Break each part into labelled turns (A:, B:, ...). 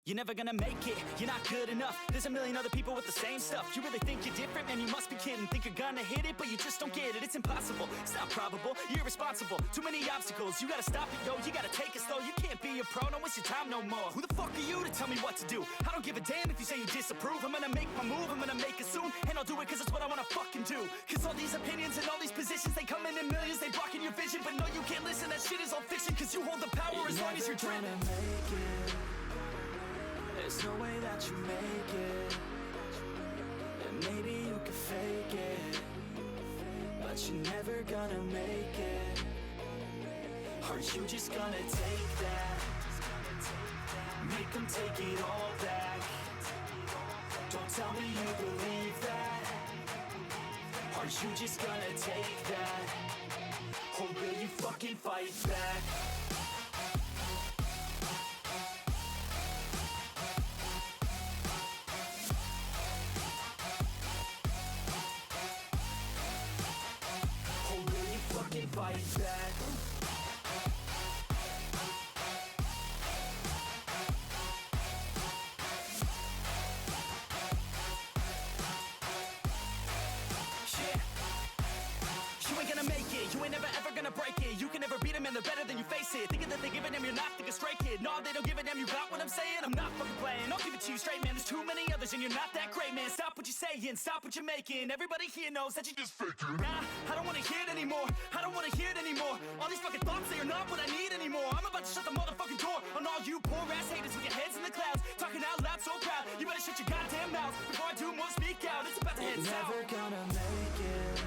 A: You're never gonna make it, you're not good enough. There's a million other people with the same stuff. You really think you're different? Man, you must be kidding. Think you're gonna hit it, but you just don't get it. It's impossible, it's not probable, you're irresponsible. Too many obstacles, you gotta stop it, yo. You gotta take it slow, you can't be a pro. Don't waste your time no more. Who the fuck are you to tell me what to do? I don't give a damn if you say you disapprove. I'm gonna make my move, I'm gonna make it soon. And I'll do it cause it's what I wanna fucking do. Cause all these opinions and all these positions, they come in millions, they blocking your vision. But no, you can't listen, that shit is all fiction. Cause you hold the power as long as you're driven.
B: There's no way that you make it. And maybe you could fake it, but you're never gonna make it. Are you just gonna take that? Make them take it all back. Don't tell me you believe that. Are you just gonna take that? Or will you fucking fight back? Fight back. You ain't gonna make it, you ain't never ever gonna break it. You can never beat them and they're better than you face it. Thinking that they give a damn, you're not thinking straight, kid. No, they don't give a damn, you got what I'm saying? I'm not fucking playing, I'll give it to you straight, man. There's too many others and you're not that great, man. Stop what you're saying, stop what you're making. Everybody here knows that you just faking. Nah, I don't wanna hear it anymore, I don't wanna hear it anymore. All these fucking thoughts, they are not what I need anymore. I'm about to shut the motherfucking door on all you poor ass haters with your heads in the clouds, talking out loud so proud. You better shut your goddamn mouth before I do more speak out. It's about to head south. You're never gonna make it.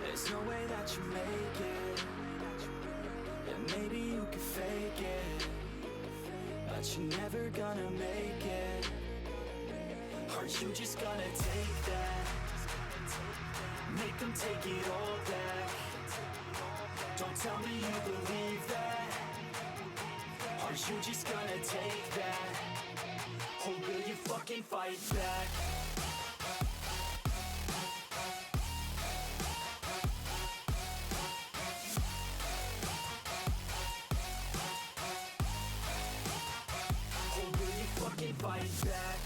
B: There's no way that you make it. And maybe you could fake it, but you're never gonna make it. Are you just gonna take that? Make them take it all back. Don't tell me you believe that. Are you just gonna take that? Or will you fucking fight back? Fight back.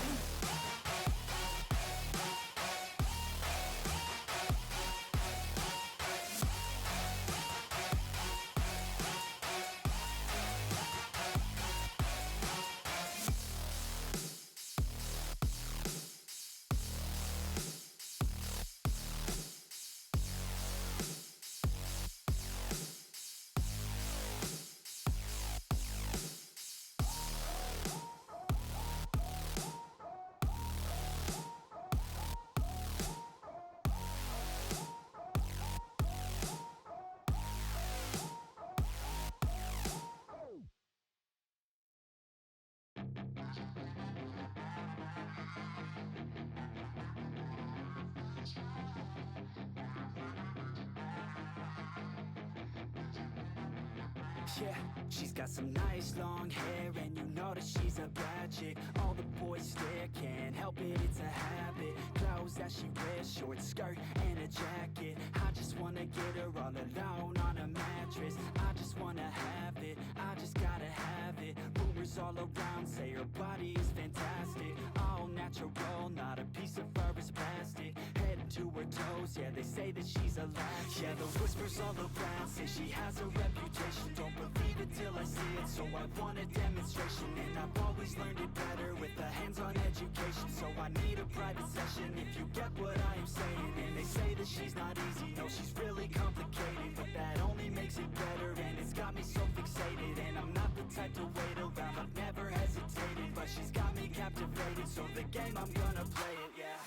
A: Yeah, she's got some nice long hair, and you know that she's a bad chick. All the boys stare, can't help it, it's a habit. Clothes that she wears, short skirt and a jacket. I just wanna get her all alone on a mattress. I just wanna have it, I just gotta have it. Rumors all around say her body is fantastic. All natural, not a piece of fur is plastic. Head to her toes, yeah, they say that she's a latch. Yeah, the whispers all around say she has a reputation. Don't believe it till I see it, so I want a demonstration. And I've always learned it better with a hands-on education. So I need a private session if you get what I am saying. And they say that she's not easy, no, she's really complicated. But that only makes it better, and it's got me so fixated. And I'm not the type to wait around, I've never hesitated. But she's got me captivated, so the game, I'm gonna play it, yeah.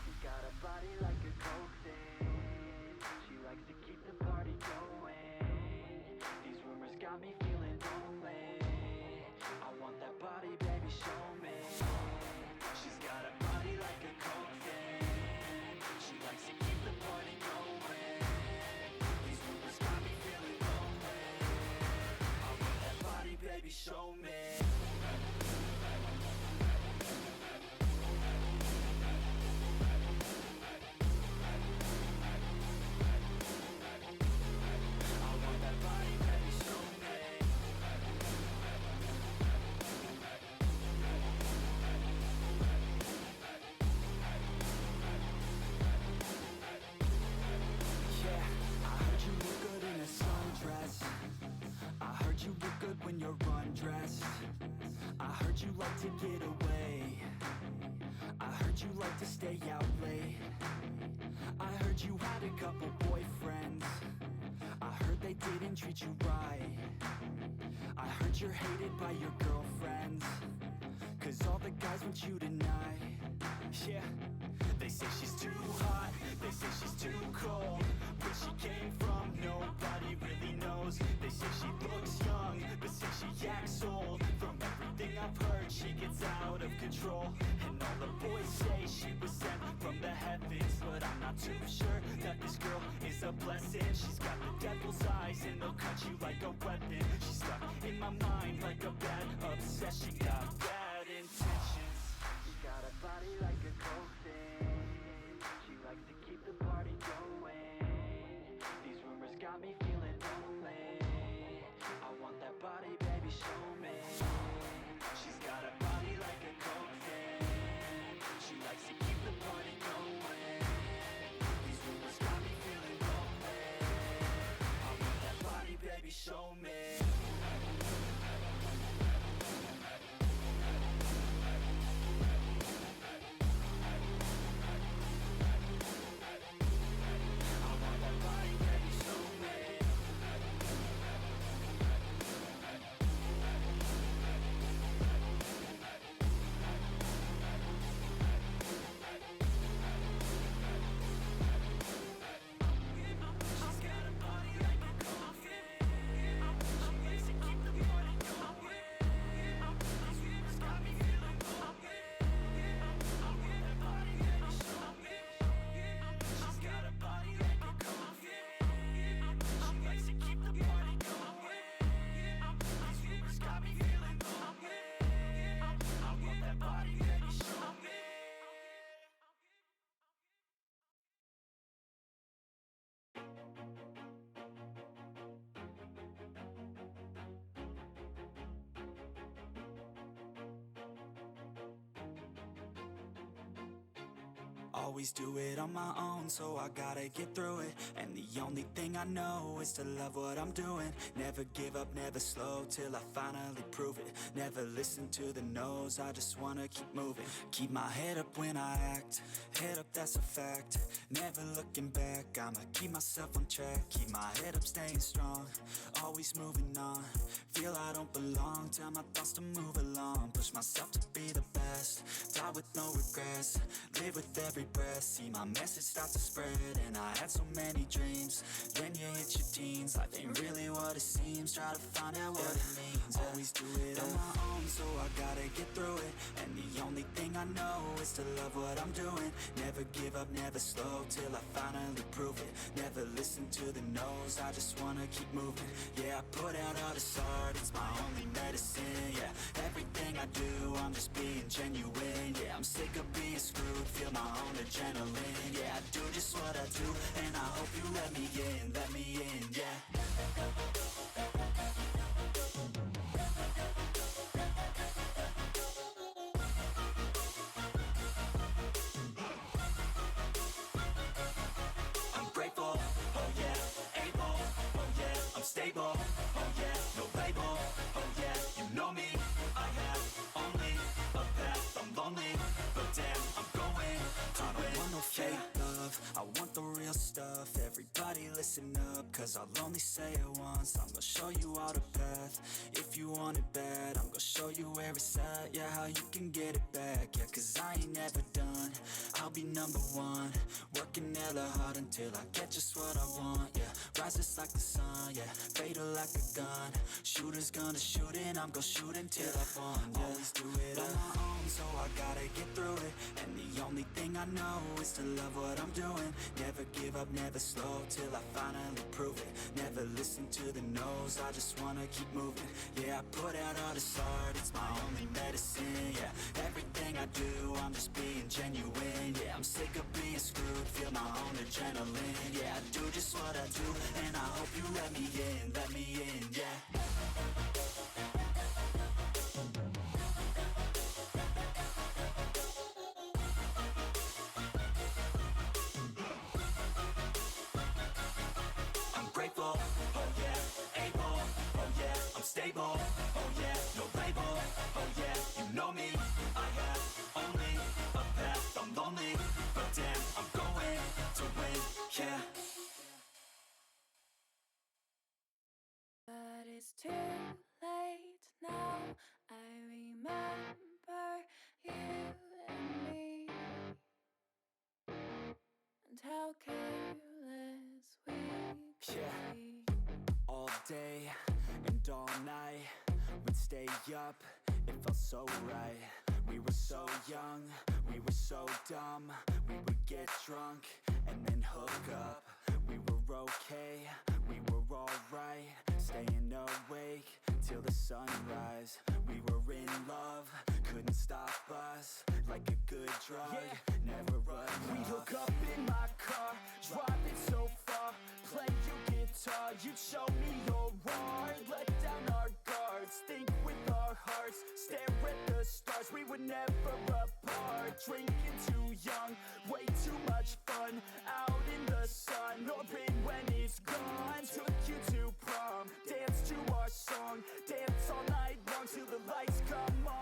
B: She's got a body like a coke thing. She likes to keep the party going. These rumors got me feeling lonely. I want that body, baby, show me. She's got a body like a coke thing. She likes to keep the party going. These rumors got me feeling lonely. I want that body, baby, show me.
A: like to get away. I heard you like to stay out late. I heard you had a couple boyfriends. I heard they didn't treat you right. I heard you're hated by your girlfriends, 'cause all the guys want you tonight. Yeah, they say she's too hot, they say she's too cold. Where she came from, nobody really knows. They say she looks young, but say she acts old. From everything I've heard, she gets out of control. And all the boys say she was sent from the heavens, but I'm not too sure that this girl is a blessing. She's got the devil's eyes and they'll cut you like a weapon. She's stuck in my mind like a bad obsession. Got bad intentions. She got a body like a coffin. She likes to keep the party going. These rumors got me feeling lonely. I want that body, baby, show me. She's got a body like a coffin. She likes to keep the party going. These rumors got me feeling lonely. I want that body, baby, show me. Always do it on my own, so I gotta get through it. And the only thing I know is to love what I'm doing. Never give up, never slow, till I finally prove it. Never listen to the no's, I just wanna keep moving. Keep my head up when I act, head up, that's a fact. Never looking back, I'ma keep myself on track. Keep my head up, staying strong, always moving on. Feel I don't belong, tell my thoughts to move along. Push myself to be the best, die with no regrets. Live with every breath, see my message start to spread. And I had so many dreams, then you hit your teens. Life ain't really what it seems, try to find out what it means. Always do it on my own, so I gotta get through it. And the only thing I know is to love what I'm doing. Never give up, never slow, till I finally prove it. Never listen to the no's, I just wanna keep moving. Yeah, I put out all this art, it's my only medicine. Yeah, everything I do, I'm just being genuine. Yeah, I'm sick of being screwed, feel my own adrenaline. Yeah, I do just what I do, and I hope you let me in, yeah. I'm grateful, oh yeah, able, oh yeah, I'm stable, oh yeah, no label, oh yeah, you know me, I have only a path, I'm lonely, but damn, I'm going to win. I don't want no fake love, I want the real stuff. Everybody listen up, cause I'll only say it once. I'm gonna show you all the path, if you want it bad. I'm gonna show you where it's at, yeah, how you can get it back. Yeah, cause I ain't never done, I'll be number one. Working hella hard until I get just what I want, yeah. Rises like the sun, yeah, fatal like a gun. Shooter's gonna shoot and I'm gonna shoot until I won, yeah. Always do it on my own, so I gotta get through it. And the only thing I know is to love what I'm doing. Never give up, never slow, till I finally prove it. Never listen to the no's, I just wanna keep moving. Yeah, I put out all this art, it's my only medicine. Yeah, everything I do, I'm just being genuine. Yeah, I'm sick of being screwed, feel my own adrenaline. Yeah, I do just what I do, and I hope you let me in, yeah. I'm grateful, oh yeah, able, oh yeah, I'm stable, oh yeah, no label, oh yeah, you know me, Yeah, all day and all night, we'd stay up, it felt so right. We were so young, we were so dumb. We would get drunk and then hook up. We were okay, we were alright, staying awake till the sunrise. We were in love, couldn't stop us, like a good drug, never run.
B: We'd hook up in my car, driving so far, play you guitar, you'd show me your art, let down our guards, think with our hearts, stare at the stars, we were never apart, drinking too young, way too much fun, out in the sun, open when it's gone, took you to prom, dance to our song, dance all night long till the lights come on.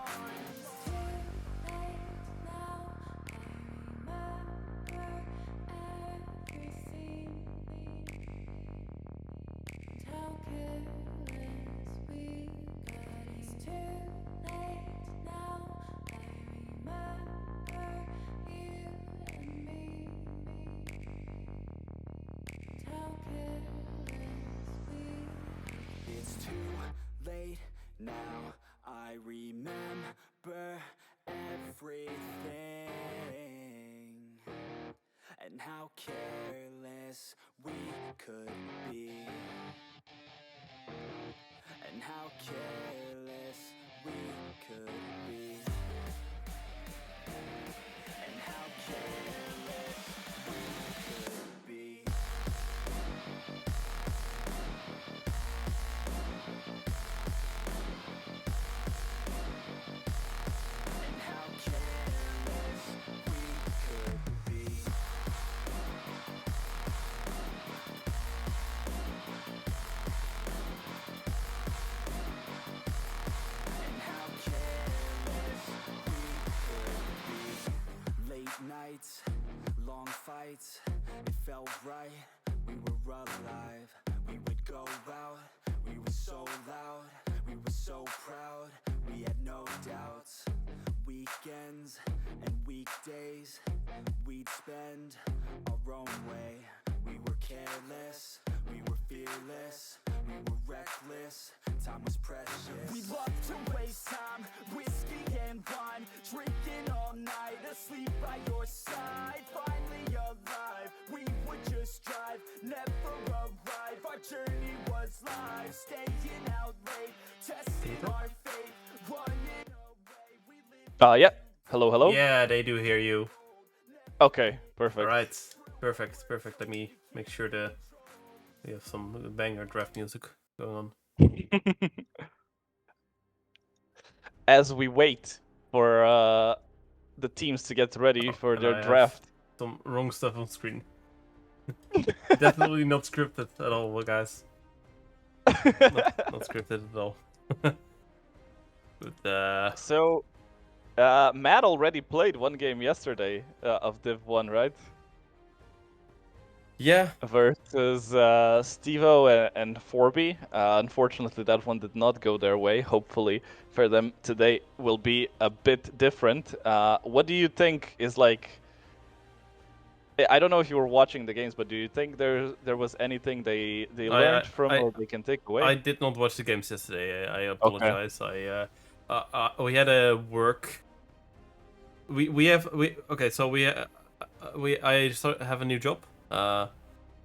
A: It's too late now, I remember everything, and how careless we could be, and how careless we could be, and how careless we could be. And how careless we could be. And how careless we could be. Late nights, long fights, it felt right, we were alive. We would go out, we were so loud, we were so proud, we had no doubts. Weekends and weekdays, we'd spend our own way. We were careless, we were fearless, we were reckless, time was precious.
B: We love to waste time, whiskey and wine, drinking all night, asleep by your side, finally alive, we would just drive, never arrive, our journey was live, staying out late, testing our fate, running away, we lived
C: Yeah. Hello, hello.
D: Yeah, they do hear you.
C: Okay, perfect.
D: All right, perfect. Let me make sure we have some banger draft music going on.
C: As we wait for the teams to get ready for
D: and
C: their
D: I have
C: draft.
D: Some wrong stuff on screen. Definitely not scripted at all, guys. Not scripted at all. But
C: So, Matt already played one game yesterday of Div 1, right?
D: yeah,
C: Versus Stevo and Forby. Unfortunately, that one did not go their way. Hopefully, for them today will be a bit different. What do you think is like? I don't know if you were watching the games, but do you think there was anything they learned from or they can take away?
D: I did not watch the games yesterday. I apologize. We had a work. I have a new job.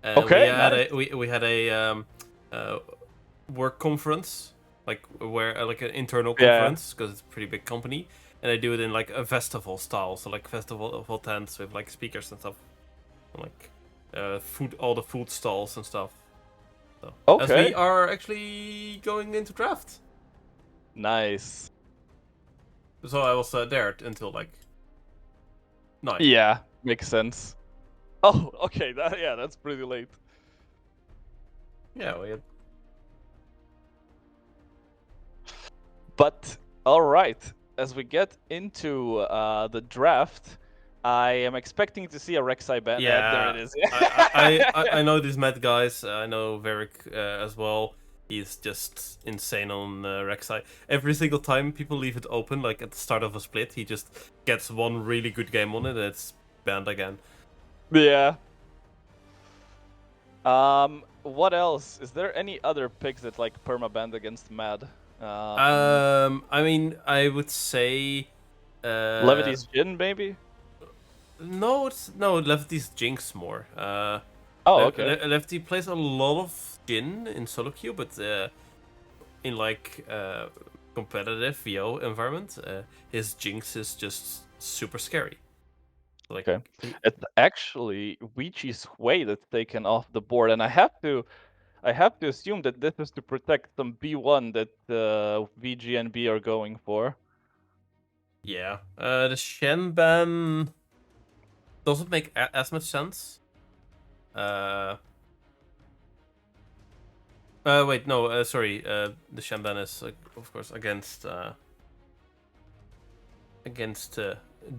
C: Okay,
D: we had a work conference, like an internal conference, because it's a pretty big company, and I do it in like a festival style, so like festival tents with like speakers and stuff, and, like all the food stalls and stuff. So,
C: Okay.
D: as we are actually going into draft,
C: Nice.
D: so I was there until like 9.
C: Yeah, makes sense. Oh, okay. That's pretty late.
D: Yeah, we had.
C: But all right, as we get into the draft, I am expecting to see a Rek'Sai ban.
D: Yeah,
C: There it is.
D: I know these Met guys. I know Varric as well. He's just insane on Rek'Sai. Every single time people leave it open, like at the start of a split, he just gets one really good game on it, and it's banned again.
C: Yeah. what else? Is there any other picks that like permaband against Mad?
D: I mean, I would say.
C: Levity's Jin, maybe?
D: No, Lefty's Jinx more.
C: Oh, okay.
D: Lefty plays a lot of Jin in solo queue, but in like competitive VO environment, his Jinx is just super scary. Like,
C: Okay. It's actually Weechee's way that's taken off the board, and I have to assume that this is to protect some B1 that VGNB are going for.
D: yeah, the Shen ban doesn't make as much sense. Wait, no, sorry. The Shen ban is, of course, against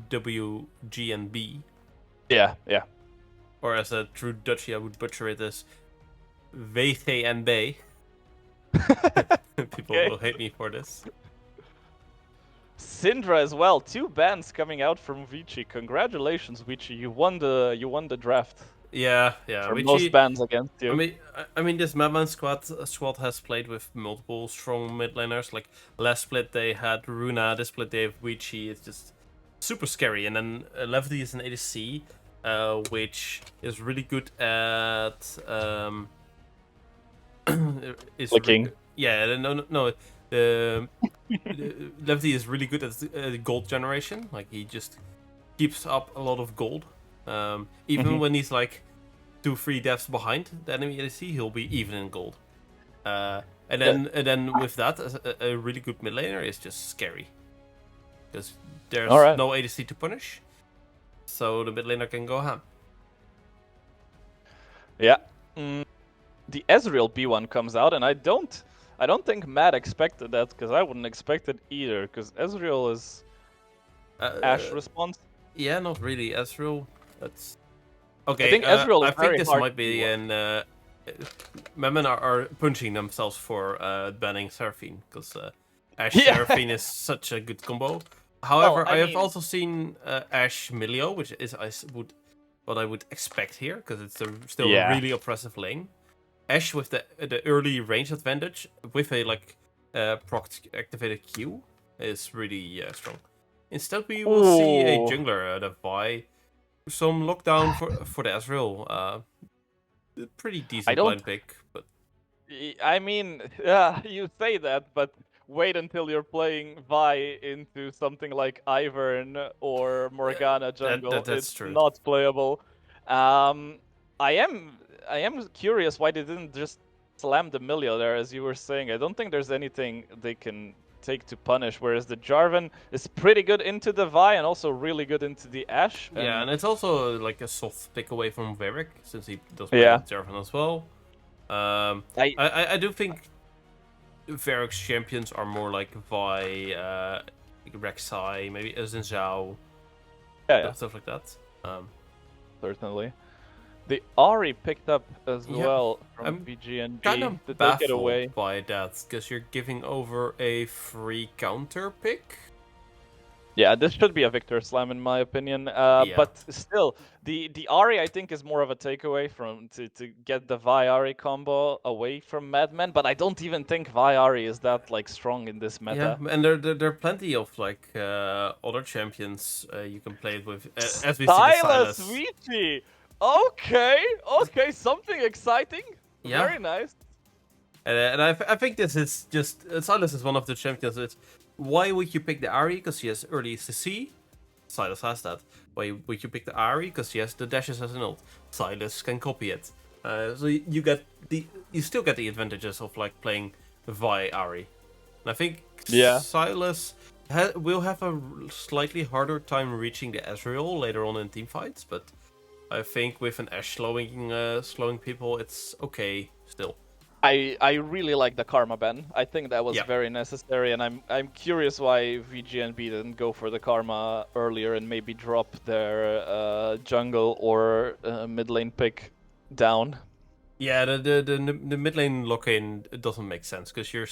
D: WGNB.
C: Yeah, yeah.
D: Or as a true Dutchie, I would butcher it as WGNB. People will hate me for this.
C: Syndra as well. 2 bans coming out from Vici. Congratulations, Vici. You won the draft.
D: Yeah.
C: For most bans against you.
D: I mean, this MadMen squad has played with multiple strong mid laners. Like last split they had Runa, this split they have Vici. It's just super scary. And then Levity is an ADC, which is really good at
C: Clicking.
D: No. Levity is really good at gold generation. Like he just keeps up a lot of gold. Even when he's like 2-3 deaths behind the enemy ADC, he'll be even in gold. And then with that, a really good mid laner is just scary because there's no ADC to punish, so the mid laner can go ham.
C: Yeah. The Ezreal B1 comes out, and I don't think Matt expected that, because I wouldn't expect it either, because Ezreal is Ashe response.
D: Yeah, not really. Ezreal, that's okay.
C: I think Ezreal.
D: I think this might be an MadMen are punching themselves for banning Seraphine, because Ashe Seraphine is such a good combo. However, I have also seen Ashe Milio, which is what I would expect here, because it's still a really oppressive lane. Ashe with the early range advantage with a proc activated Q is really strong. Instead, we will see a jungler, the Vi, some lockdown for the Ezreal. Pretty decent blind pick, but
C: I mean, you say that, but wait until you're playing Vi into something like Ivern or Morgana jungle.
D: That's
C: it's
D: true.
C: Not playable. I am curious why they didn't just slam the Milio there, as you were saying. I don't think there's anything they can take to punish, whereas the Jarvan is pretty good into the Vi and also really good into the Ashe.
D: Yeah, and it's also like a soft pick away from Varric, since he does play with Jarvan as well. I do think Varric's champions are more like Vi, Rek'Sai, maybe Azin Zhao, stuff like that.
C: Certainly. The Ahri picked up as well from VGNB.
D: Kind of
C: Did
D: baffled
C: they get away
D: by that, because you're giving over a free counter pick.
C: Yeah, this should be a victor slam in my opinion. But still, the Ahri I think is more of a takeaway from to get the Vi Ahri combo away from MadMen. But I don't even think Vi Ahri is that strong in this meta.
D: Yeah, and there are plenty of other champions you can play it with. As we see
C: Silas Vici. Okay, something exciting.
D: Yeah.
C: Very nice.
D: And I think this is just Silas is one of the champions. It's why would you pick the Ahri? Because he has early CC. Silas has that. Why would you pick the Ahri? Because he has the dashes as an ult. Silas can copy it. So you still get the advantages of playing Vi Ahri. And I think Silas will have a slightly harder time reaching the Ezreal later on in team fights, but I think with an Ashe slowing people, it's okay still.
C: I really like the Karma ban. I think that was very necessary, and I'm curious why VGNB didn't go for the Karma earlier and maybe drop their jungle or mid lane pick down.
D: Yeah, the mid lane lock-in doesn't make sense, because you're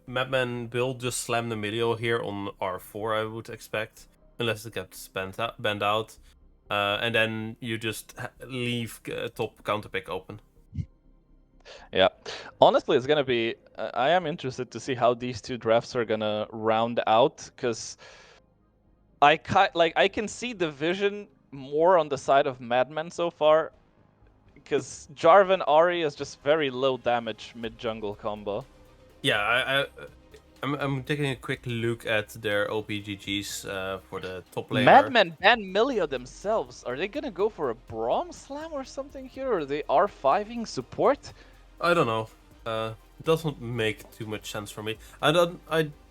D: MadMen will just slam the Milio here on R4, I would expect, unless it gets banned out. And then you just leave top counter pick open.
C: Yeah, honestly, it's gonna be. I am interested to see how these two drafts are gonna round out, because I can see the vision more on the side of MadMen so far, because Jarvan Ari is just very low damage mid jungle combo.
D: Yeah, I'm taking a quick look at their OPGGs for the top laner.
C: MadMen ban Millia themselves. Are they gonna go for a Braum Slam or something here, or are they R5ing support?
D: I don't know. It doesn't make too much sense for me. I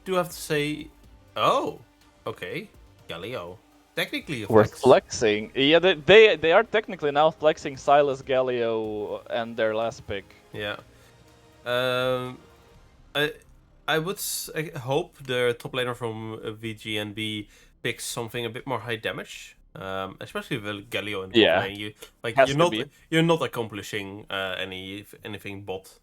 D: do have to say, oh, okay, Galio. Technically a
C: We're
D: flex.
C: flexing. Yeah, they are technically now flexing Silas, Galio, and their last pick.
D: Yeah. I would hope the top laner from VGNB picks something a bit more high damage. Especially with Galio in the top lane. You're not accomplishing anything bot.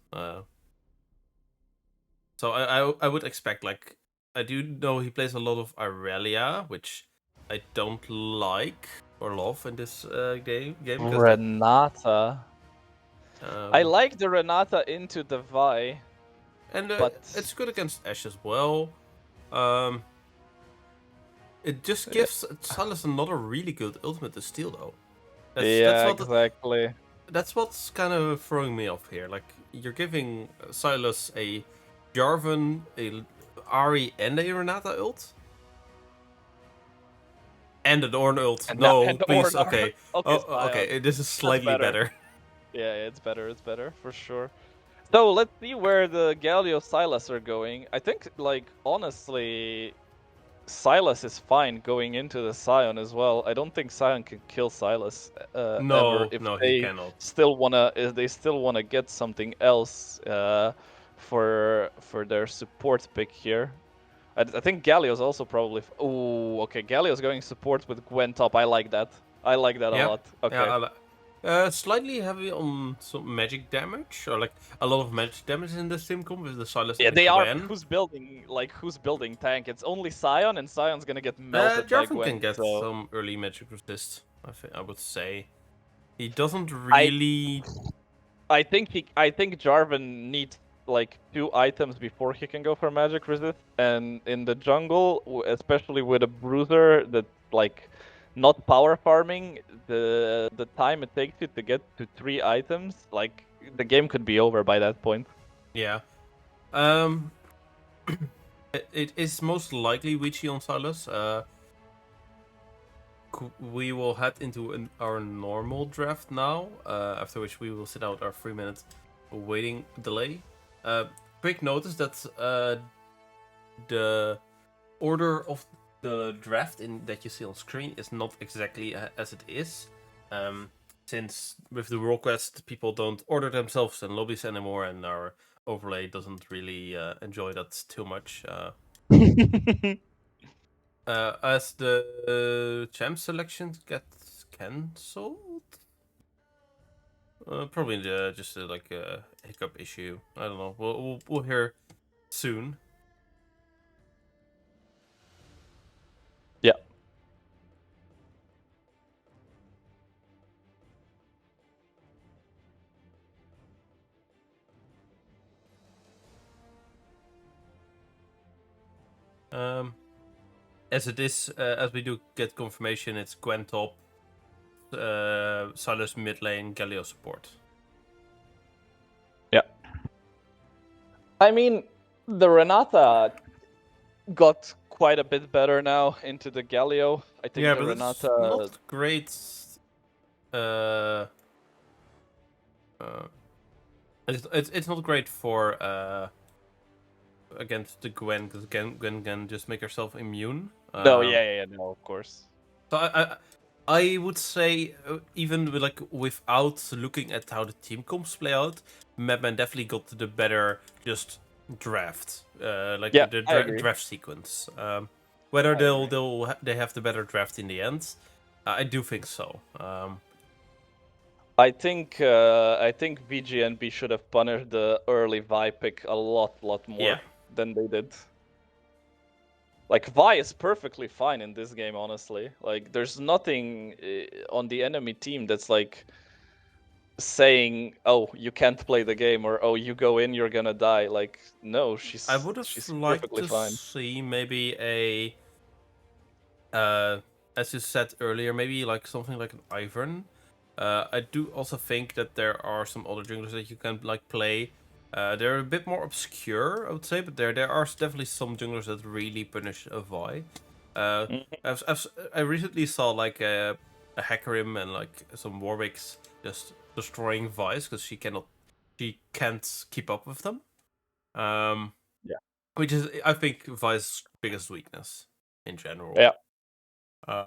D: So I would expect, like, I do know he plays a lot of Irelia, which I don't like or love in this game.
C: Renata. I like the Renata into the Vi.
D: And
C: but
D: it's good against Ashe as well. It just gives Silas another really good ultimate to steal, though.
C: Exactly.
D: That's what's kind of throwing me off here. Like, you're giving Silas a Jarvan, a Ari, and a Renata ult? And an Ornn ult. No, please. Okay. Okay. This is slightly better.
C: Yeah, it's better. It's better for sure. So let's see where the Galio Silas are going. I think, like, honestly, Silas is fine going into the Sion as well. I don't think Sion can kill Silas ever if
D: he cannot.
C: They still wanna get something else for their support pick here. I think Galio's also probably. Oh, okay. Galio's going support with Gwen top. I like that. I like that a lot. Okay.
D: Yeah, slightly heavy on some magic damage, or like a lot of magic damage in this team comp with the Silas.
C: Yeah,
D: and
C: they
D: Gwen.
C: are. Who's building tank? It's only Sion, and Sion's gonna get melted by
D: Jarvan
C: Gwen.
D: can get some early magic resist. I would say he doesn't really.
C: I think Jarvan needs like 2 items before he can go for magic resist, and in the jungle, especially with a bruiser that like not power farming, the time it takes you to get to 3 items, like the game could be over by that point.
D: Yeah. It is most likely Witchy on Silas. We will head into our normal draft now, after which we will sit out our 3-minute waiting delay. Quick notice that the order of the draft that you see on screen is not exactly as it is. Since with the World Quest, people don't order themselves in lobbies anymore, and our overlay doesn't really enjoy that too much. As the champ selections get cancelled, probably just like a hiccup issue. I don't know. We'll hear soon.
C: Yeah.
D: As it is, as we do get confirmation, it's Gwen top, Silas mid lane, Galio support.
C: Yeah. I mean, the Renata got quite a bit better now into the Galio. I think the Renata
D: it's not great. It's not great for against the Gwen, because Gwen can just make herself immune.
C: No, no, of course.
D: So I would say, even without looking at how the team comps play out, MadMen definitely got the better just draft, the draft sequence. Whether they have the better draft in the end, I do think so.
C: I think VGNB should have punished the early Vi pick a lot more than they did. Like, Vi is perfectly fine in this game, honestly. Like, there's nothing on the enemy team that's like saying, "Oh, you can't play the game," or "Oh, you go in, you're gonna die." Like, no,
D: I would have
C: she's
D: liked
C: perfectly
D: to
C: fine.
D: see maybe a, as you said earlier, maybe like something like an Ivern. I do also think that there are some other junglers that you can like play. They're a bit more obscure, I would say, but there are definitely some junglers that really punish a Vi.
C: Mhm.
D: I recently saw like a Hecarim and like some Warwicks just destroying Vi's because she can't keep up with them. Um,
C: Yeah.
D: which is, I think, Vi's biggest weakness in general.
C: Yeah.
D: Uh,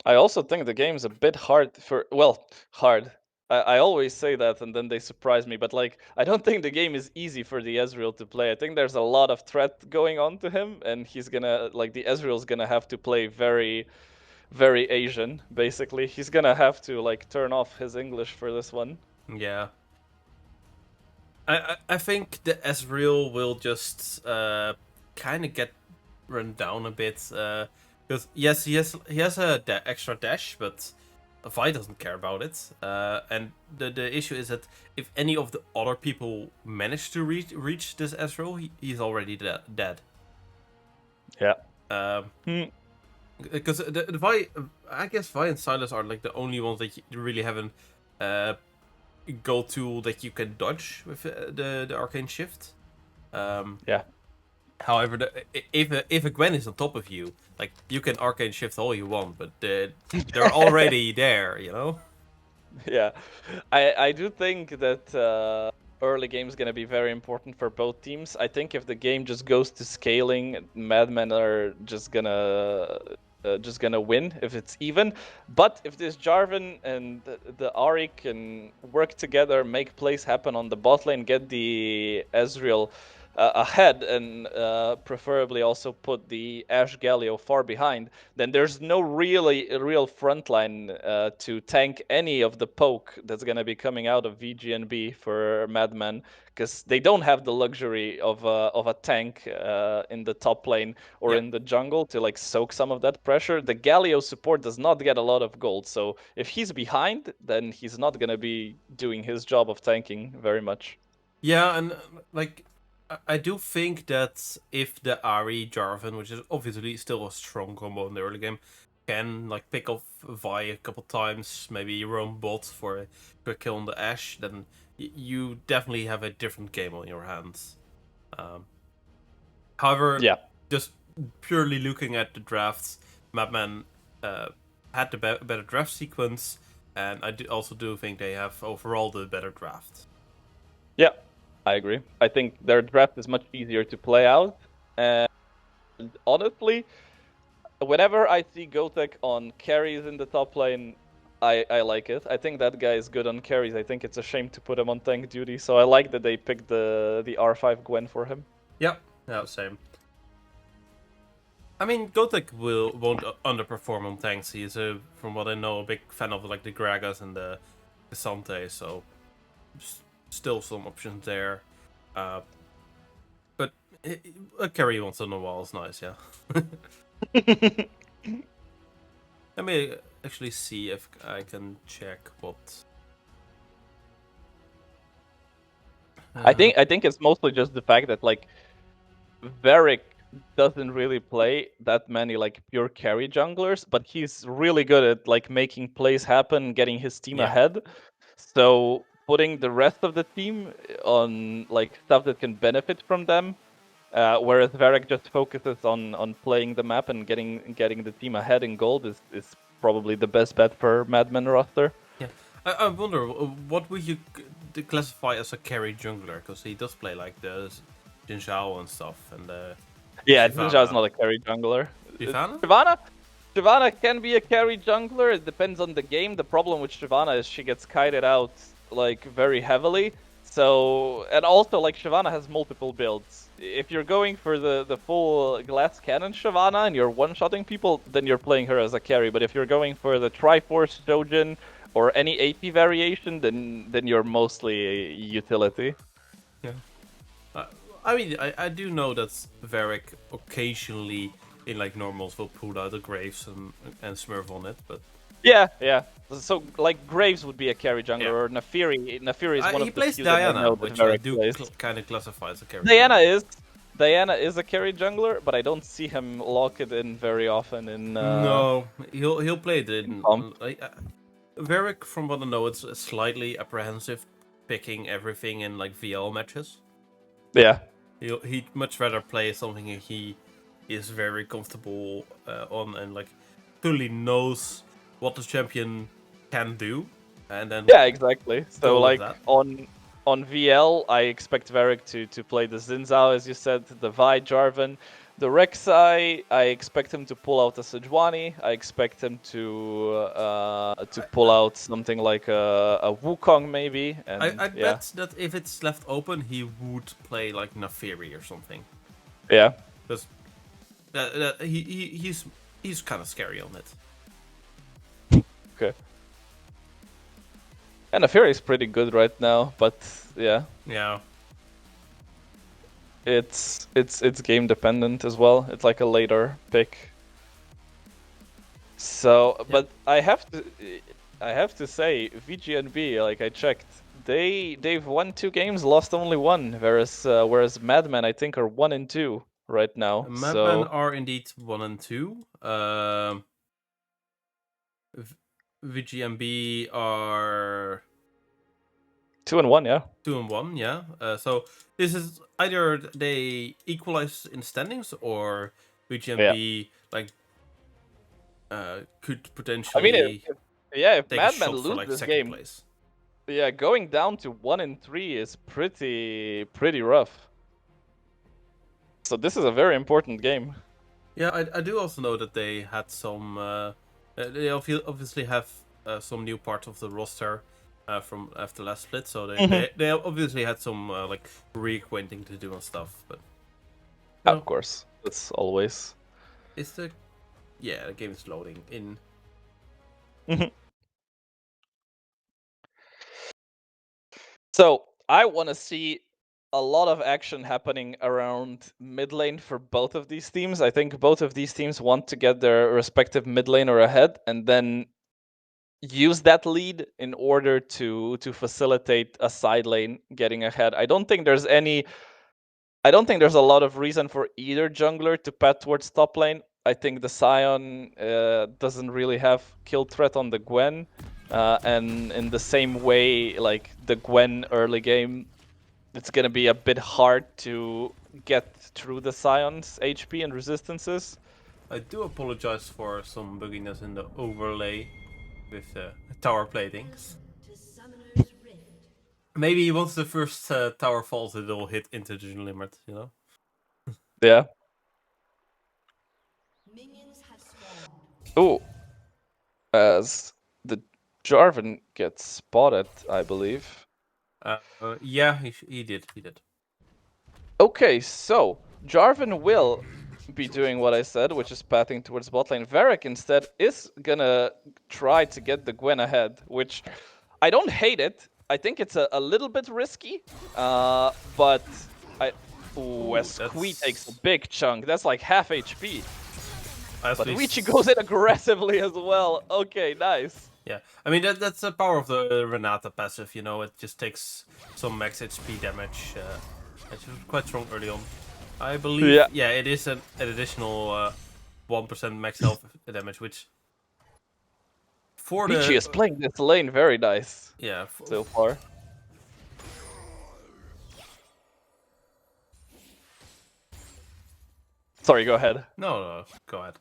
C: I also think the game's a bit hard for, well, hard. I always say that and then they surprise me, but like I don't think the game is easy for the Ezreal to play. I think there's a lot of threat going on to him, and he's gonna like the Ezreal's gonna have to play very, very Asian, basically. He's gonna have to like turn off his English for this one.
D: yeah. I think the Ezreal will just kind of get run down a bit. Because yes, he has a extra dash, but Vi doesn't care about it. And the issue is that if any of the other people manage to reach this Ezreal, he's already dead.
C: Yeah.
D: Um,
C: Hmm.
D: because the Vi, I guess Vi and Sylas are like the only ones that you really haven't go tool that you can dodge with the arcane shift.
C: Yeah.
D: However, if a Gwen is on top of you, like you can arcane shift all you want, but they're already there, you know.
C: Yeah, I do think that early game is going to be very important for both teams. I think if the game just goes to scaling, MadMen are just gonna win if it's even. But if this Jarvan and the Ahri can work together, make plays happen on the bot lane, get the Ezreal ahead, and preferably also put the Ashe Galio far behind, then there's no real frontline to tank any of the poke that's going to be coming out of WGNB for MadMen, because they don't have the luxury of a tank in the top lane or
D: Yeah,
C: in the jungle to like soak some of that pressure. The Galio support does not get a lot of gold, so if he's behind, then he's not going to be doing his job of tanking very much.
D: yeah, and like I do think that if the Ahri Jarvan, which is obviously still a strong combo in the early game, can like pick off Vi a couple times, maybe roam bot for a quick kill on the Ashe, then you definitely have a different game on your hands. Um, However,
C: Yeah.
D: just purely looking at the drafts, MadMen had the better draft sequence, and I also do think they have overall the better draft.
C: Yeah, I agree. I think their draft is much easier to play out. And honestly, whenever I see Gotek on carries in the top lane, I like it. I think that guy is good on carries. I think it's a shame to put him on tank duty. So I like that they picked the R5 Gwen for him.
D: Yep, yeah, same. I mean, Gotek won't underperform on tanks. He is, from what I know, a big fan of like the Gragas and the Sante, so still some options there. But a carry once in a while is nice, yeah. Let me actually see if I can check what.
C: I think it's mostly just the fact that like Varric doesn't really play that many like pure carry junglers, but he's really good at like making plays happen, getting his team
D: Yeah.
C: ahead. So putting the rest of the team on like stuff that can benefit from them, whereas Varric just focuses on playing the map and getting the team ahead in gold is probably the best bet for MadMen roster.
D: Yeah, I wonder what would you classify as a carry jungler, because he does play like the Jin Zhao and stuff, and
C: Yeah,
D: Shyvana.
C: Ninja's not a carry jungler.
D: Shyvana?
C: Shyvana can be a carry jungler. It depends on the game. The problem with Shyvana is she gets kited out like very heavily. So, and also like Shyvana has multiple builds. If you're going for the full glass cannon Shyvana and you're one-shotting people, then you're playing her as a carry. But if you're going for the Triforce Shojin or any AP variation, then you're mostly utility.
D: Yeah. I mean, I do know that Varric occasionally in like normals will pull out the Graves and Smurf on it, but
C: Yeah, yeah. So like Graves would be a carry jungler,
D: Yeah.
C: or Nafiri. Nafiri is one
D: He
C: of the
D: plays
C: few that I
D: Diana,
C: know that
D: which I
C: Varric
D: do
C: plays.
D: kind of classify as a carry.
C: Diana is a carry jungler, but I don't see him lock it in very often in.
D: No, he'll play it in.
C: comp.
D: Varric, from what I know, it's slightly apprehensive picking everything in like VL matches.
C: Yeah.
D: He'd much rather play something he is very comfortable on and like fully knows what the champion can do, and then
C: Yeah, exactly.
D: go
C: So
D: with
C: like
D: that.
C: on VL, I expect Varric to play the Xin Zhao, as you said, the Vi Jarvan. The Rek'Sai, I expect him to pull out a Sejuani. I expect him to pull out something like a Wukong maybe. And
D: I'd
C: yeah,
D: bet that if it's left open, he would play like Nafiri or something.
C: yeah,
D: Because he's kind of scary on it.
C: okay. And Nafiri is pretty good right now, but yeah,
D: Yeah.
C: it's game dependent as well. It's like a later pick. So, but I have to say, VGNB, like I checked, they've won 2 games, lost only 1, whereas MadMen I think are 1 and 2 right now.
D: MadMen
C: So
D: are indeed 1 and 2. VGMB are
C: 2 and 1, yeah.
D: 2 and 1, yeah. So this is either they equalize in standings or VGMB like could
C: I mean,
D: potentially
C: if
D: take a
C: MadMen
D: shot
C: lose
D: for like
C: this
D: second
C: game,
D: place.
C: yeah, going down to 1 and 3 is pretty rough. So this is a very important game.
D: Yeah, I do also know that they had some. They obviously have some new parts of the roster from after last split, so they obviously had some like reacquainting to do and stuff. But
C: Of course, that's always.
D: it's the game is loading in.
C: So I want to see a lot of action happening around mid lane for both of these teams. I think both of these teams want to get their respective mid laner ahead and then use that lead in order to facilitate a side lane getting ahead. I don't think there's a lot of reason for either jungler to path towards top lane. I think the Sion doesn't really have kill threat on the Gwen. And in the same way, like the Gwen early game, it's gonna be a bit hard to get through the Sion's HP and resistances.
D: I do apologize for some bugginess in the overlay with tower plating. Maybe once the first tower falls, it'll hit into the limit, you know?
C: Yeah. Oh, as the Jarvan gets spotted, I believe.
D: Yeah, he did.
C: Okay, so Jarvan will be doing what I said, which is pathing towards bot lane. Varric instead is gonna try to get the Gwen ahead, which I don't hate it. I think it's a little bit risky, but as Kui takes a big chunk, that's like half HP. But Ricci goes in aggressively as well. Okay, nice.
D: Yeah, I mean that's the power of the Renata passive. You know, it just takes some max HP damage. It's quite strong early on. I believe. Yeah, it is an additional 1% max health damage, which for
C: Ricci is playing this lane very nice.
D: Yeah,
C: so far. Sorry, go ahead.
D: No, go ahead.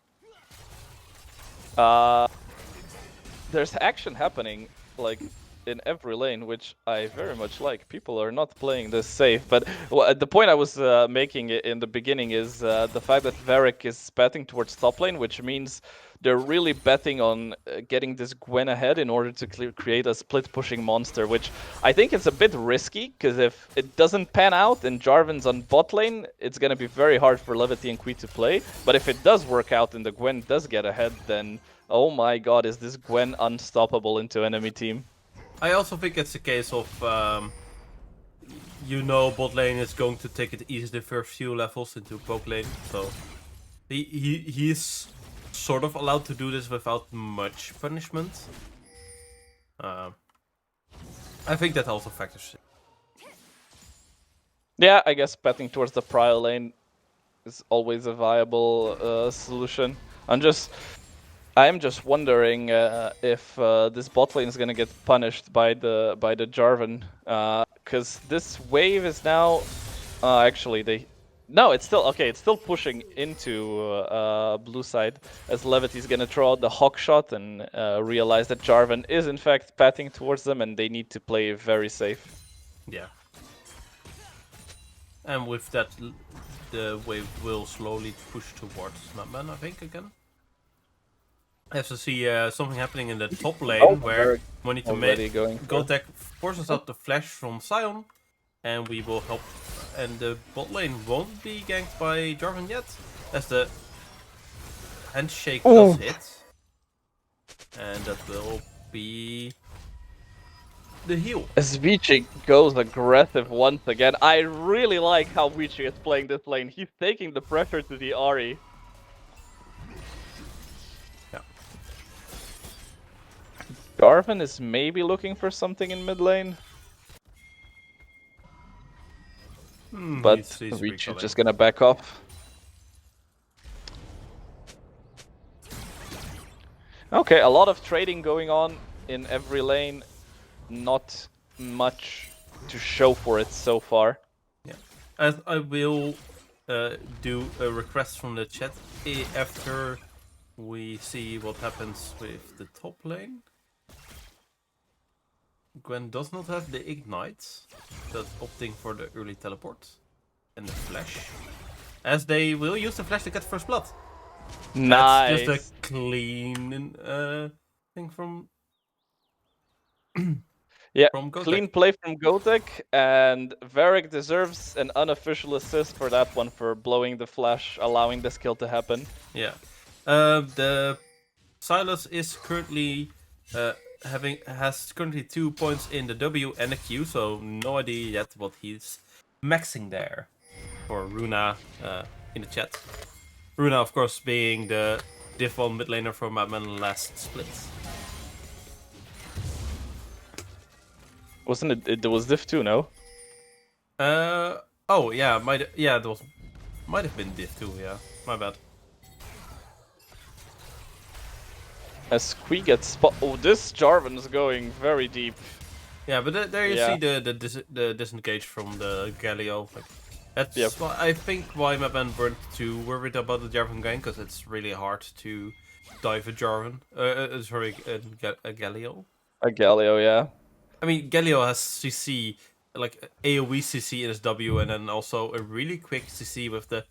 C: There's action happening, like, in every lane, which I very much like. People are not playing this safe, but the point I was making in the beginning is the fact that Varric is betting towards top lane, which means they're really betting on getting this Gwen ahead in order to create a split-pushing monster, which I think is a bit risky, because if it doesn't pan out and Jarvan's on bot lane, it's going to be very hard for Levity and Kui to play. But if it does work out and the Gwen does get ahead, then oh my god, is this Gwen unstoppable into enemy team.
D: I also think it's a case of, bot lane is going to take it easy the first few levels into poke lane, so he's sort of allowed to do this without much punishment. I think that also factors in.
C: Yeah, I guess betting towards the prior lane is always a viable solution. I am just wondering if this bot lane is gonna get punished by the Jarvan, because this wave is now actually it's still okay. It's still pushing into blue side as Levity's gonna throw out the hawk shot and realize that Jarvan is in fact patting towards them, and they need to play very safe.
D: Yeah. And with that, the wave will slowly push towards MadMen, I think, again. I have to see something happening in the top lane where we need to make Gotek forces out the flash from Sion, and we will help. And the bot lane won't be ganked by Jarvan yet, as the handshake does hit, and that will be the heal.
C: As Vici goes aggressive once again, I really like how Vici is playing this lane. He's taking the pressure to the Ahri.
D: Yeah.
C: Jarvan is maybe looking for something in mid lane. But Vici is just gonna back off. Okay, a lot of trading going on in every lane. Not much to show for it so far.
D: Yeah, as I will do a request from the chat after we see what happens with the top lane. Gwen does not have the ignite, but opting for the early teleport and the flash, as they will use the flash to get first blood.
C: Nice.
D: That's just a clean thing from.
C: Yeah,
D: from
C: clean play from Gotek, and Varric deserves an unofficial assist for that one, for blowing the flash, allowing this kill to happen.
D: Yeah, the Silas is currently has currently 2 points in the W and a Q, so no idea yet what he's maxing there. For Runa in the chat, Runa of course being the div 1 mid laner for MadMen last split.
C: Wasn't it? There was Div 2, no?
D: Oh yeah, might have been Div 2. Yeah, my bad.
C: As Kui gets spot. Oh, this Jarvan is going very deep.
D: Yeah, but there you see the disengage from the Galio. Like, that's why I think why MadMen weren't too worried about the Jarvan gang, because it's really hard to dive a Jarvan. Sorry, a Galio.
C: A Galio, yeah.
D: I mean, Galio has CC, like AoE CC in his W, and then also a really quick CC with the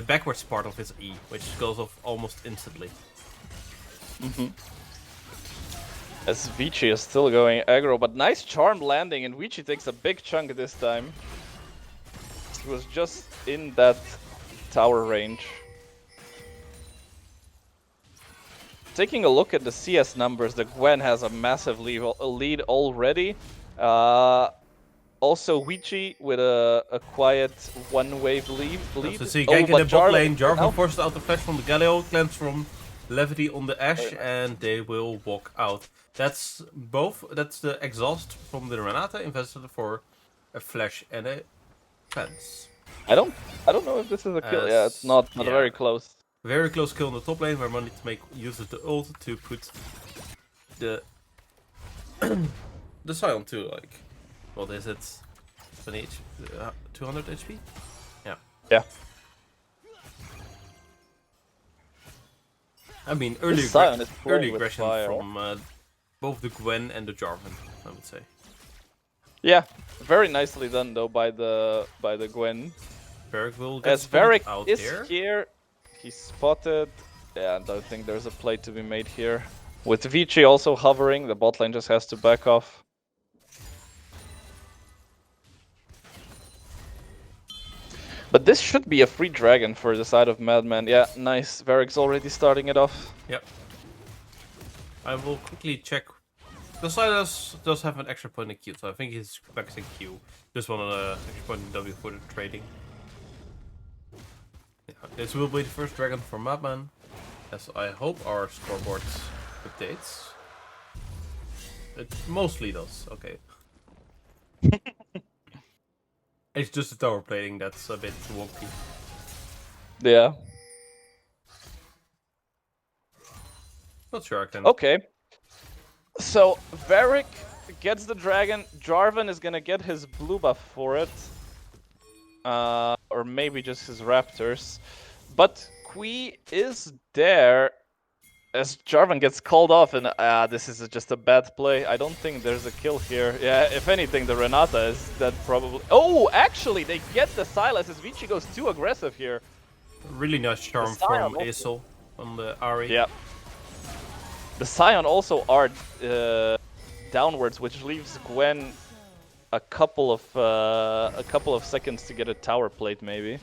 D: backwards part of his E, which goes off almost instantly.
C: As Vici is still going aggro, but nice charm landing, and Vici takes a big chunk this time. He was just in that tower range. Taking a look at the CS numbers, the Gwen has a massive lead already. Also Vici with a quiet one-wave lead.
D: So see, gank in the bot lane, Jarvan forces out the flash from the Galio, cleanse from Levity on the Ashe, and they will walk out. That's the exhaust from the Renata invested for a flash and a fence.
C: I don't know if this is a kill. Yeah, it's not very close.
D: Very close kill in the top lane, where one needs to make use of the ult to put the the Sion to, like, what is it? 200 HP? Yeah.
C: Yeah.
D: I mean, early aggression from both the Gwen and the Jarvan, I would say.
C: Yeah, very nicely done though by the Gwen.
D: Varric will get
C: as Varric
D: out
C: is here. He's spotted. Yeah, I don't think there's a play to be made here. With Vici also hovering, the bot lane just has to back off. But this should be a free dragon for the side of MadMen. Yeah, nice. Varric's already starting it off.
D: Yep. I will quickly check. The Silas does have an extra point in Q, so I think he's maxing Q. Just one extra point in W for the trading. Yeah, this will be the first dragon for MadMen. as I hope our scoreboard updates. It mostly does, okay. It's just the tower plating that's a bit wonky.
C: Yeah.
D: Not sure I can...
C: Okay. So, Varric gets the dragon. Jarvan is gonna get his blue buff for it. Or maybe just his raptors. But Kui is there as Jarvan gets called off, and this is just a bad play. I don't think there's a kill here. Yeah, if anything, the Renata is dead probably. Oh, actually, they get the Sylas as Vici goes too aggressive here.
D: Really nice charm from Isol on the Ahri.
C: Yeah. The Scion also are downwards, which leaves Gwen a couple of seconds to get a tower plate, maybe.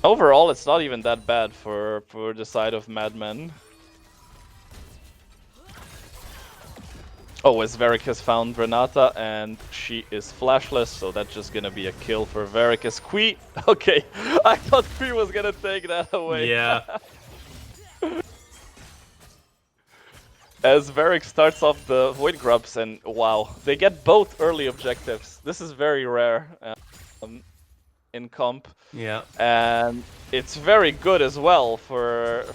C: Overall, it's not even that bad for the side of MadMen. Oh, as Varric has found Renata, and she is flashless, so that's just gonna be a kill for Varric as Kui. Okay, I thought Kui was gonna take that away.
D: Yeah.
C: As Varric starts off the Void Grubs, and wow, they get both early objectives. This is very rare in comp.
D: Yeah.
C: And it's very good as well for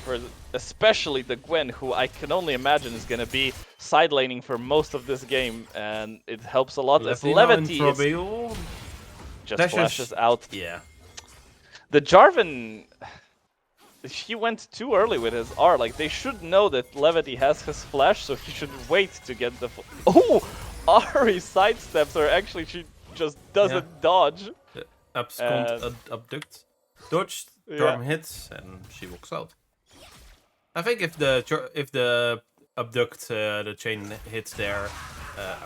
C: especially the Gwen, who I can only imagine is going to be side laning for most of this game, and it helps a lot. As Levity just flashes out.
D: Yeah.
C: The Jarvan, he went too early with his R. Like, they should know that Levity has his flash, so he should wait to get the... Oh! Ahri sidesteps her. Actually, she just doesn't dodge.
D: Abduct. Dodged, charm hits, and she walks out. I think if the abduct, the chain hits there,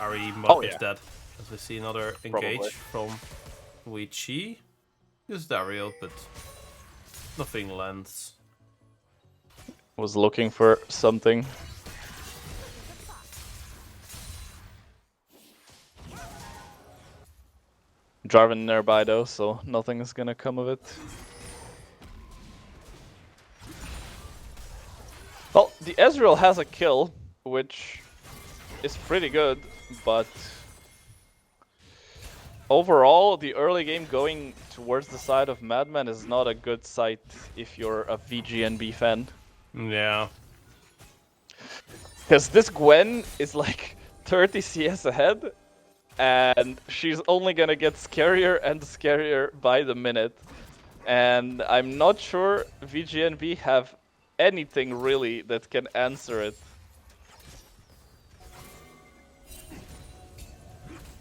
D: Ahri is dead. As we see another engage from Vici. Just Dario, but nothing lands.
C: Was looking for something. Jarvan nearby though, so nothing is gonna come of it. Well, the Ezreal has a kill, which is pretty good, but overall, the early game going towards the side of MadMen is not a good sight if you're a WGNB fan.
D: Yeah.
C: Because this Gwen is like 30 CS ahead, and she's only gonna get scarier and scarier by the minute. And I'm not sure WGNB have anything really that can answer it.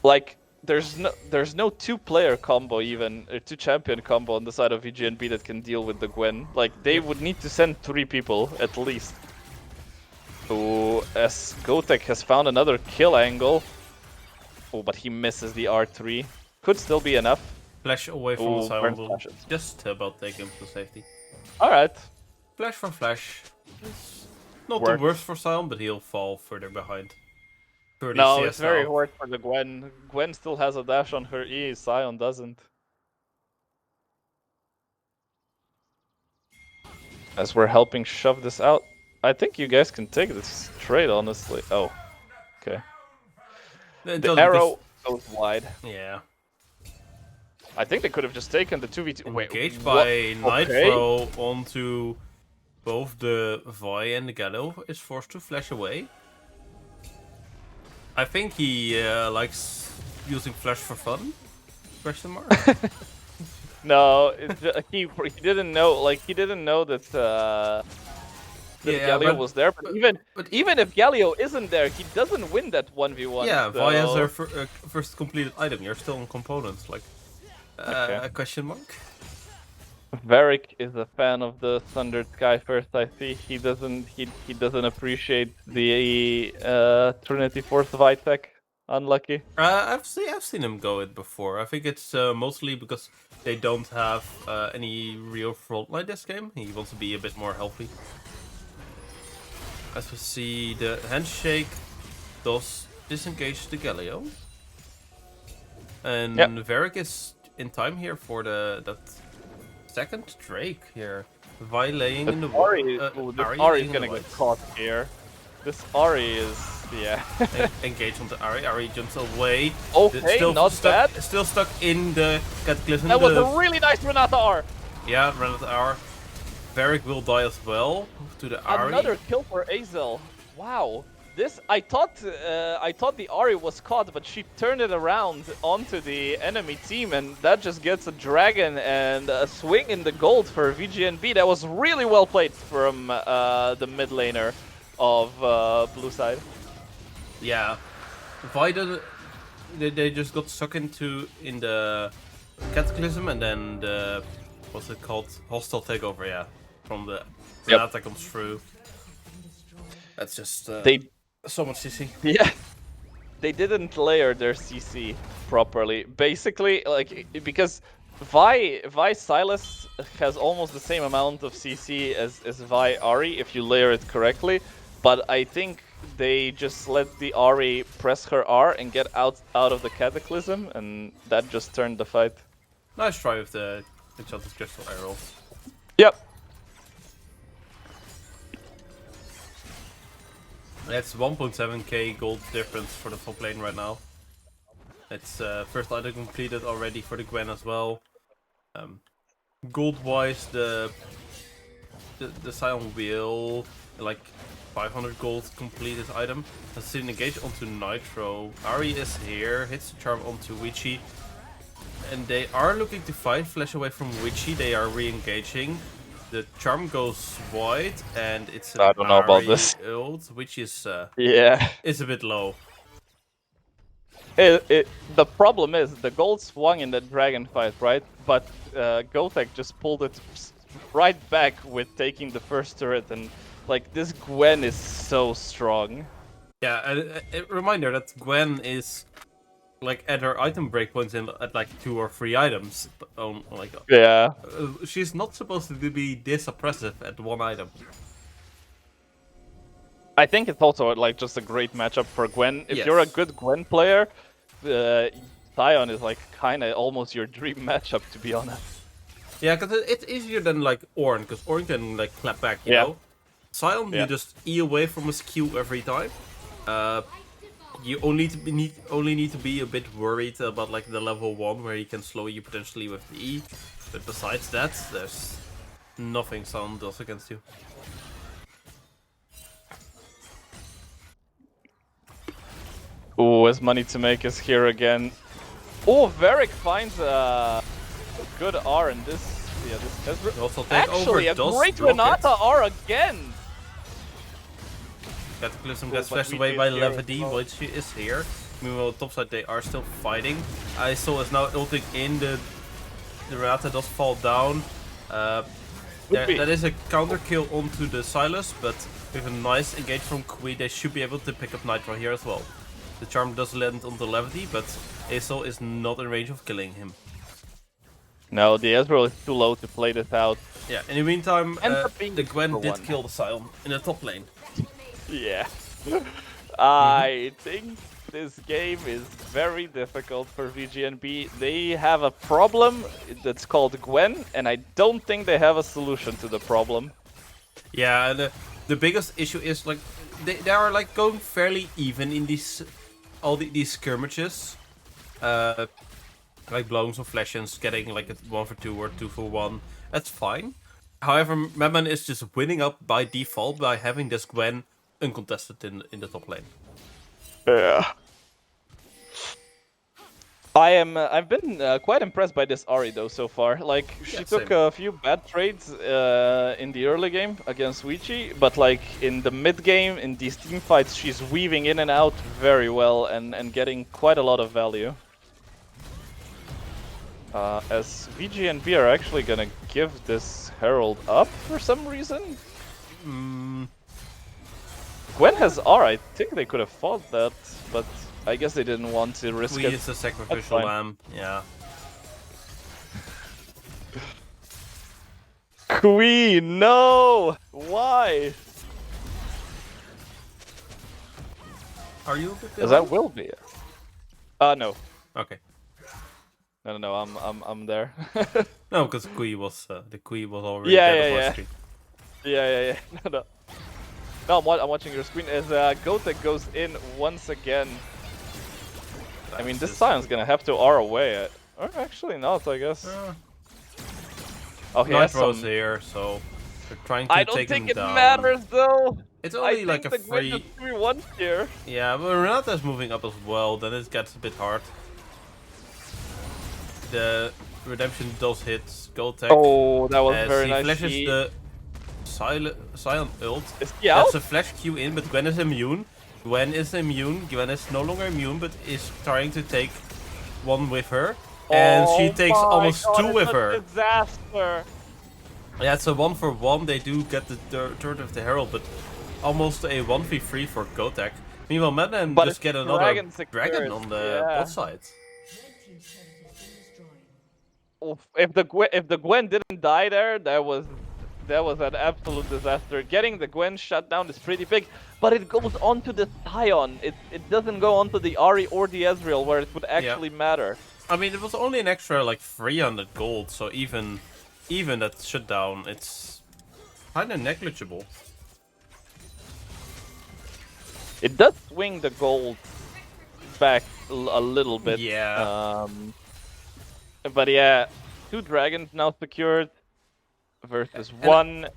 C: Like, there's no two-player combo even, or two-champion combo on the side of WGNB that can deal with the Gwen. Like, they would need to send 3 people at least. So, as Gotek has found another kill angle. Oh, but he misses the R3. Could still be enough.
D: Flash away from the Sion will just about take him to safety.
C: Alright.
D: Flash from Flash. It's not the worst for Sion, but he'll fall further behind.
C: No, it's very hard for the Gwen. Gwen still has a dash on her E, Sion doesn't. As we're helping shove this out. I think you guys can take this trade, honestly. Oh, okay. The arrow goes wide.
D: Yeah.
C: I think they could have just taken the 2v2.
D: Engaged by Nitro onto both the Vi and the Gallo is forced to flash away. I think he likes using flash for fun? Question mark?
C: No, he didn't know. Like, he didn't know that Galio was there. But even if Galio isn't there, he doesn't win that 1v1.
D: Yeah, so... Vi has her first completed item. You're still on components. Like, a question mark?
C: Varric is a fan of the Thundered Sky first. I see he doesn't appreciate the Trinity Force Vitek. Unlucky.
D: I've seen him go it before. I think it's mostly because they don't have any real frontline this game. He wants to be a bit more healthy. As we see, the handshake does disengage the Galio, and Varric is in time here for that second Drake here. Vi laying in the
C: Ahri,
D: Ahri
C: is gonna get caught here. This Ahri is, yeah.
D: Engage on the Ahri. Ahri jumps away.
C: Okay, not bad.
D: Still stuck in the Cataclysm.
C: That was a really nice Renata R.
D: Yeah, Renata R. Varric will die as well to the Ahri.
C: Another kill for Azel. Wow. This, I thought the Ahri was caught, but she turned it around onto the enemy team, and that just gets a dragon and a swing in the gold for VGNB. That was really well played from the mid laner of blue side.
D: Yeah, Vi they just got stuck in the Cataclysm, and then the, what's it called, hostile takeover. Yeah, from the Renata comes through. That's just so much CC.
C: Yeah, they didn't layer their CC properly. Basically, like, because Vi Sylas has almost the same amount of CC as Vi Ahri if you layer it correctly, but I think they just let the Ahri press her R and get out of the Cataclysm, and that just turned the fight.
D: Nice try with the Enchanted Crystal Arrow.
C: Yep.
D: That's 1.7k gold difference for the top lane right now. It's first item completed already for the Gwen as well. Gold wise, the Scion will like 500 gold completed item. Let's see, engage onto Nitro. Ahri is here, hits the charm onto Witchy. And they are looking to fight, flash away from Witchy. They are re-engaging. The charm goes wide, and it's an
C: I don't know about this
D: ult, which is
C: yeah,
D: is a bit low.
C: The problem is the gold swung in the dragon fight, right? But Gotek just pulled it right back with taking the first turret, and like this Gwen is so strong.
D: Yeah, a reminder that Gwen is like at her item breakpoints in at like 2 or 3 items.
C: Yeah.
D: She's not supposed to be this oppressive at one item.
C: I think it's also like just a great matchup for Gwen. If you're a good Gwen player, Scion is like kind of almost your dream matchup, to be honest.
D: Yeah, because it's easier than like Ornn, because Ornn can like clap back, you know? Scion, you just E away from his Q every time. You only need to be a bit worried about like the level 1 where he can slow you potentially with the E. But besides that, there's nothing Scion does against you.
C: Oh, his money to make is here again. Oh, Varric finds a good R in this. Yeah, this
D: also take
C: actually
D: over,
C: a great Renata R again.
D: Cataclysm gets flashed away by Levity, which is here. Meanwhile, topside they are still fighting. ISO is now ulting in, the Renata does fall down. That is a counter kill onto the Sylas, but with a nice engage from Kui, they should be able to pick up Nitro here as well. The charm does land onto Levity, but ISO is not in range of killing him.
C: No, the Ezreal is too low to play this out.
D: Yeah, in the meantime, the Gwen did kill the Scion in the top lane.
C: Yeah. I think this game is very difficult for VGNB. They have a problem that's called Gwen, and I don't think they have a solution to the problem.
D: Yeah, and the biggest issue is like they are like going fairly even in these these skirmishes. Like blowing some flashes, getting like a 1 for 2 or 2 for 1. That's fine. However, MadMen is just winning up by default by having this Gwen uncontested in the top lane.
C: Yeah. I've been quite impressed by this Ahri though so far. Like she took a few bad trades in the early game against Witchy, but like in the mid game, in these team fights, she's weaving in and out very well and getting quite a lot of value. As VGNB are actually gonna give this Herald up for some reason. Gwen has R. I think they could have fought that, but I guess they didn't want to risk it.
D: It's a sacrificial lamb, yeah.
C: Queen, no! Why?
D: Are you?
C: As that will be. No.
D: Okay.
C: No. I'm there.
D: No, because Kui was the Kui was already
C: Yeah,
D: dead
C: yeah,
D: of our
C: yeah.
D: stream.
C: Yeah. No. No, I'm watching your screen as Gotek goes in once again. I mean, this Sion's gonna have to R away. Or actually not, I guess. Oh, he has
D: Nitro's
C: some...
D: here, so they're trying to
C: I don't
D: take him
C: think it
D: down.
C: matters though.
D: It's
C: I
D: only like
C: think
D: a
C: the Gwen
D: free.
C: just 3-1 here.
D: Yeah, but Renata's moving up as well. Then it gets a bit hard. The redemption does hit Gotek.
C: Oh, that was
D: as
C: very
D: he
C: nice.
D: flashes the silent ult.
C: Is he out?
D: That's a flash Q in, but Gwen is immune. Gwen is no longer immune, but is trying to take one with her. And she takes almost two with her.
C: Disaster.
D: Yeah, it's a 1-for-1. They do get the third of the Herald, but almost a 1v3 for Gotek. Meanwhile, MadMen just get another dragon on the bot side.
C: If the Gwen didn't die there, that was an absolute disaster. Getting the Gwen shut down is pretty big, but it goes onto the Sion. It doesn't go onto the Ahri or the Ezreal where it would actually matter.
D: I mean, it was only an extra like 300 gold, so even that shutdown, it's kind of negligible.
C: It does swing the gold back a little bit.
D: Yeah.
C: But yeah, 2 dragons now secured versus 1.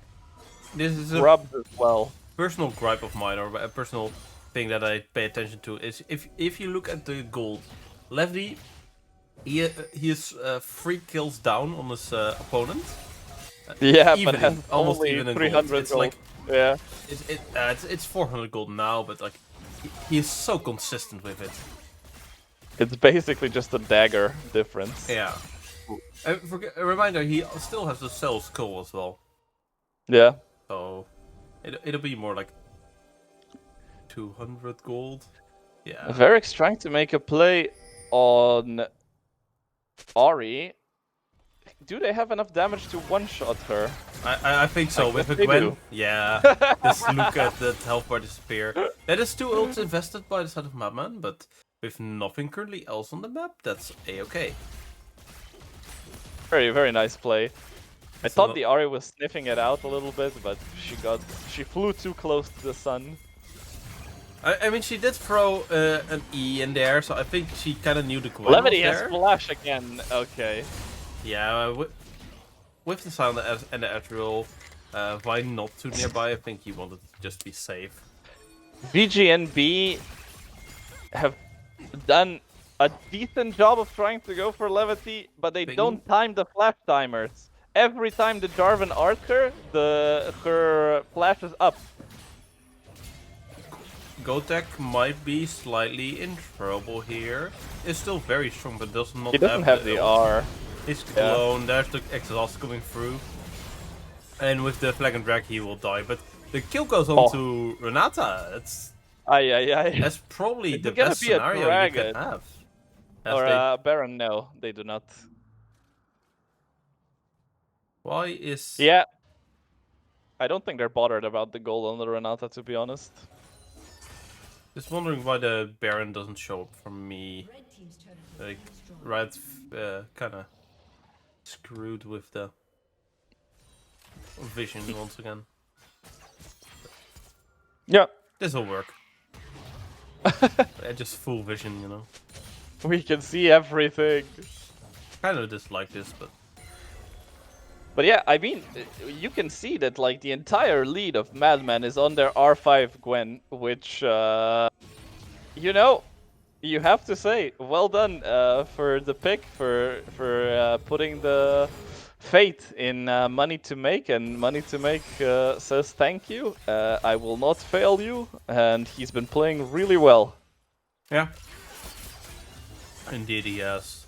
D: This is a
C: Grubs as well.
D: personal gripe of mine, or a personal thing that I pay attention to, is if you look at the gold, Lefty, he is 3 kills down on his opponent.
C: Yeah,
D: even
C: but has
D: almost
C: only
D: even in
C: 300
D: gold. It's
C: gold.
D: like
C: Yeah.
D: it's 400 gold now, but like he is so consistent with it.
C: It's basically just a dagger difference.
D: Yeah. A reminder, he still has the Cell Skull as well.
C: Yeah.
D: So it'll be more like 200 gold. Yeah.
C: Varric's trying to make a play on Ahri. Do they have enough damage to one-shot her?
D: I think so.
C: I
D: With a
C: guess they
D: Gwen,
C: do.
D: yeah. Just look at that health bar disappear. That is 2 ults invested by the side of MadMen, but with nothing currently else on the map, that's a-okay.
C: Very, very nice play. I
D: It's
C: thought
D: not-
C: the Ahri was sniffing it out a little bit, but she flew too close to the sun.
D: I mean, she did throw an E in there, so I think she kind of knew the Gwen
C: Levity
D: was
C: has
D: there.
C: flash again. Okay.
D: Yeah, with the sound and the Ezreal, why not too nearby? I think he wanted to just be safe.
C: WGNB have done a decent job of trying to go for Levity, but they don't time the flash timers. Every time the Jarvan arcs her, her flash is up.
D: Gotek might be slightly in trouble here. Is still very strong, but does not
C: He doesn't have the R.
D: He's alone. There's the exhaust coming through. And with the Flag and Drag, he will die. But the kill goes on to Renata. That's probably
C: It's
D: the
C: gonna
D: best
C: be a
D: scenario you
C: dragon.
D: can have.
C: Or Baron, no, they do not.
D: Why is...
C: Yeah. I don't think they're bothered about the gold on the Renata, to be honest.
D: Just wondering why the Baron doesn't show up for me. Like, right, kind of screwed with the vision once again.
C: Yeah.
D: This'll work. Just full vision, you know.
C: We can see everything.
D: Kind of dislike this, but...
C: But yeah, I mean, you can see that like the entire lead of MadMen is on their R5 Gwen, which, you know, you have to say, well done for the pick, for putting the faith in Money to Make, and Money to Make says thank you, I will not fail you, and he's been playing really well.
D: Yeah. Indeed he has.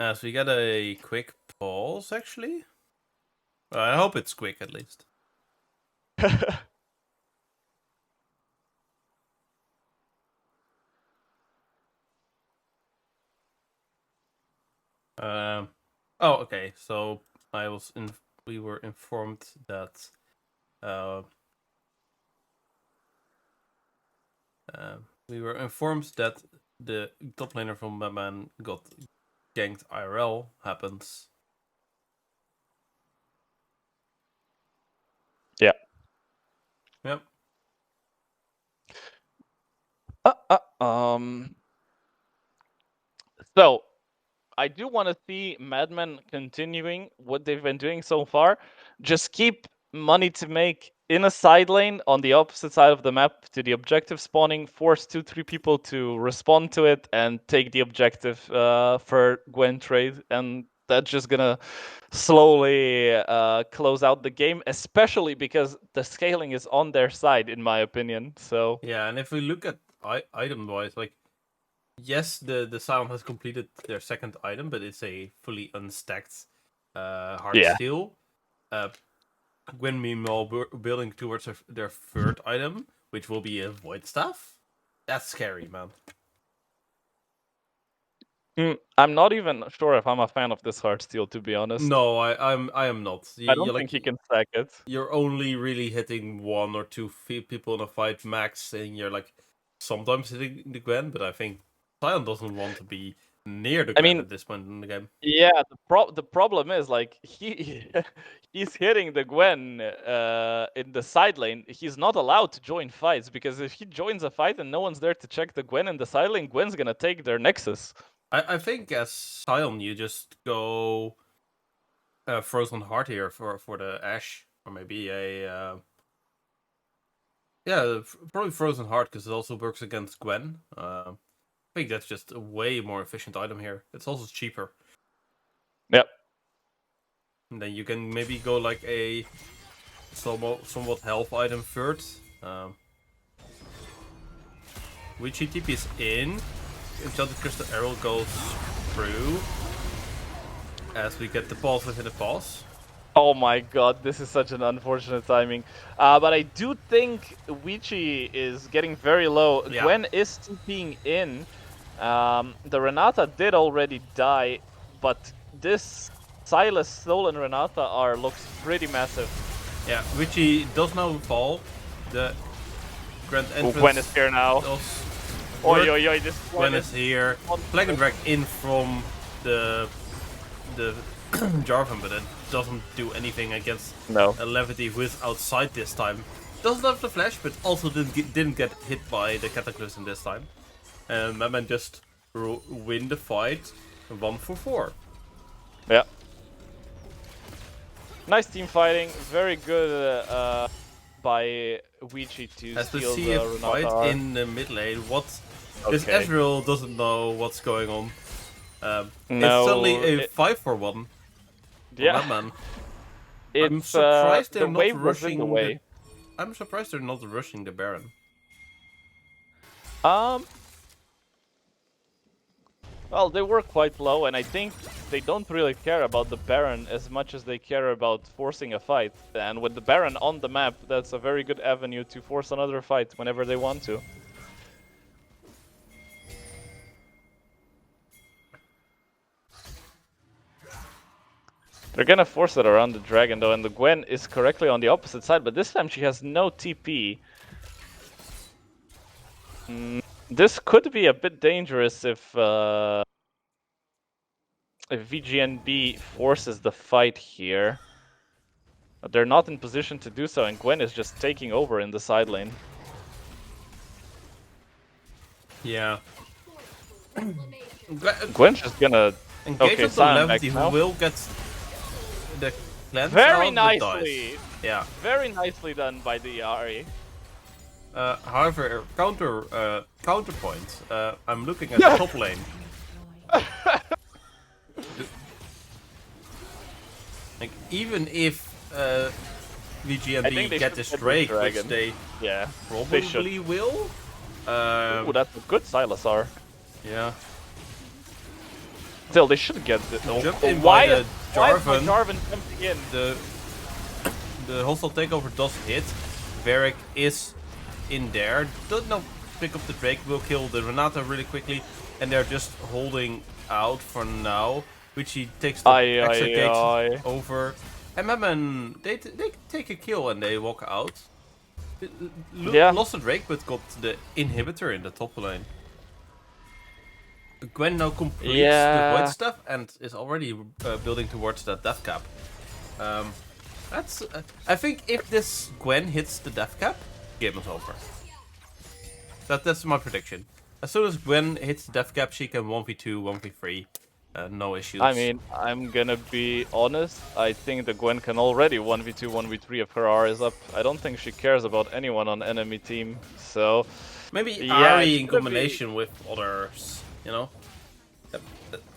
D: So we got a quick pause, actually. I hope it's quick, at least. Oh, okay. So we were informed that the top laner from MadMen got ganked IRL happens.
C: Yeah.
D: Yep.
C: So I do want to see MadMen continuing what they've been doing so far. Just keep money to make in a side lane on the opposite side of the map to the objective spawning, force 2-3 people to respond to it and take the objective for Gwen trade, and that's just gonna slowly close out the game, especially because the scaling is on their side, in my opinion. So
D: yeah, and if we look at item wise, like, yes, the Silent has completed their second item, but it's a fully unstacked hard steel. Gwen meanwhile building towards their third item, which will be a void staff. That's scary, man.
C: I'm not even sure if I'm a fan of this hard steel, to be honest.
D: No, I am not.
C: I don't think he can stack it.
D: You're only really hitting 1 or 2 people in a fight max, and you're like sometimes hitting the Gwen, but I think Silent doesn't want to be near the Gwen at this point in the game.
C: Yeah, the problem is like he's hitting the Gwen in the side lane. He's not allowed to join fights because if he joins a fight and no one's there to check the Gwen in the side lane, Gwen's gonna take their Nexus.
D: I think as Sion you just go Frozen Heart here for the Ashe, or maybe a yeah, probably Frozen Heart because it also works against Gwen. I think that's just a way more efficient item here. It's also cheaper.
C: Yep.
D: And then you can maybe go like a somewhat health item third. Witchy TP is in. Enchanted Crystal Arrow goes through. As we get the pulse within the pulse.
C: Oh my god, this is such an unfortunate timing. But I do think Wichi is getting very low.
D: Yeah.
C: Gwen is TPing in. The Renata did already die, but this Silas, Soul, and Renata looks pretty massive.
D: Yeah, Witchy does now fall. The Grand Entrance.
C: Gwen is here now. Oi, oi, oi, this
D: Gwen is here. Flag and drag in from the Jarvan, but it doesn't do anything against a Levity who is outside this time. Doesn't have the flash, but also didn't get hit by the Cataclysm this time. And MadMen just win the fight 1-for-4.
C: Yeah. Nice team fighting. Very good by Ouija to
D: Has to
C: steal
D: see
C: the
D: a
C: Renata
D: fight
C: R.
D: in the mid lane. This Ezreal doesn't know what's going on. It's suddenly a 5-for-1.
C: Yeah.
D: MadMen.
C: I'm
D: surprised they're
C: the
D: not
C: wave was in
D: rushing
C: the way.
D: I'm surprised they're not rushing the Baron.
C: Well, they were quite low, and I think they don't really care about the Baron as much as they care about forcing a fight. And with the Baron on the map, that's a very good avenue to force another fight whenever they want to. They're gonna force it around the dragon though, and the Gwen is correctly on the opposite side, but this time she has no TP. This could be a bit dangerous if WGNB forces the fight here. But they're not in position to do so, and Gwen is just taking over in the side lane.
D: Yeah.
C: Gwen's just gonna
D: engage with the Levity who will get the cleanse
C: very
D: out
C: nicely.
D: Yeah.
C: Very nicely done by the Ahri.
D: However, counterpoint. I'm looking at the top lane. Like, even if WGNB get this Drake, which they probably will.
C: Ooh, that's a good Silasar.
D: Yeah.
C: Still, they should get it.
D: Why is
C: Jarvan jumping in?
D: The hostile takeover does hit. Varric is in there. Don't know. Pick up the Drake. Will kill the Renata really quickly, and they're just holding out for now. Which he takes the extra gates over. And MadMen, they take a kill and they walk out. Lost the Drake, but got the inhibitor in the top lane. Gwen now completes the
C: Yeah.
D: void stuff and is already building towards that death cap. That's. I think if this Gwen hits the death cap, game is over. That's my prediction. As soon as Gwen hits the death cap, she can 1v2, 1v3, no issues.
C: I mean, I'm gonna be honest. I think the Gwen can already 1v2, 1v3 if her R is up. I don't think she cares about anyone on enemy team. So
D: maybe
C: yeah,
D: Ari
C: it's
D: in
C: gonna
D: combination with others, you know.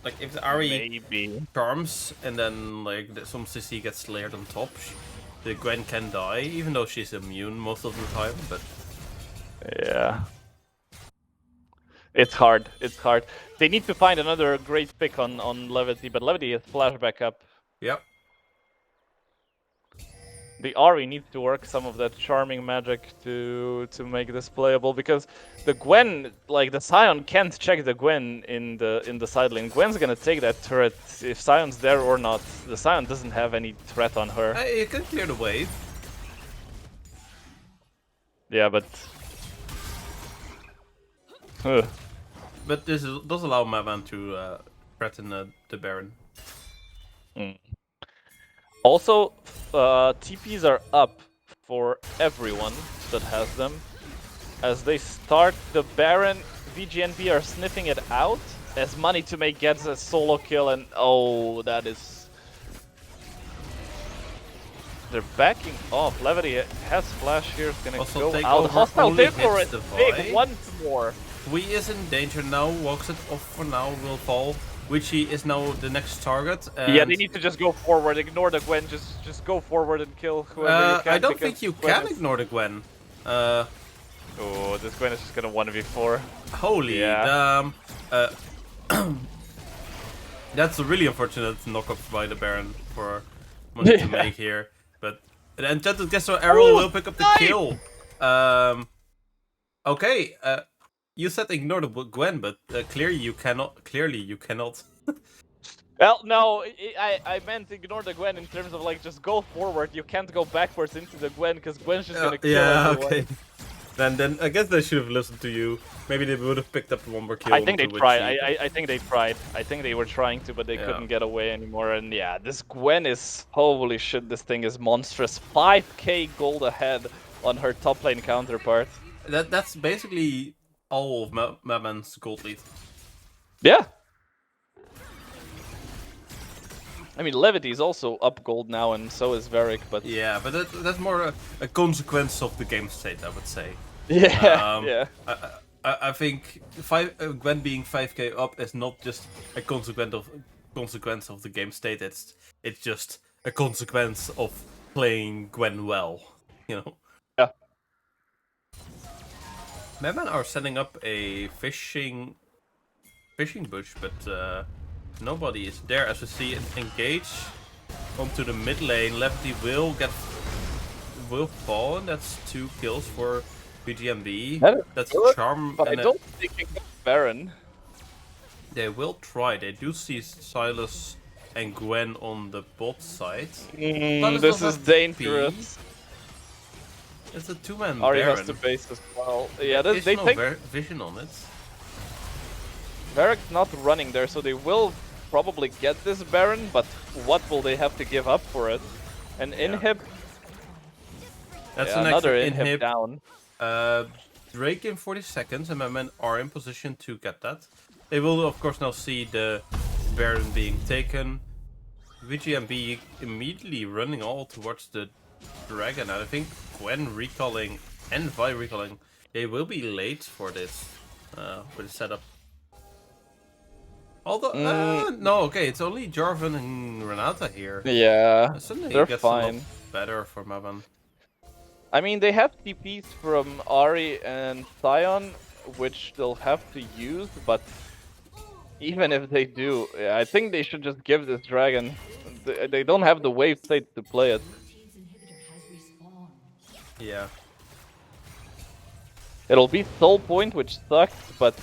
D: Like if Ari
C: maybe.
D: charms and then like some CC gets layered on top, the Gwen can die, even though she's immune most of the time. But
C: Yeah. It's hard. It's hard. They need to find another great pick on Levity, but Levity has flashback up.
D: yep.
C: The Ahri needs to work some of that charming magic to make this playable, because the Gwen, like the Sion, can't check the Gwen in the side lane. Gwen's gonna take that turret if Sion's there or not. The Sion doesn't have any threat on her.
D: You can clear the wave.
C: Yeah, but Ugh.
D: But this does allow MadMen to threaten the Baron.
C: Also, TPs are up for everyone that has them. As they start the Baron, WGNB are sniffing it out as Money to Make gets a solo kill, and oh, that is... They're backing off. Levity has flash here, is gonna
D: Also
C: go
D: take
C: out.
D: over
C: Hostile
D: only
C: did for it,
D: hits the
C: big
D: Void.
C: once more.
D: We is in danger now, walks it off for now, will fall. Witchy is now the next target. And
C: Yeah, they need to just go forward, ignore the Gwen, just go forward and kill whoever you can.
D: I don't
C: because
D: think you
C: Gwen
D: can
C: is-
D: ignore the Gwen.
C: Oh, this Gwen is just gonna 1v4.
D: Holy
C: Yeah.
D: damn. That's a really unfortunate knock-up by the Baron for Money to Make here. But the Enchanted Guesser Arrow will pick up the kill. Okay, you said ignore the Gwen, but clearly you cannot. Clearly you cannot.
C: Well, no, I meant ignore the Gwen in terms of like just go forward. You can't go backwards into the Gwen because Gwen's just gonna kill everyone.
D: Okay. Then I guess they should have listened to you. Maybe they would have picked up one more kill.
C: I think they
D: onto
C: tried.
D: Witchy.
C: I think they tried. I think they were trying to, but they
D: Yeah.
C: couldn't get away anymore. And yeah, this Gwen is holy shit. This thing is monstrous. 5k gold ahead on her top lane counterpart.
D: That's basically all of MadMen's gold lead.
C: Yeah. I mean, Levity is also up gold now, and so is Varric, but...
D: Yeah, but that's more a consequence of the game state, I would say.
C: Yeah, yeah.
D: I think Gwen being 5k up is not just a consequence of the game state. It's just a consequence of playing Gwen well, you know.
C: Yeah.
D: MadMen are setting up a fishing bush, but nobody is there. As we see it engage onto the mid lane, Levity will fall, and that's 2 kills for WGNB. That's
C: good,
D: charm.
C: But I
D: and
C: don't think they can get Baron.
D: they will try. They do see Silas and Gwen on the bot side. Silas
C: This
D: will
C: is
D: have
C: dangerous.
D: TP. It's a 2-man
C: Ahri
D: Baron.
C: has to base as well. Yeah,
D: There's
C: they
D: no
C: think
D: vision on it.
C: Varric's not running there, so they will probably get this Baron, but what will they have to give up for it? An inhib?
D: That's
C: Yeah,
D: an
C: another
D: extra
C: inhib down.
D: Drake in 40 seconds, and MadMen are in position to get that. They will, of course, now see the Baron being taken. WGNB immediately running all towards the Dragon. And I think Gwen recalling and Vi recalling, they will be late for this setup. Although, no, okay, it's only Jarvan and Renata here.
C: Yeah,
D: Suddenly
C: they're
D: it gets a lot
C: fine.
D: better for MadMen.
C: I mean, they have TPs from Ahri and Sion, which they'll have to use, but even if they do, yeah, I think they should just give this Dragon. They don't have the wave state to play it.
D: Yeah.
C: It'll be Soul Point, which sucks, but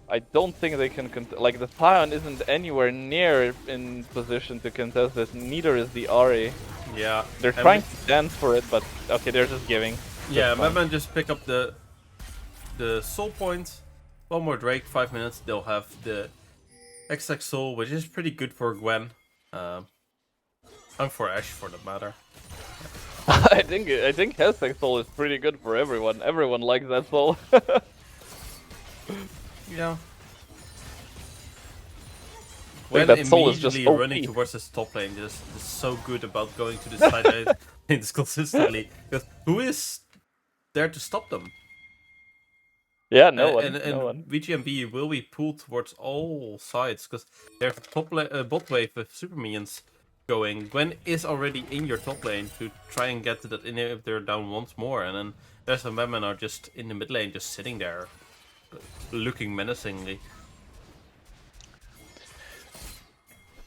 C: I don't think they can like the Sion isn't anywhere near in position to contest this. Neither is the Ahri.
D: Yeah.
C: They're
D: and
C: trying to dance for it, but okay, they're just giving.
D: Yeah,
C: That's fine.
D: MadMen just pick up the soul point, one more Drake, 5 minutes. They'll have the X-Tech Soul, which is pretty good for Gwen. And for Ashe, for that matter.
C: I think Hashtag Soul is pretty good for everyone. Everyone likes that soul.
D: Yeah.
C: Like,
D: When
C: that soul is
D: immediately
C: just
D: running
C: OP.
D: towards this top lane is so good about going to the side lanes consistently. Because who is there to stop them?
C: Yeah, no one.
D: And
C: No one.
D: WGNB will be pulled towards all sides because there's a bot wave with super minions going. Gwen is already in your top lane to try and get to that inhibitor down once more, and then there's some MadMen are just in the mid lane, just sitting there, looking menacingly.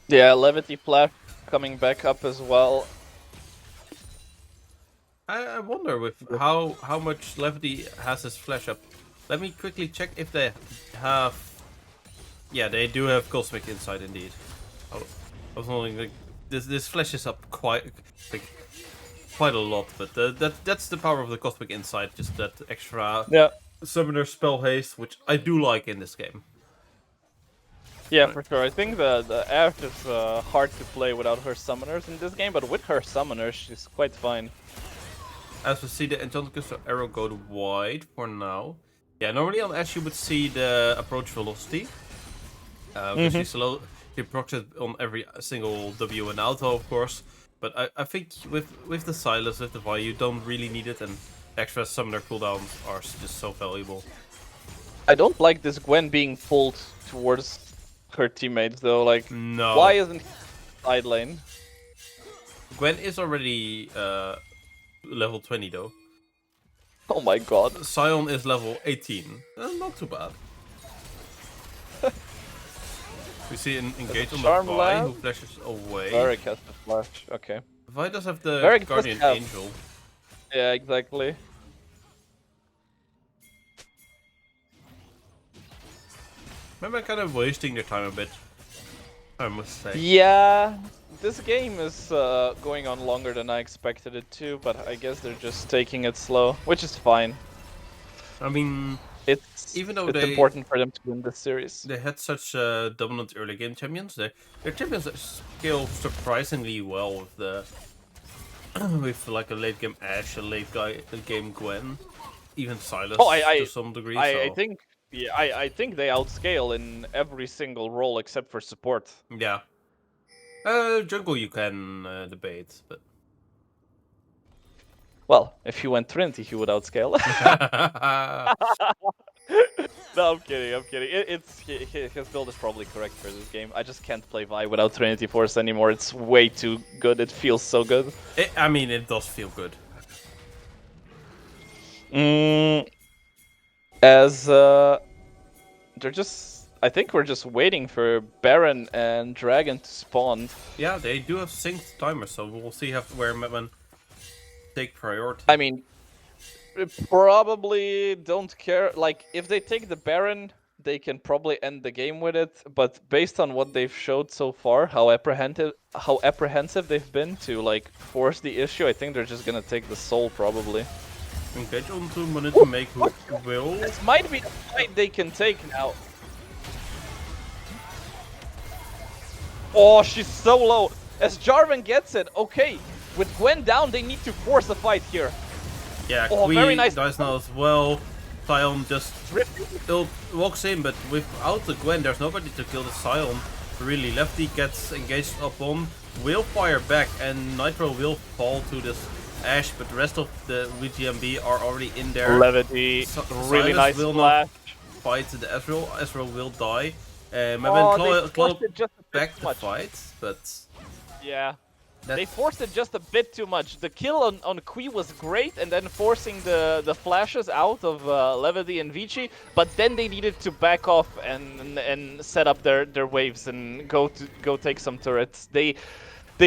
C: Yeah, Levity Flash coming back up as well.
D: I wonder with how much Levity has his flash up. Let me quickly check if they have. Yeah, they do have Cosmic Insight indeed. I was wondering, like, this flash is up quite a lot, but that's the power of the Cosmic Insight, just that extra summoner spell haste, which I do like in this game.
C: Yeah, for sure. I think the Ashe is hard to play without her summoners in this game, but with her summoners, she's quite fine.
D: As we see the Enchanted Crystal Arrow go wide for now. Yeah, normally on Ashe you would see the approach velocity. She procs it on every single W and auto, of course. But I think with the Silas, with the Vi, you don't really need it, and extra summoner cooldowns are just so valuable.
C: I don't like this Gwen being pulled towards her teammates though. Like,
D: no.
C: Why isn't he side lane?
D: Gwen is already level 20 though.
C: Oh my god.
D: Sion is level 18. Not too bad. We see an engage on the Vi who flashes away.
C: Varric has the flash, okay.
D: Vi does have the
C: Varric
D: Guardian Angel.
C: Yeah, exactly.
D: Maybe I'm kind of wasting their time a bit, I must say.
C: Yeah, this game is going on longer than I expected it to, but I guess they're just taking it slow, which is fine.
D: I mean,
C: it's important for them to win this series.
D: They had such dominant early game champions. Their champions scale surprisingly well with the with like a late game Ashe, a late game Gwen, even Silas to some degree.
C: I think. Yeah, I think they outscale in every single role except for support.
D: Yeah. Jungle you can debate, but...
C: Well, if he went Trinity, he would outscale. No, I'm kidding. His build is probably correct for this game. I just can't play Vi without Trinity Force anymore. It's way too good. It feels so good.
D: I mean, it does feel good.
C: They're just... I think we're just waiting for Baron and Dragon to spawn.
D: Yeah, they do have synced timers, so we'll see where MadMen take priority.
C: I mean, probably don't care. Like, if they take the Baron, they can probably end the game with it. But based on what they've showed so far, how apprehensive they've been to like force the issue, I think they're just gonna take the Soul probably.
D: Engage on 2 minutes to make who will.
C: This might be a fight they can take now. Oh, she's so low. As Jarvan gets it, okay. With Gwen down, they need to force a fight here.
D: Yeah,
C: very nice.
D: Dies now as well. Sion just walks in, but without the Gwen, there's nobody to kill the Sion. Really, Lefty gets engaged upon, will fire back, and Nitro will fall to this Ashe, but the rest of the WGNB are already in there.
C: Levity, really nice
D: will
C: flash.
D: Not fight the Ezreal. Ezreal will die. MadMen clawed back the fight, but...
C: Yeah. They forced it just a bit too much. The kill on Kui was great, and then forcing the flashes out of Levity and Vici, but then they needed to back off and set up their waves and go take some turrets. They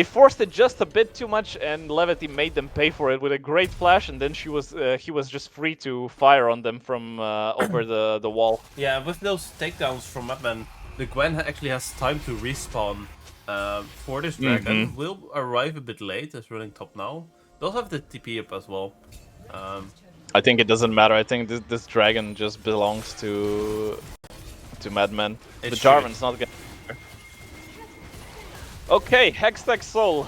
C: forced it just a bit too much, and Levity made them pay for it with a great flash, and then he was just free to fire on them from over the wall.
D: Yeah, with those takedowns from MadMen, the Gwen actually has time to respawn. For this Dragon will arrive a bit late. It's running top now. Does have the TP up as well.
C: I think it doesn't matter. I think this dragon just belongs to MadMen. The Jarvan's not gonna. Okay, Hextech Soul.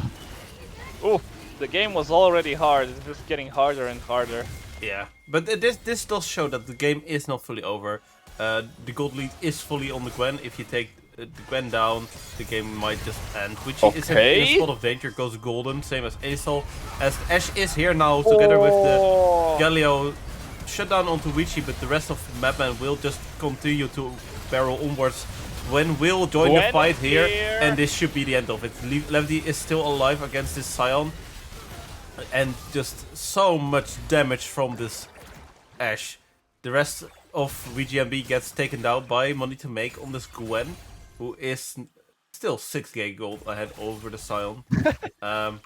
C: Ooh, the game was already hard. It's just getting harder and harder.
D: Yeah, but this does show that the game is not fully over. The gold lead is fully on the Gwen. If you take the Gwen down, the game might just end. Which is in a spot of danger, goes golden, same as Aesol. As Ashe is here now, together with the Galio shut down onto Witchy, but the rest of MadMen will just continue to barrel onwards. Gwen will join the fight here, and this should be the end of it. Levity is still alive against this Scion. And just so much damage from this Ashe. The rest of WGNB gets taken down by Money to Make on this Gwen, who is still 6k gold ahead over the Scion.
C: I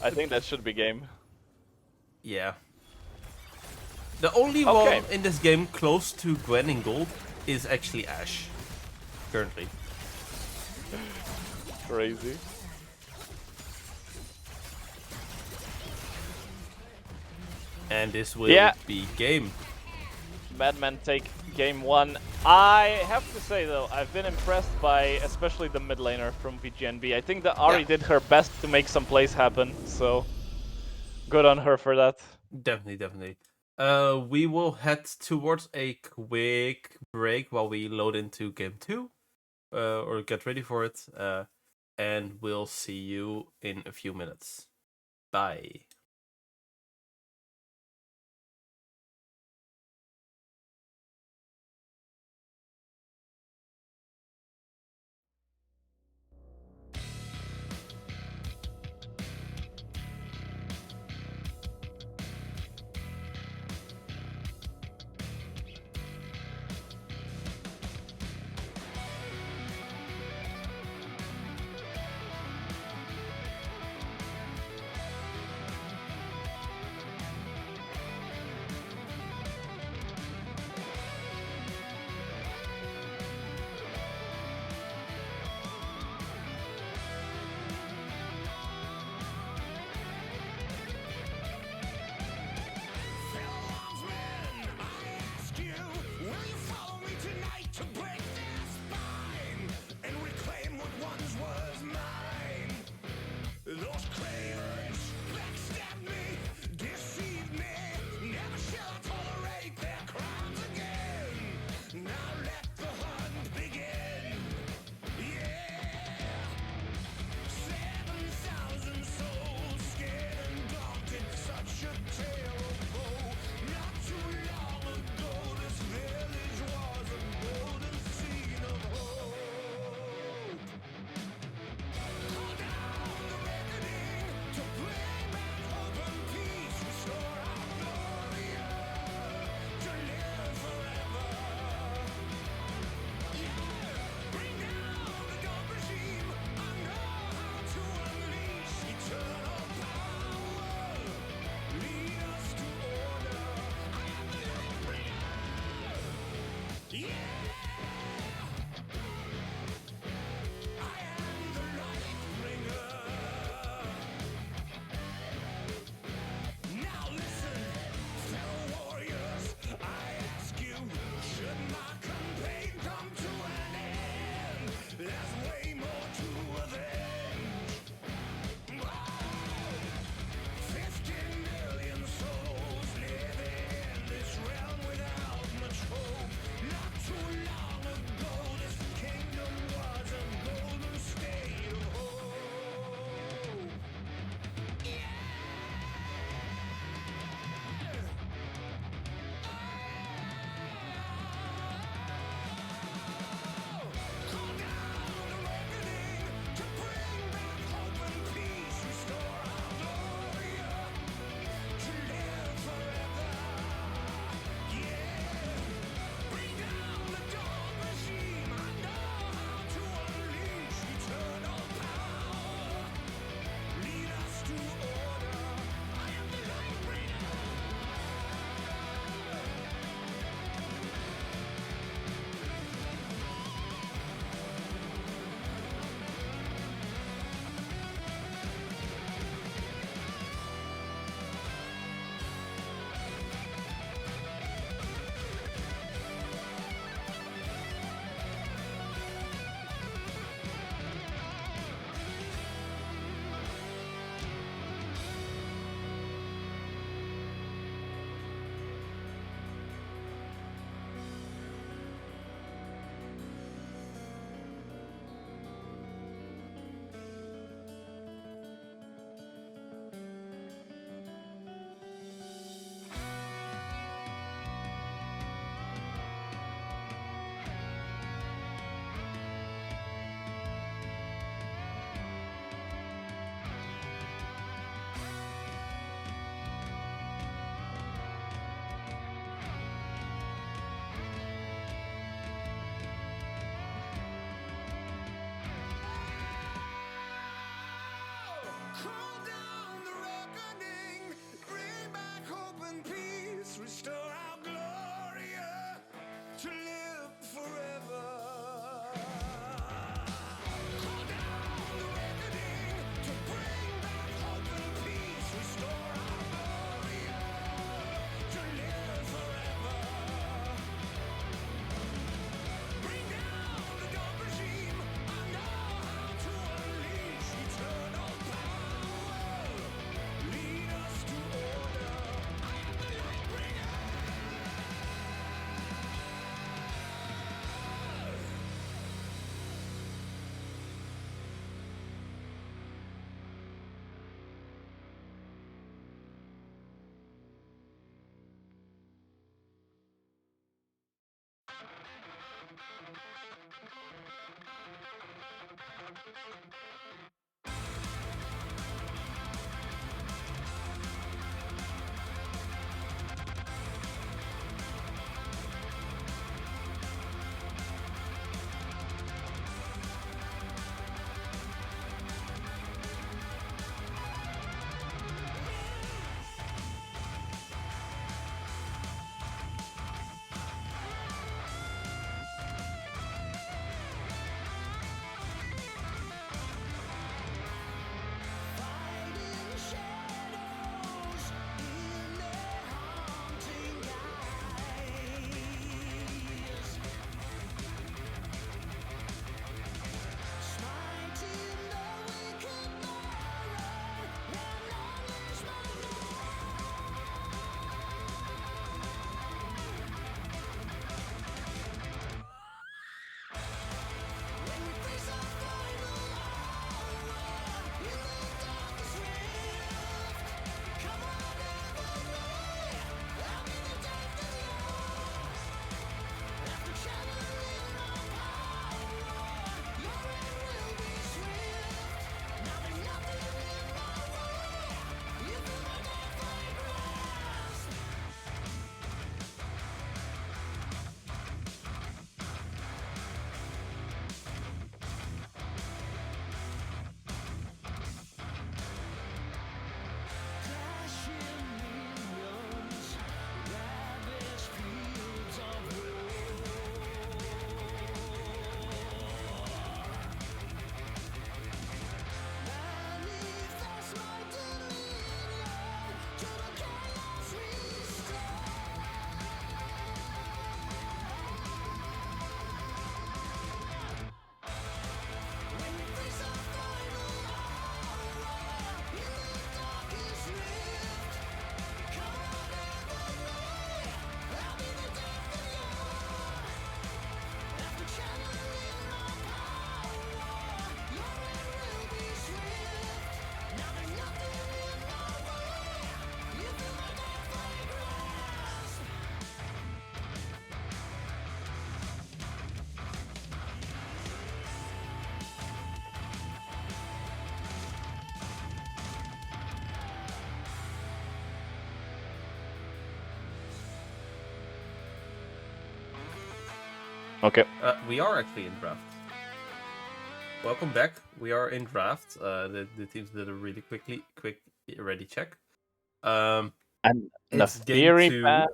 C: think that should be game.
D: Yeah. The only one in this game close to Gwen in gold is actually Ashe. Currently.
C: Crazy.
D: And this will be game.
C: MadMen take game 1. I have to say though, I've been impressed by especially the mid laner from WGNB. I think that Ari did her best to make some plays happen, so good on her for that.
D: Definitely. We will head towards a quick break while we load into game 2, or get ready for it, and we'll see you in a few minutes. Bye.
C: Okay.
D: We are actually in draft. Welcome back. We are in draft. The teams did a really quick ready check.
C: And
D: It's
C: the
D: game
C: theory
D: 2.
C: ban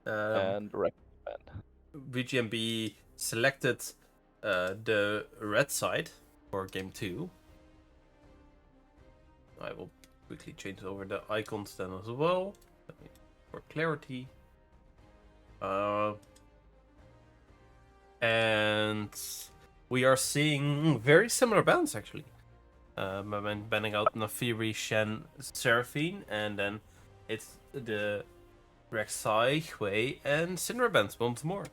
D: Um,
C: and rec ban.
D: WGNB selected the red side for game 2. I will quickly change over the icons then as well for clarity. And we are seeing very similar bans actually. MadMen banning out Nafiri, Shen, Seraphine, and then it's the Rek'Sai, Hui, and Syndra bans once more.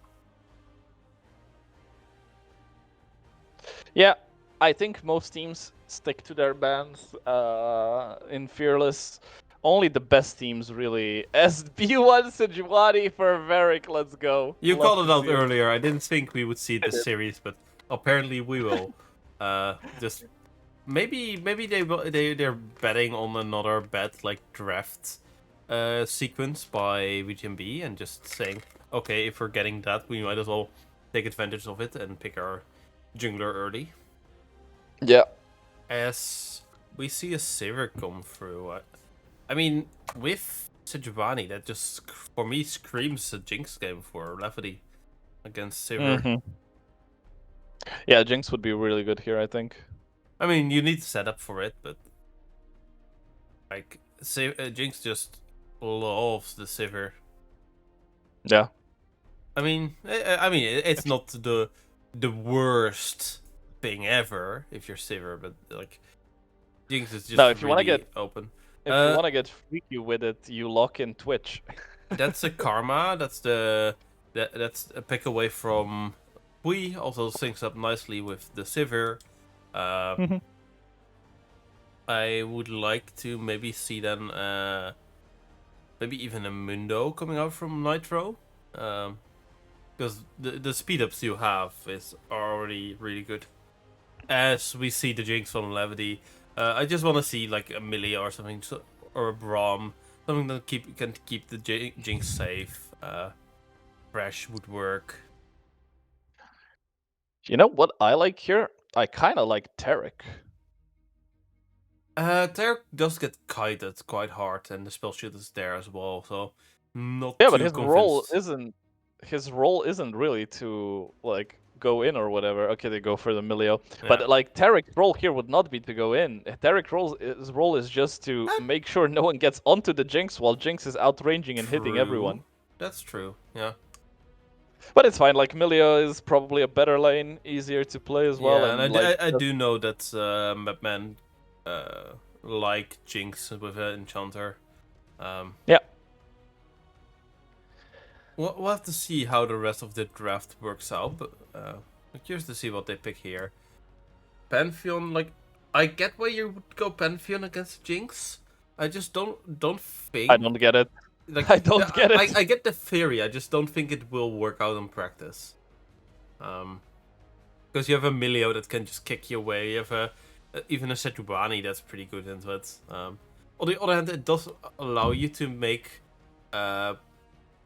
C: Yeah, I think most teams stick to their bans. In Fearless, only the best teams really. SB1 Sejuani for Varric, let's go.
D: You
C: Love
D: called it
C: to
D: out
C: see it.
D: earlier. I didn't think we would see
C: I
D: this
C: did.
D: series, but apparently we will. Just maybe they're betting on another bet like draft sequence by WGNB and just saying, okay, if we're getting that, we might as well take advantage of it and pick our jungler early.
C: Yeah.
D: As we see a Sivir come through, I mean, with Sejuani, that just for me screams a Jinx game for Levity against Sivir.
C: Mm-hmm. Yeah, Jinx would be really good here, I think.
D: I mean, you need to set up for it, but like Jinx just loves the Sivir.
C: Yeah.
D: I mean, it's not the worst thing ever if you're Sivir, but like Jinx is just
C: No, if you
D: really
C: want to get
D: open.
C: if you want to get freaky with it, you lock in Twitch.
D: That's a karma. That's a pick away from Hui. Also syncs up nicely with the Sivir. I would like to maybe see then maybe even a Mundo coming out from Nitro. Because the speed ups you have is already really good. As we see the Jinx from Levity, I just want to see like a Millie or something, or a Braum, something that can keep the Jinx safe. Fresh would work.
C: You know what I like here? I kind of like Tarek.
D: Tarek does get kited quite hard, and the spell shield is there as well, so not
C: Yeah,
D: too
C: but his
D: convinced.
C: role isn't really to like go in or whatever. Okay, they go for the Milio,
D: Yeah.
C: but like Tarek's role here would not be to go in. His role is just to make sure no one gets onto the Jinx while Jinx is outranging and hitting everyone.
D: That's true. Yeah.
C: But it's fine. Like Milio is probably a better lane, easier to play as well.
D: Yeah, and
C: like
D: I do know that MadMen like Jinx with an Enchanter.
C: Yeah.
D: We'll have to see how the rest of the draft works out, but I'm curious to see what they pick here. Pantheon, like, I get why you would go Pantheon against Jinx. I just don't think.
C: I don't get it.
D: Like,
C: I don't get it.
D: I get the theory. I just don't think it will work out in practice. Because you have a Milio that can just kick you away. You have even a Sejuani that's pretty good into it. On the other hand, it does allow you to make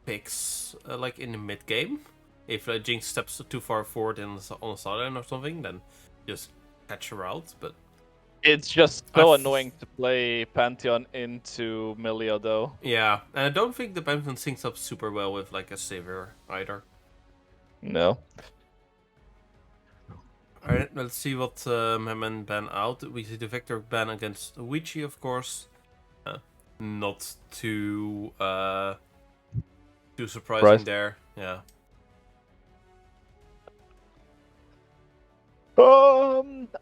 D: picks like in the mid game. If Jinx steps too far forward on the sideline or something, then just catch her out. But
C: it's just so annoying to play Pantheon into Milio, though.
D: Yeah, and I don't think the Pantheon syncs up super well with like a Sivir either.
C: No.
D: Alright, let's see what MadMen ban out. We see the Vector ban against Witchy, of course. Not too surprising there. Yeah.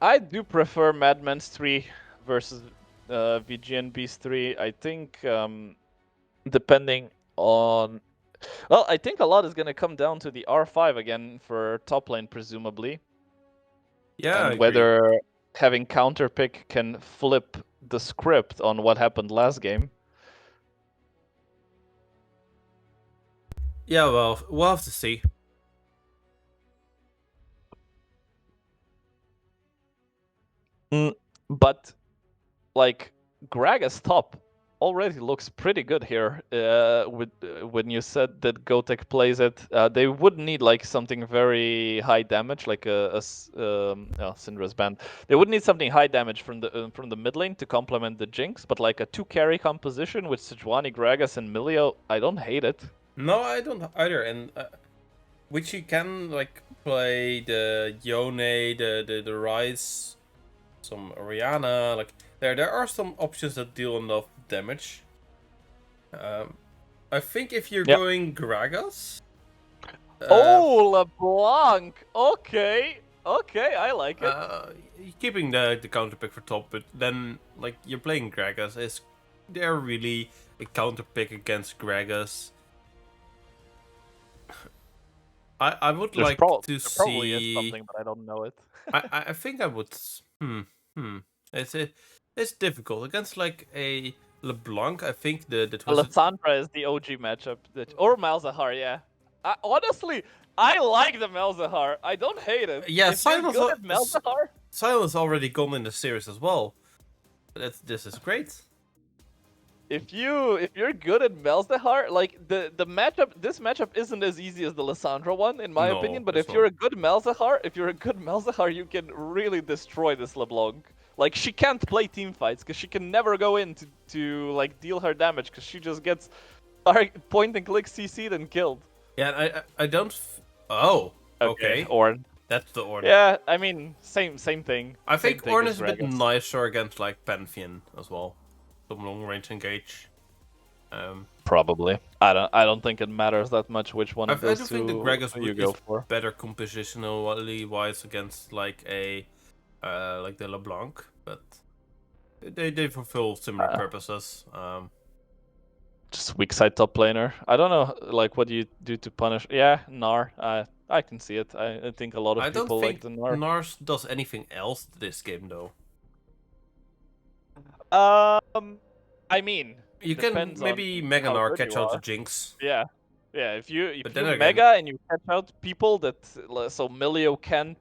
C: I do prefer MadMen's 3 versus WGNB's 3. I think depending on... Well, I think a lot is going to come down to the R5 again for top lane, presumably.
D: Yeah,
C: and whether having counter pick can flip the script on what happened last game.
D: Yeah, well, we'll have to see.
C: But like Gragas top already looks pretty good here. With when you said that Gotek plays it, they would need like something very high damage, like Syndra's band. They would need something high damage from the mid lane to complement the Jinx, but like a 2 carry composition with Sejuani, Gragas, and Milio, I don't hate it.
D: No, I don't either. And which you can like play the Yone, the Ryze, some Orianna. Like there are some options that deal enough damage. I think if you're going Gragas.
C: Oh, LeBlanc. Okay, I like it.
D: Keeping the counter pick for top, but then like you're playing Gragas, is they're really a counter pick against Gragas. I would like to
C: there
D: see.
C: probably is something, but I don't know it.
D: I think I would. It's difficult against like a LeBlanc. I think the
C: Alessandra is the OG matchup, or Malzahar. Yeah, honestly, I like the Malzahar. I don't hate it.
D: Yeah,
C: if you're good at Malzahar.
D: Silence already gone in the series as well. This is great.
C: If you're good at Malzahar, like the matchup, this matchup isn't as easy as the Lissandra one, in my opinion. But if you're a good Malzahar, you can really destroy this LeBlanc. Like she can't play team fights because she can never go in to like deal her damage because she just gets point and click CC'd and killed.
D: Yeah, I don't. Oh, okay.
C: Ornn.
D: That's the Ornn.
C: Yeah, I mean same thing.
D: I think Ornn is a bit nicer against like Pantheon as well. Some long range engage.
C: Probably. I don't think it matters that much which one of those two
D: think the Gragas
C: you go for.
D: Better compositionally wise against like a like the LeBlanc, but they fulfill similar purposes.
C: Just weak side top laner. I don't know, like what do you do to punish? Yeah, Gnar. I can see it. I think a lot of people like the Gnar.
D: Gnar does anything else this game though.
C: I mean,
D: you can maybe Mega Gnar catch out the Jinx.
C: Yeah. If you Mega and you catch out people that so Milio can't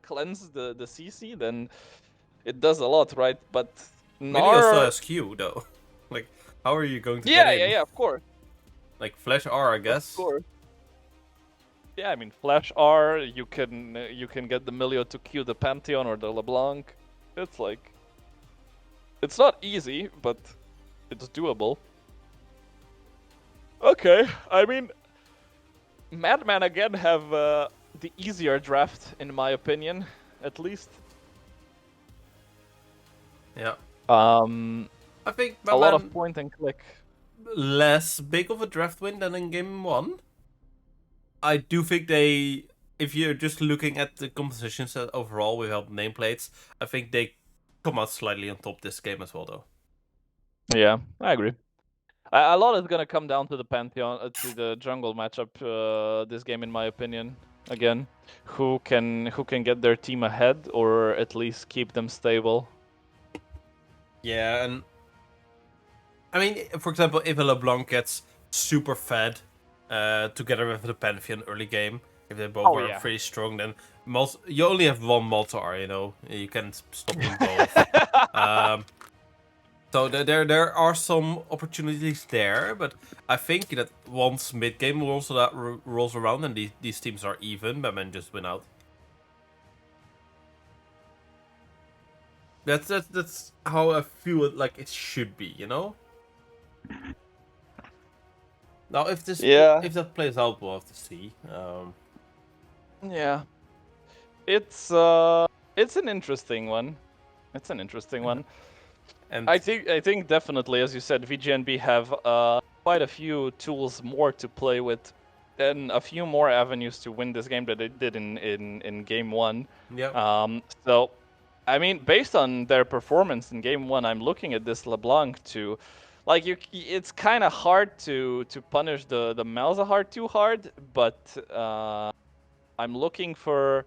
C: cleanse the CC, then it does a lot, right? But
D: Milio still has Q though. Like, how are you going to get in?
C: Yeah, of course.
D: Like Flash R, I guess.
C: Of course. Yeah, I mean Flash R. You can get the Milio to Q the Pantheon or the LeBlanc. It's like, it's not easy, but it's doable. Okay, I mean, MadMen again have the easier draft in my opinion, at least.
D: Yeah.
C: I
D: think
C: a lot of point and click.
D: Less big of a draft win than in game 1. I do think they, if you're just looking at the composition set overall without nameplates, I think they come out slightly on top this game as well, though.
C: Yeah, I agree. A lot is gonna come down to the Pantheon, to the jungle matchup this game, in my opinion. Again, who can get their team ahead or at least keep them stable.
D: Yeah, and I mean, for example, if a LeBlanc gets super fed together with the Pantheon early game, if they both are pretty strong, then you only have one Malzahar, you know, you can stop them both. So there are some opportunities there, but I think that once mid game rolls around and these teams are even, MadMen just win out. That's how I feel it, like it should be, you know. Now if that plays out, we'll have to see.
C: Yeah, it's an interesting one. And I think definitely, as you said, WGNB have quite a few tools more to play with, and a few more avenues to win this game that they did in game 1.
D: Yeah.
C: So, I mean, based on their performance in game 1, I'm looking at this LeBlanc to, like, it's kind of hard to punish the Malzahar too hard, but I'm looking for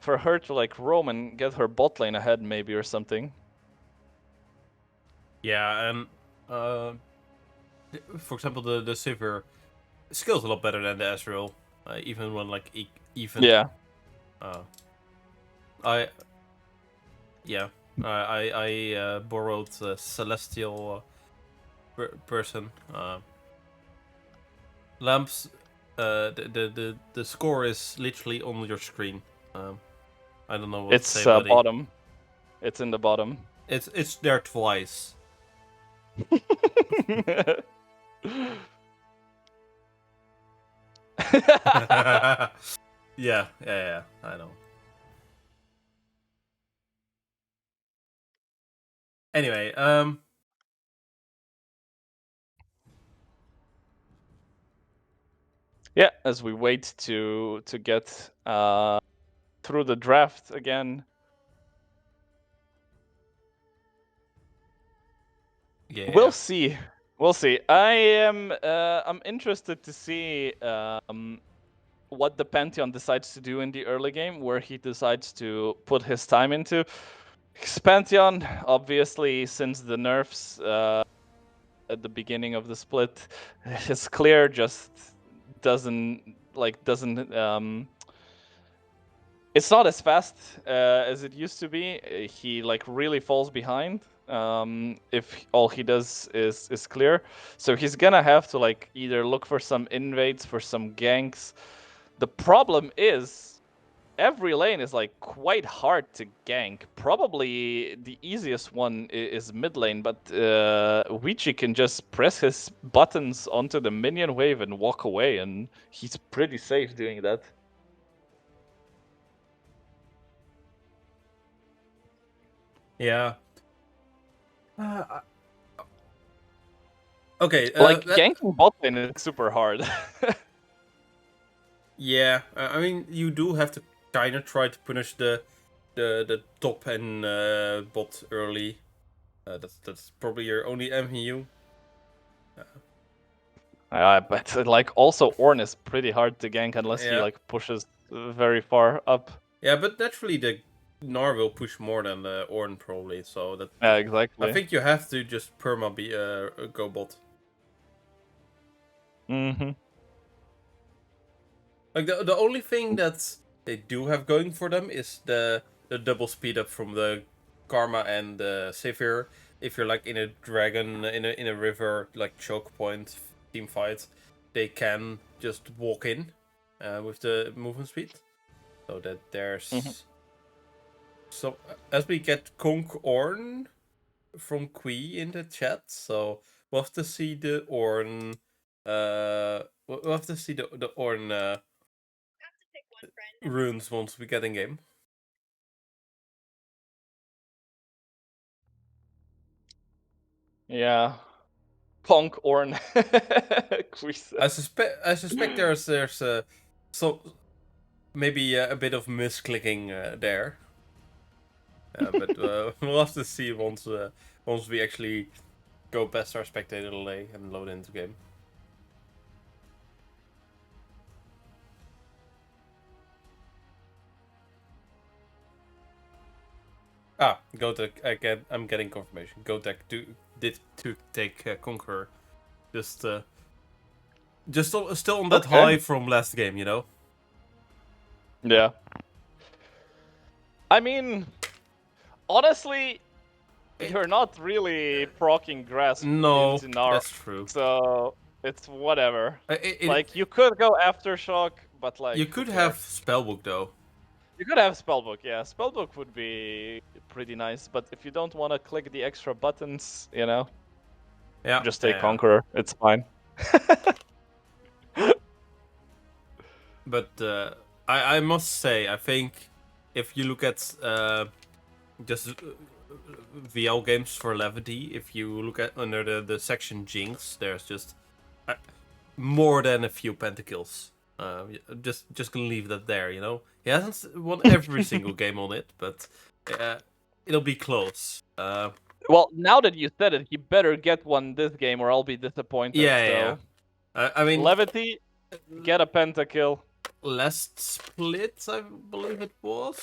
C: her to like roam and get her bot lane ahead maybe or something.
D: Yeah, and for example, the Sivir skill's a lot better than the Ezreal, even when like even.
C: Yeah.
D: I borrowed Celestial person. Lamps. The score is literally on your screen. I don't know what to say,
C: It's
D: buddy.
C: bottom. It's in the bottom.
D: It's there twice. Yeah, I know. Anyway,
C: Yeah, as we wait to get through the draft again.
D: yeah.
C: We'll see. We'll see. I'm interested to see what the Pantheon decides to do in the early game, where he decides to put his time into. Because Pantheon, obviously, since the nerfs at the beginning of the split, his clear just doesn't. It's not as fast as it used to be. He like really falls behind if all he does is clear. So he's gonna have to like either look for some invades, for some ganks. The problem is every lane is like quite hard to gank. Probably the easiest one is mid lane, but Wichi can just press his buttons onto the minion wave and walk away, and he's pretty safe doing that.
D: Yeah. Okay.
C: Like ganking bot lane is super hard.
D: Yeah, I mean, you do have to kind of try to punish the top and bot early. That's probably your only MU.
C: But like also Ornn is pretty hard to gank unless he
D: Yeah.
C: like pushes very far up.
D: Yeah, but naturally the Gnar will push more than the Ornn probably, so that
C: Yeah, exactly.
D: I think you have to just perma be go bot.
C: Mm-hmm.
D: Like the only thing that they do have going for them is the double speed up from the Karma and the Savior. If you're like in a dragon in a river like choke point team fight, they can just walk in with the movement speed. So that there's so as we get Conk Ornn from Kui in the chat, so we'll have to see the Ornn. We'll have to see the Ornn. Runes once we get in game.
C: Yeah. Punk Ornn.
D: I suspect there's so maybe a bit of misclicking there. But we'll have to see once we actually go past our spectator delay and load into game. Gotek again. I'm getting confirmation. Gotek did take Conqueror. Just still on that high from last game, you know.
C: Yeah. I mean, honestly, you're not really proccing Grasp
D: No,
C: into Gnar,
D: that's true.
C: so it's whatever. Like, you could go Aftershock, but like...
D: You could have Spellbook though.
C: You could have Spellbook, yeah. Spellbook would be pretty nice, but if you don't want to click the extra buttons, you know,
D: yeah,
C: just take Conqueror. It's fine.
D: But I must say, I think if you look at just VL games for levity, if you look at under the section Jinx, there's just more than a few pentakills. Just gonna leave that there, you know. He hasn't won every single game on it, but it'll be close.
C: Well, now that you said it, he better get one this game, or I'll be disappointed.
D: Yeah.
C: I mean, levity, get a pentakill.
D: Last split, I believe it was.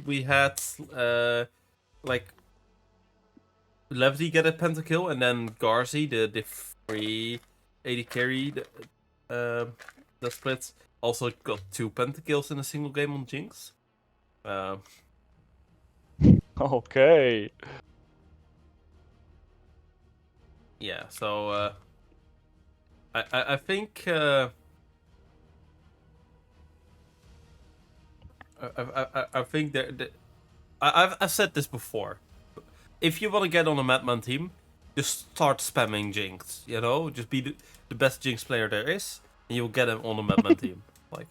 D: We had like Levity get a pentakill, and then Garzi, the free 80 carry, the split, also got 2 pentakills in a single game on Jinx.
C: Okay.
D: Yeah, so I think I think I've said this before. If you want to get on a MadMen team, just start spamming Jinx. You know, just be the best Jinx player there is, and you'll get him on a MadMen team. Like,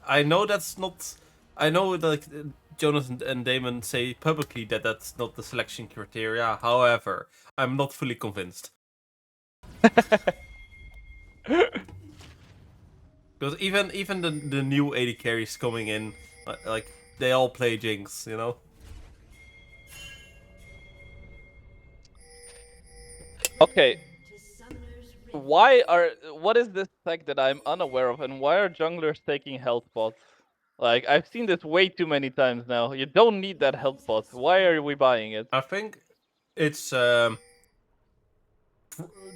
D: I know that's not. I know like Jonas and Damon say publicly that that's not the selection criteria. However, I'm not fully convinced. Because even the new AD carries coming in, like they all play Jinx, you know.
C: Okay. What is this tech that I'm unaware of, and why are junglers taking health pots? Like, I've seen this way too many times now. You don't need that health pot. Why are we buying it?
D: I think it's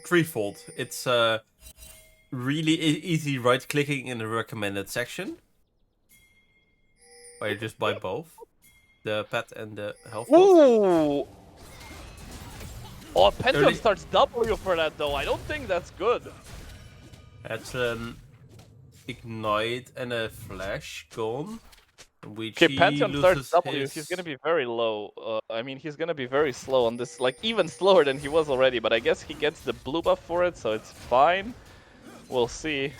D: threefold. It's really easy right clicking in the recommended section, where you just buy both the pet and the health pot.
C: Ooh! Oh, Pentium
D: Early-
C: starts W for that though. I don't think that's good.
D: That's an ignite and a flash gone. Which
C: Okay, Pantheon starts W.
D: his...
C: He's gonna be very low. I mean, he's gonna be very slow on this, like even slower than he was already. But I guess he gets the blue buff for it, so it's fine. We'll see.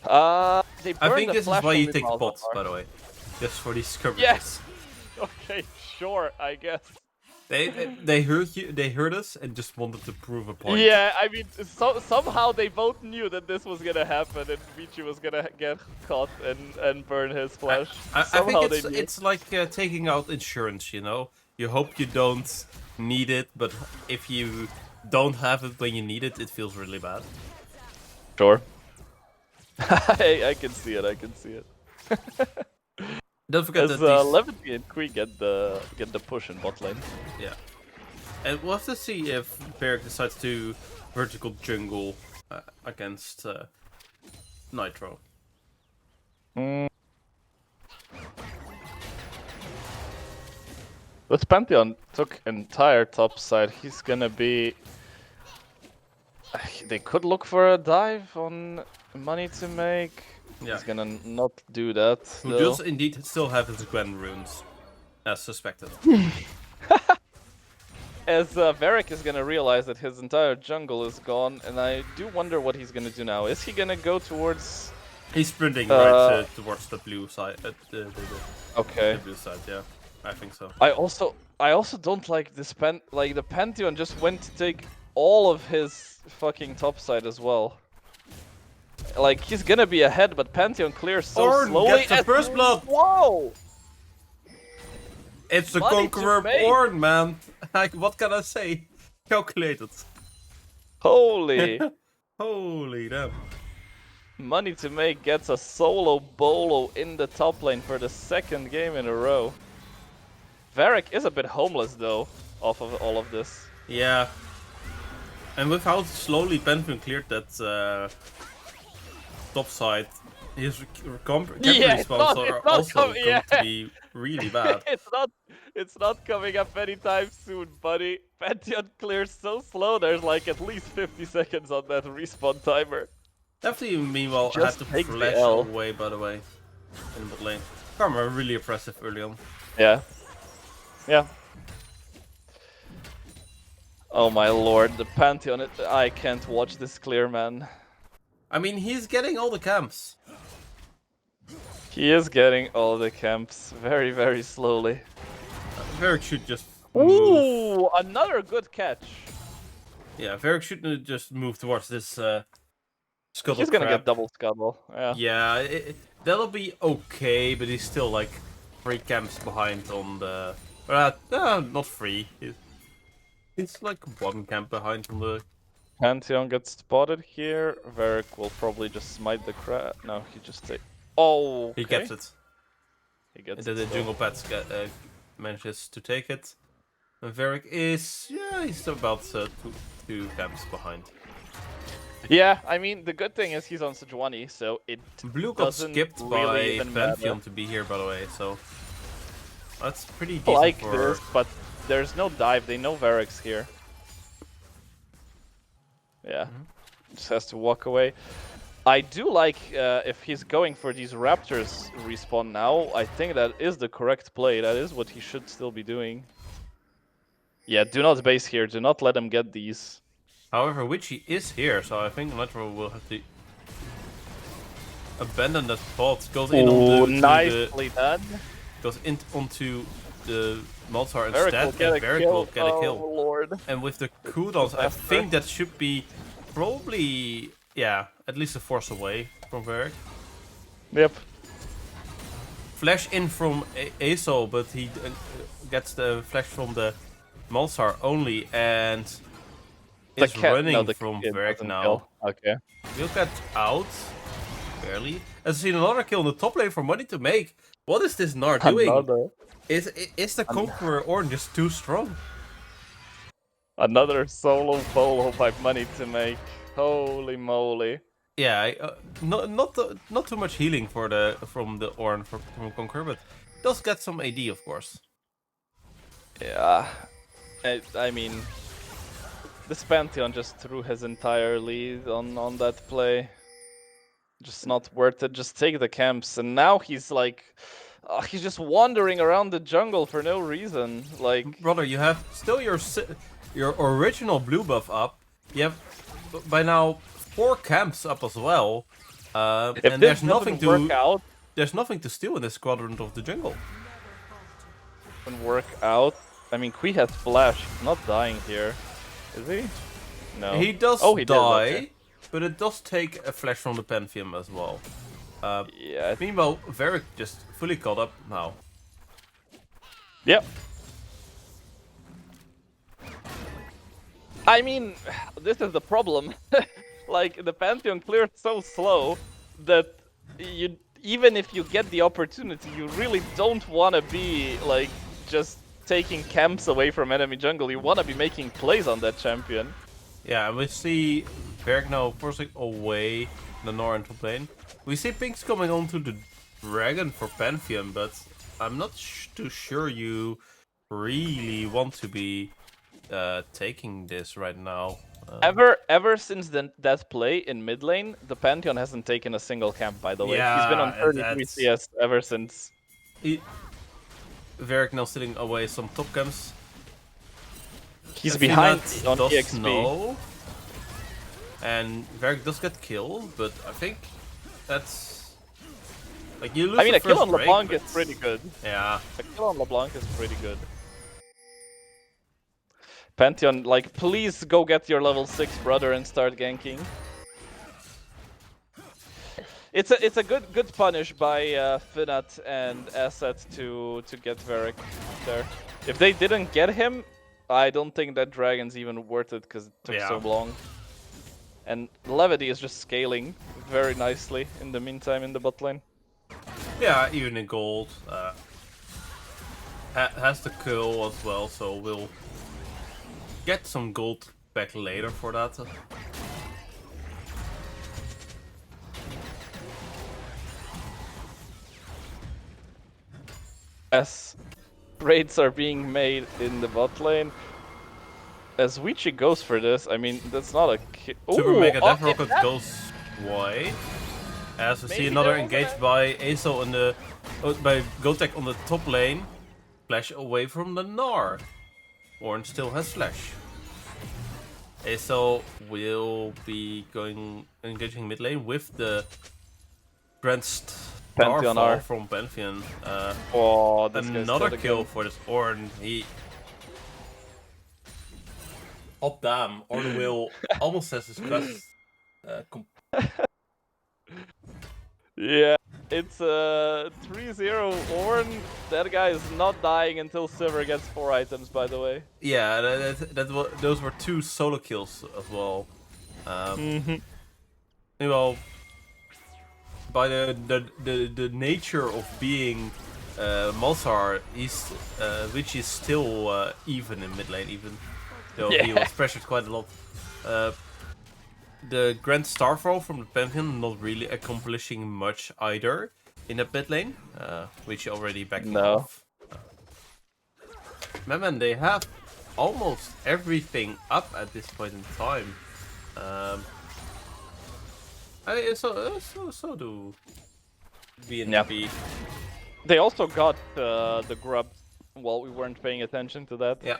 C: They
D: I
C: burned
D: think
C: the
D: this is
C: flash
D: why
C: on
D: you
C: this
D: take
C: Malzahar.
D: bots, by the way, just for these coverages.
C: Yes. Okay, sure. I guess.
D: They heard you. They heard us and just wanted to prove a point.
C: Yeah, I mean, somehow they both knew that this was gonna happen and Vici was gonna get caught and burn his flash.
D: I
C: Somehow
D: think
C: they knew.
D: it's like taking out insurance. You know, you hope you don't need it, but if you don't have it when you need it, it feels really bad.
C: Sure. I can see it. I can see it.
D: Don't forget
C: As
D: that these...
C: Levity and Kree get the push in bot lane.
D: Yeah, and we'll have to see if Beric decides to vertical jungle against Nitro.
C: This Pantheon took entire top side. He's gonna be. They could look for a dive on money to make.
D: Yeah.
C: He's gonna not do that.
D: Who
C: though.
D: does indeed still have his Gwen runes, as suspected.
C: As Varric is gonna realize that his entire jungle is gone, and I do wonder what he's gonna do now. Is he gonna go towards?
D: He's sprinting right towards the blue side.
C: Okay.
D: The blue side, yeah, I think so.
C: I also don't like this the Pantheon just went to take all of his fucking top side as well. Like he's gonna be ahead, but Pantheon clears so
D: Ornn
C: slowly.
D: gets the first blood.
C: Whoa!
D: It's the
C: Money to
D: conqueror
C: make.
D: Ornn, man. Like, what can I say? Calculated.
C: Holy!
D: Holy damn.
C: Money to make gets a solo bolo in the top lane for the second game in a row. Varric is a bit homeless though, off of all of this.
D: Yeah. And with how slowly Pantheon cleared that top side, his camp
C: Yeah,
D: respawns are also
C: coming,
D: going
C: yeah.
D: to be really bad.
C: It's not coming up anytime soon, buddy. Pantheon clears so slow, there's like at least 50 seconds on that respawn timer.
D: Definitely, meanwhile,
C: Just
D: had to
C: take the
D: flash
C: L.
D: away, by the way, in bot lane. Karma really impressive early on.
C: Yeah. Yeah. Oh my lord, the Pantheon, I can't watch this clear, man.
D: I mean, he's getting all the camps.
C: He is getting all the camps very, very slowly.
D: Varric should just move.
C: Ooh, another good catch.
D: Yeah, Varric should just move towards this scuttle
C: He's gonna
D: crab.
C: get double scuttle. Yeah.
D: Yeah, that'll be okay, but he's still like 3 camps behind on the... no, not 3. He's like 1 camp behind on the...
C: Pantheon gets spotted here. Varric will probably just smite the crab. No, he just take. Oh, okay.
D: He gets it.
C: He gets
D: And then
C: it.
D: the
C: still.
D: jungle pets manages to take it. And Varric is... yeah, he's about 2 camps behind.
C: Yeah, I mean the good thing is he's on Sejuani, so it
D: Blue got
C: doesn't
D: skipped
C: really
D: by
C: even matter.
D: Pantheon to be here, by the way, so... that's pretty decent
C: like
D: for...
C: this, but there's no dive. They know Varric's here. Yeah, just has to walk away. I do like if he's going for these Raptors respawn now. I think that is the correct play. That is what he should still be doing. Yeah, do not base here. Do not let him get these.
D: However, Witchy is here, so I think Metro will have to abandon that spot. Goes in
C: nicely done.
D: Goes in onto the Malzahar
C: Varric
D: instead, and Varric will get a kill.
C: Oh lord!
D: And with the cooldowns, I think that should be probably, yeah, at least a force away from Varric.
C: Yep.
D: Flash in from Aso, but he gets the flash from the Malzahar only, and is running from Varric now.
C: Kill. Okay.
D: He'll get out, barely. I've seen another kill in the top lane for money to make. What is this Gnar doing? Is the Conqueror Ornn just too strong?
C: Another solo polo by money to make. Holy moly!
D: Yeah, not too much healing from the Ornn from Conqueror, but does get some AD, of course.
C: Yeah, I mean, this Pantheon just threw his entire lead on that play. Just not worth it. Just take the camps, and now he's like, he's just wandering around the jungle for no reason. Like,
D: brother, you have still your original blue buff up. You have by now 4 camps up as well, and there's nothing to steal in this quadrant of the jungle.
C: Doesn't work out. I mean, Kui has flash. He's not dying here, is he? No.
D: He does die, but it does take a flash from the Pantheon as well.
C: Yeah.
D: Meanwhile, Varric just fully caught up now.
C: Yep. I mean, this is the problem. Like, the Pantheon cleared so slow that you, even if you get the opportunity, you really don't want to be like just taking camps away from enemy jungle. You want to be making plays on that champion.
D: Yeah, we see Varric now forcing away the Gnar into lane. We see Pinks coming onto the Dragon for Pantheon, but I'm not too sure you really want to be taking this right now.
C: Ever since that play in mid lane, the Pantheon hasn't taken a single camp, by the way.
D: Yeah,
C: he's been on 33 CS ever since.
D: Varric now sitting away some top camps.
C: He's behind on EXP.
D: Know. And Varric does get killed, but I think that's like you lose.
C: I mean, a kill on
D: break,
C: LeBlanc is pretty good.
D: Yeah,
C: a kill on LeBlanc is pretty good. Pantheon, like, please go get your level 6 brother and start ganking. It's a good punish by Finat and Asset to get Varric there. If they didn't get him, I don't think that Dragon's even worth it because it took so long. And Levity is just scaling very nicely in the meantime in the bot lane.
D: Yeah, even in gold. Has the kill as well, so we'll get some gold back later for that.
C: As raids are being made in the bot lane, as Wichi goes for this, I mean, that's not a
D: Super Mega Death Rocket goes wide. As we see another engaged by Aso on the by Gotek on the top lane. Flash away from the Gnar. Ornn still has flash. Aso will be engaging mid lane with the Grand Starfall from Pantheon. Another kill for this Ornn. Oh damn, Ornn will almost has his quest.
C: Yeah, it's a 3-0 Ornn. That guy is not dying until Silver gets 4 items, by the way.
D: Yeah, those were 2 solo kills as well. Well, by the nature of being Malzahar, which is still even in mid lane, even though he was pressured quite a lot. The Grand Starfall from the Pantheon not really accomplishing much either in the mid lane, which already backed off. MadMen, they have almost everything up at this point in time. So do WGNB.
C: Yeah. They also got the grubs while we weren't paying attention to that.
D: Yeah.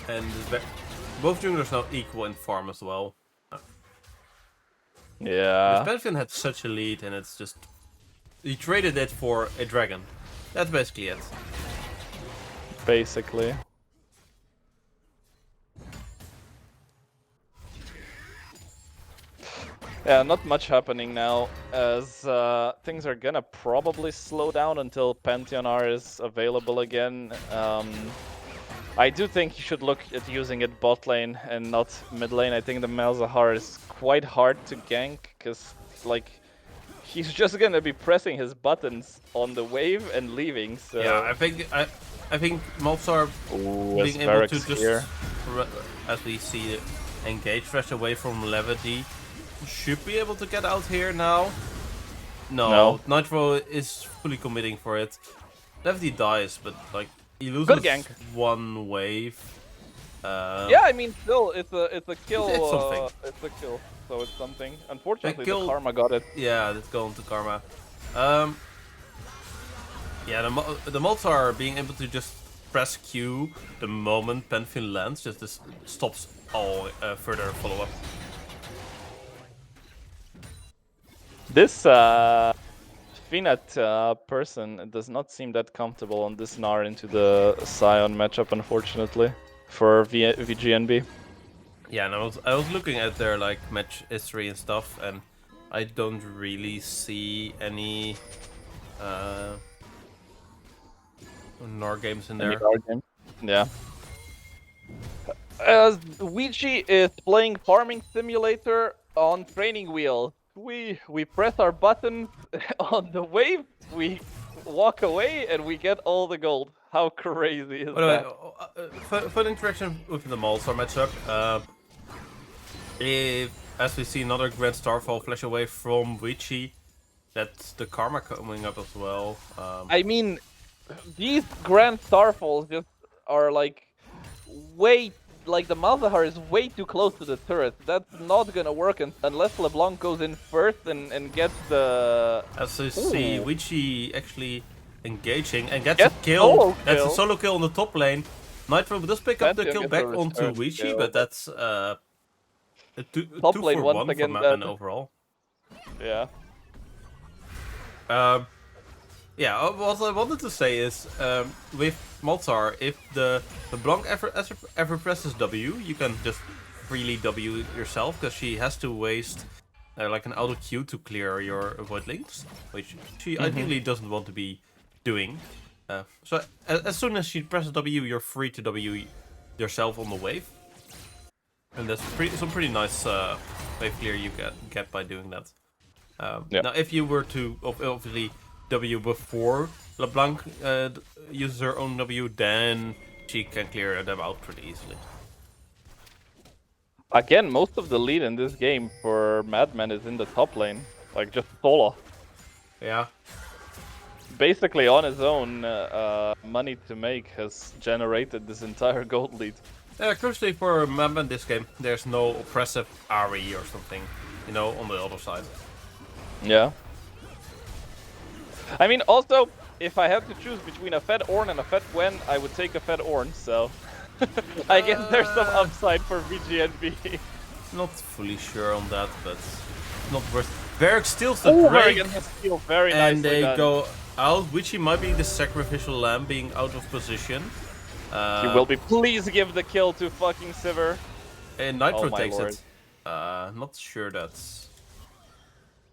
D: And both junglers now equal in farm as well.
C: Yeah.
D: Pantheon had such a lead, and it's just he traded it for a dragon. That's basically it.
C: Basically. Yeah, not much happening now, as things are gonna probably slow down until Pantheon R is available again. I do think you should look at using it bot lane and not mid lane. I think the Malzahar is quite hard to gank, because like he's just gonna be pressing his buttons on the wave and leaving. So
D: Yeah, I think Malzahar being able to just, as we see it, engage fresh away from Levity, should be able to get out here now. No. Nitro is fully committing for it. Levity dies, but like he loses one wave.
C: Yeah, I mean, still, it's a kill.
D: It's something.
C: It's a kill, so it's something. Unfortunately, the Karma got it.
D: Yeah, it's going to Karma. Yeah, the Malzahar being able to just press Q the moment Pantheon lands just stops all further follow-up.
C: This Finat person does not seem that comfortable on this Gnar into the Sion matchup, unfortunately, for WGNB.
D: Yeah, and I was looking at their like match history and stuff, and I don't really see any Gnar games in there.
C: Yeah. As Ouija is playing Farming Simulator on Training Wheel. We press our button on the wave, we walk away, and we get all the gold. How crazy is that?
D: Fun interaction with the Malzahar matchup. As we see another Grand Starfall flash away from Ouija, that's the Karma coming up as well.
C: I mean, these Grand Starfalls just are like way. Like, the Malzahar is way too close to the turret. That's not gonna work unless LeBlanc goes in first and gets the...
D: As you see, Ouija actually engaging and gets a kill. That's a solo kill on the top lane. Nitro does pick up the kill back onto Ouija, but that's a two for one for MadMen overall.
C: Yeah.
D: Yeah, what I wanted to say is, with Malzahar, if the Blanc ever presses W, you can just freely W yourself, because she has to waste like an auto Q to clear your void links, which she ideally doesn't want to be doing. So as soon as she presses W, you're free to W yourself on the wave, and that's some pretty nice wave clear you get by doing that. Now, if you were to obviously W before LeBlanc uses her own W, then she can clear them out pretty easily.
C: Again, most of the lead in this game for MadMen is in the top lane, like just solo.
D: Yeah.
C: Basically on his own, money to make has generated this entire gold lead.
D: Crucially for MadMen this game, there's no oppressive Ari or something, you know, on the other side.
C: Yeah. I mean, also, if I had to choose between a Fed Ornn and a Fed Gwen, I would take a Fed Ornn, so... I guess there's some upside for WGNB.
D: Not fully sure on that, but not worth. Varric steals the break,
C: very
D: and they go out, which he might be the sacrificial lamb being out of position.
C: He will be. Please give the kill to fucking Sivir.
D: And Nitro takes it. Not sure that's...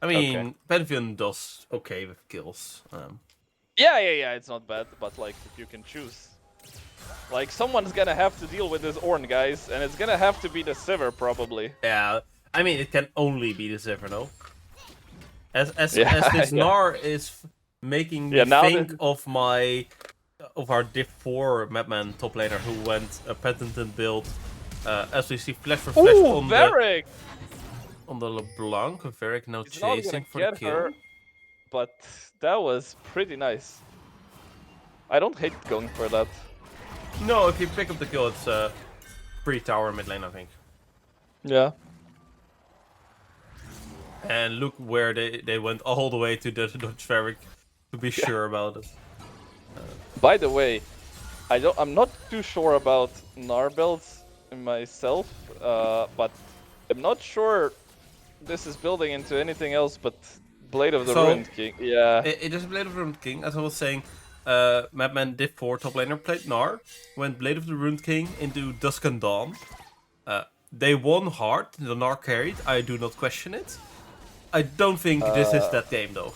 D: I mean, Pantheon does okay with kills.
C: Yeah, it's not bad, but like, if you can choose. Like, someone's gonna have to deal with this Ornn, guys, and it's gonna have to be the Sivir, probably.
D: Yeah, I mean, it can only be the Sivir, no? As this Gnar is making me think of our Div 4 MadMen top laner who went a patented build, as we see flash for flash on
C: Varric!
D: On the LeBlanc, Varric now chasing for the kill.
C: But that was pretty nice. I don't hate going for that.
D: No, if you pick up the kill, it's free tower mid lane, I think.
C: Yeah.
D: And look where they went all the way to the Dutch Varric to be sure about it.
C: By the way, I'm not too sure about Gnar builds myself, but I'm not sure this is building into anything else but Blade of the Ruined King. Yeah.
D: It is Blade of the Ruined King, as I was saying. MadMen Div 4 top laner played Gnar, went Blade of the Ruined King into Dusk and Dawn. They won hard, the Gnar carried, I do not question it. I don't think this is that game though.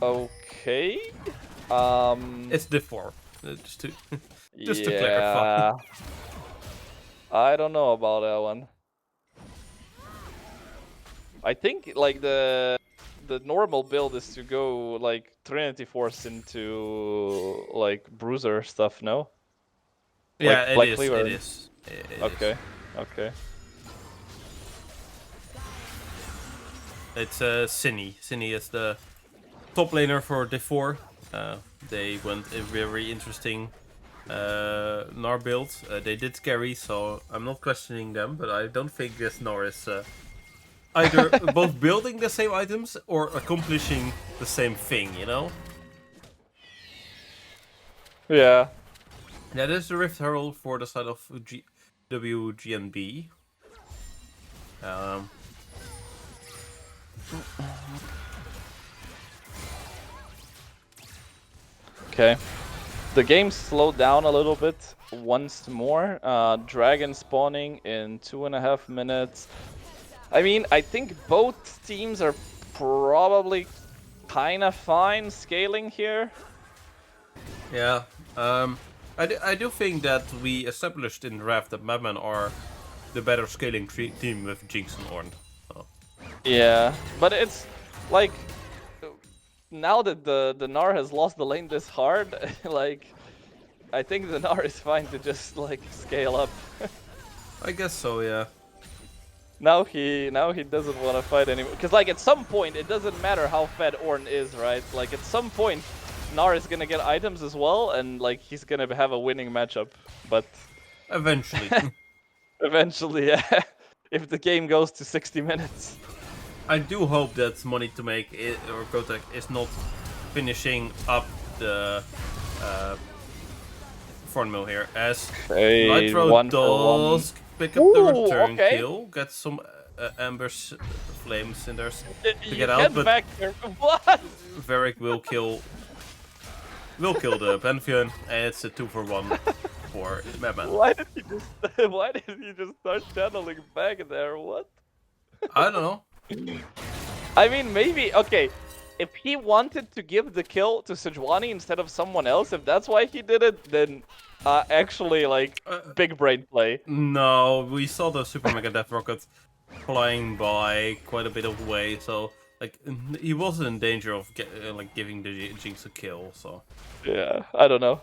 C: Okay.
D: It's Div 4, just to
C: yeah,
D: to clarify.
C: I don't know about that one. I think like the normal build is to go like Trinity Force into like Bruiser stuff, no?
D: Yeah,
C: like
D: it is.
C: Okay, okay.
D: It's Cine. Cine is the top laner for Div 4. They went a very interesting Gnar build. They did carry, so I'm not questioning them, but I don't think this Gnar is either both building the same items or accomplishing the same thing, you know?
C: Yeah.
D: Yeah, this is the Rift Herald for the side of WGNB.
C: Okay. The game slowed down a little bit once more. Dragon spawning in 2.5 minutes. I mean, I think both teams are probably kind of fine scaling here.
D: Yeah. I do think that we established in draft that MadMen are the better scaling team with Jinx and Ornn. So.
C: Yeah, but it's like now that the Gnar has lost the lane this hard, like I think the Gnar is fine to just like scale up.
D: I guess so, yeah.
C: Now he doesn't want to fight anymore because like at some point it doesn't matter how fed Ornn is, right? Like at some point Gnar is gonna get items as well, and like he's gonna have a winning matchup. But
D: eventually,
C: eventually, yeah. If the game goes to 60 minutes.
D: I do hope that Money to Make or Kotek is not finishing up the Thorn Mill here, as Nitro does pick up the return kill, get some Amber Flames in there to get out, but
C: what?
D: Varric will kill the Pantheon, and it's a 2-for-1 for MadMen.
C: Why did he just start channeling back there? What?
D: I don't know.
C: I mean, maybe okay. If he wanted to give the kill to Sejuani instead of someone else, if that's why he did it, then actually, like, big brain play.
D: No, we saw the Super Mega Death Rocket flying by quite a bit of way, so like he wasn't in danger of like giving the Jinx a kill. So
C: yeah, I don't know.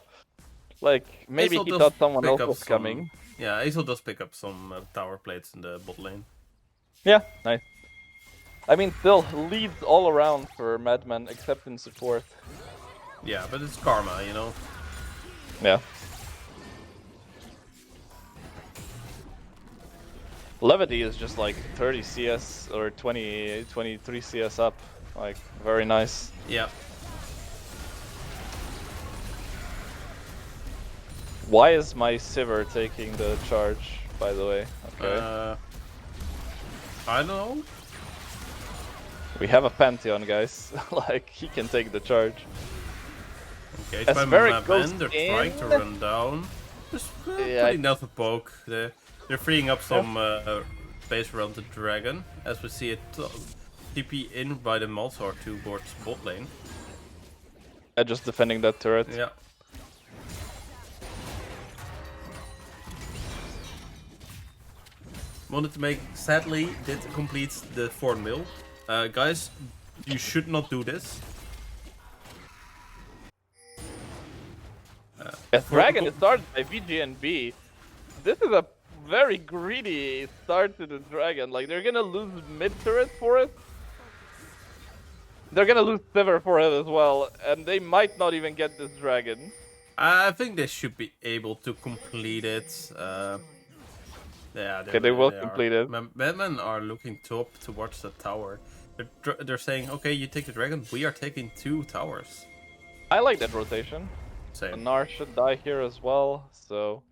C: Like maybe he thought someone else was coming.
D: Yeah, Azel does pick up some tower plates in the bot lane.
C: Yeah, nice. I mean, still leads all around for MadMen, except in support.
D: Yeah, but it's karma, you know.
C: Yeah. Levity is just like 30 CS or 23 CS up. Like, very nice.
D: Yeah.
C: Why is my Sivir taking the charge, by the way? Okay.
D: I don't know.
C: We have a Pantheon, guys. Like, he can take the charge.
D: Okay, it's by MadMen. They're trying to run down. Just putting down the poke. They're freeing up some space around the dragon, as we see it TP in by the Malzahar towards bot lane.
C: Just defending that turret.
D: Yeah. Wanted to make, sadly, did complete the Thorn Mill. Guys, you should not do this.
C: Dragon is started by WGNB. This is a very greedy start to the Dragon. Like, they're gonna lose mid-turret for it. They're gonna lose Sivir for it as well, and they might not even get this Dragon.
D: I think they should be able to complete it. Yeah,
C: Okay, they will
D: are.
C: complete it.
D: MadMen are looking towards the tower. They're saying, okay, you take the dragon, we are taking 2 towers.
C: I like that rotation.
D: Same.
C: Nar should die here as well, so...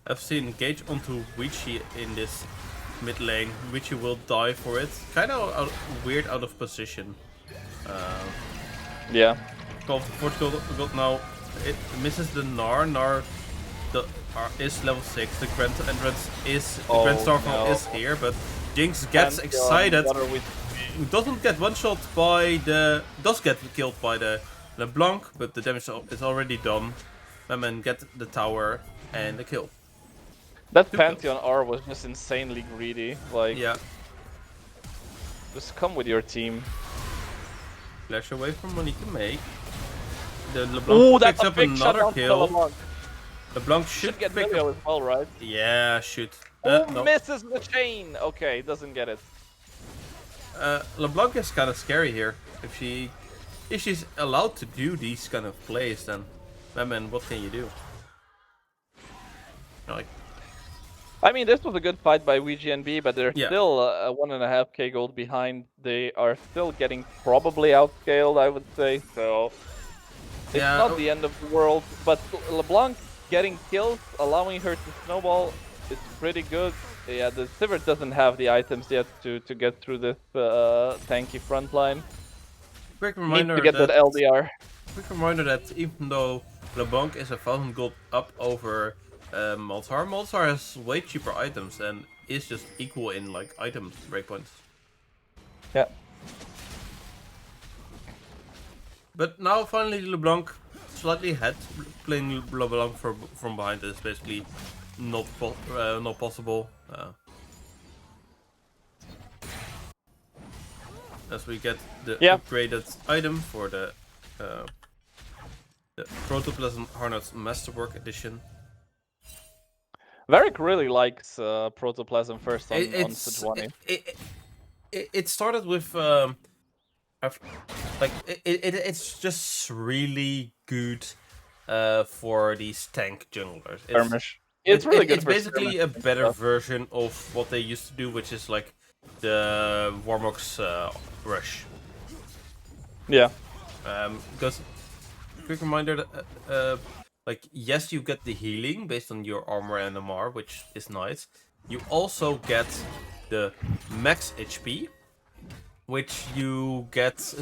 D: I've seen engage onto Wichi in this mid lane. Wichi will die for it. Kind of weird out of position.
C: Yeah.
D: Portugal got now. It misses the Nar. Nar is level 6. The Grand Entrance is. The Grand Starfall is here, but Jinx gets excited. Doesn't get one shot by the. Does get killed by the LeBlanc, but the damage is already done. MadMen get the tower and the kill.
C: That Pantheon R was just insanely greedy. Like,
D: Yeah.
C: just come with your team.
D: Flash away from money to make. The
C: Ooh,
D: LeBlanc
C: that's
D: picks
C: a
D: up
C: big shot
D: another
C: on
D: kill.
C: LeBlanc.
D: LeBlanc
C: Should
D: should
C: get
D: pick
C: Milio
D: up.
C: as well, right?
D: Yeah, should.
C: Oh, misses the chain! Okay, doesn't get it.
D: LeBlanc is kind of scary here. If she's allowed to do these kind of plays, then MadMen, what can you do? Like,
C: I mean, this was a good fight by WGNB, but they're
D: Yeah.
C: still 1.5k gold behind. They are still getting probably outscaled, I would say. So it's
D: Yeah,
C: not the end of the world. But LeBlanc getting kills, allowing her to snowball, is pretty good. Yeah, the Sivert doesn't have the items yet to get through this tanky front line.
D: quick
C: Need
D: reminder
C: to get that LDR.
D: Quick reminder that even though LeBlanc is 1,000 gold up over Malzahar, Malzahar has way cheaper items and is just equal in like item breakpoints.
C: Yeah.
D: But now finally LeBlanc slightly ahead. Playing LeBlanc from behind is basically not possible. As we get the upgraded item for the Protoplasm Harness Masterwork Edition.
C: Varric really likes Protoplasm first on Sejuani.
D: It started with it's just really good for these tank junglers.
C: It's really good.
D: It's basically a better version of what they used to do, which is like the Warmox rush.
C: Yeah.
D: Because quick reminder that like yes, you get the healing based on your armor and MR, which is nice. You also get the max HP, which you get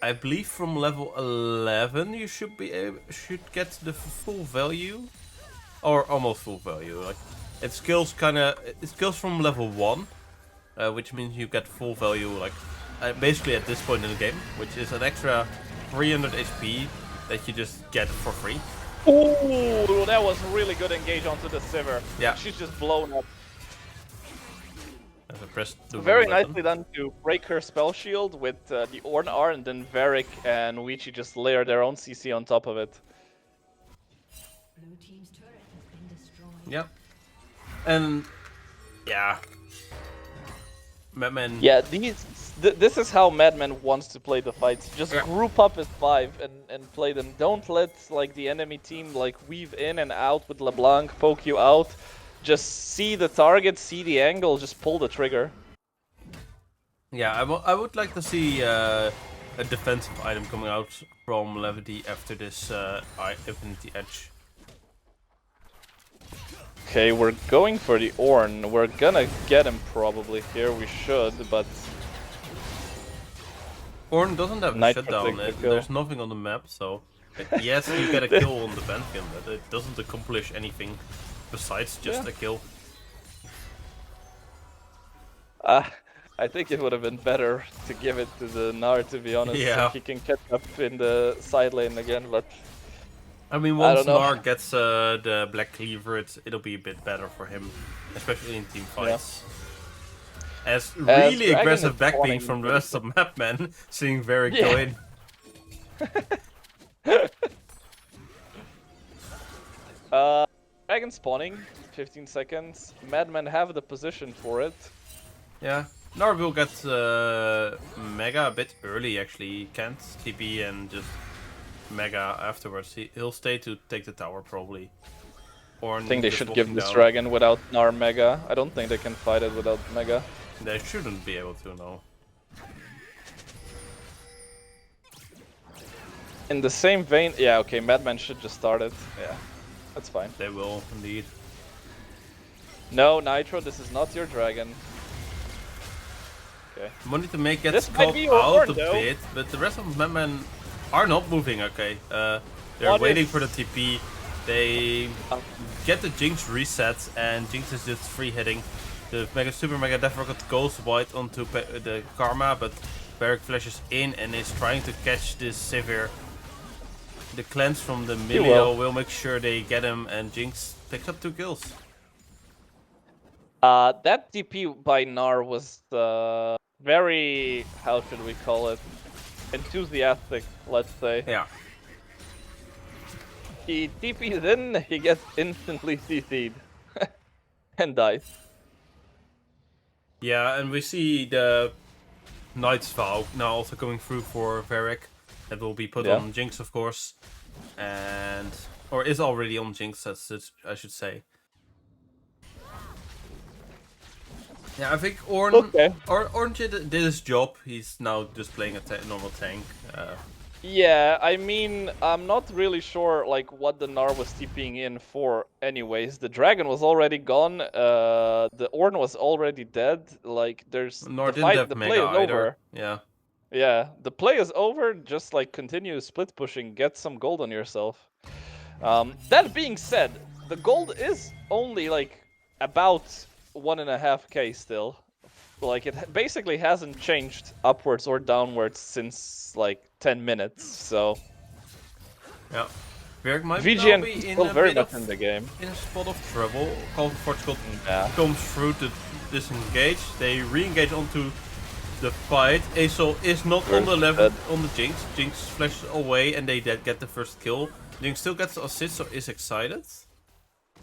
D: I believe from level 11 you should get the full value, or almost full value. Like it scales from level 1, which means you get full value like basically at this point in the game, which is an extra 300 HP that you just get for free.
C: Ooh, that was really good engage onto the Sivir.
D: Yeah.
C: She's just blown up.
D: Very
C: nicely done to break her spell shield with the Ornn R, and then Varric and Wichi just layer their own CC on top of it.
E: Blue team's turret has been destroyed.
D: Yeah. And yeah. MadMen.
C: Yeah, this is how MadMen wants to play the fights. Just group up as 5 and play them. Don't let like the enemy team like weave in and out with LeBlanc, poke you out. Just see the target, see the angle, just pull the trigger.
D: Yeah, I would like to see a defensive item coming out from Levity after this Infinity Edge.
C: Okay, we're going for the Ornn. We're gonna get him probably here. We should, but
D: Ornn doesn't have a shutdown. There's nothing on the map, so yes, you get a kill on the Pantheon, but it doesn't accomplish anything besides just a kill.
C: I think it would have been better to give it to the Gnar, to be honest.
D: Yeah.
C: So he can catch up in the side lane again, but
D: I mean, once Gnar gets the Black Cleaver, it'll be a bit better for him, especially in team fights. Yeah. As really aggressive backping from the rest of MadMen, seeing Varric go in.
C: Dragon spawning, 15 seconds. MadMen have the position for it.
D: Yeah. Nar will get Mega a bit early actually. He can't TP and just Mega afterwards. He'll stay to take the tower probably. Or
C: I think they should give this dragon without Nar Mega. I don't think they can fight it without Mega.
D: They shouldn't be able to, no.
C: In the same vein, yeah, okay, MadMen should just start it. Yeah, that's fine.
D: They will, indeed.
C: No, Nitro, this is not your dragon. Okay.
D: Money to make gets
C: This might
D: caught
C: be your
D: out
C: horn,
D: a
C: though.
D: bit, but the rest of MadMen are not moving, okay. They're
C: What
D: waiting
C: if-
D: for the TP. They get the Jinx reset, and Jinx is just free hitting. The Super Mega Death goes wide onto the Karma, but Barrack flashes in and is trying to catch this Sivir. The cleanse from the Milio will make sure they get him, and Jinx picks up 2 kills.
C: That DP by Nar was very, how should we call it, enthusiastic, let's say.
D: Yeah.
C: He TPs in, he gets instantly CC'd and dies.
D: Yeah, and we see the Knight's Vow now also coming through for Varric. That will be put on Jinx, of course. And... or is already on Jinx, I should say. Yeah, I think Ornn did his job. He's now just playing a normal tank.
C: Yeah, I mean, I'm not really sure like what the Gnar was TPing in for anyways. The dragon was already gone, the Ornn was already dead, like there's
D: Nor
C: the
D: didn't have
C: play
D: Mega
C: is
D: either.
C: over.
D: Yeah.
C: Yeah, the play is over, just like continue split pushing, get some gold on yourself. That being said, the gold is only like about 1.5k still. Like it basically hasn't changed upwards or downwards since like 10 minutes, so...
D: Yeah. Varric might now
C: VGN
D: be
C: is
D: in
C: still
D: a
C: very
D: bit
C: much
D: of,
C: in the game.
D: in a spot of trouble. Call for Portugal
C: Yeah.
D: comes through to disengage. They re-engage onto the fight. Aesol is not on the level on the Jinx. Jinx flashes away and they get the first kill. Jinx still gets the assist, so is excited.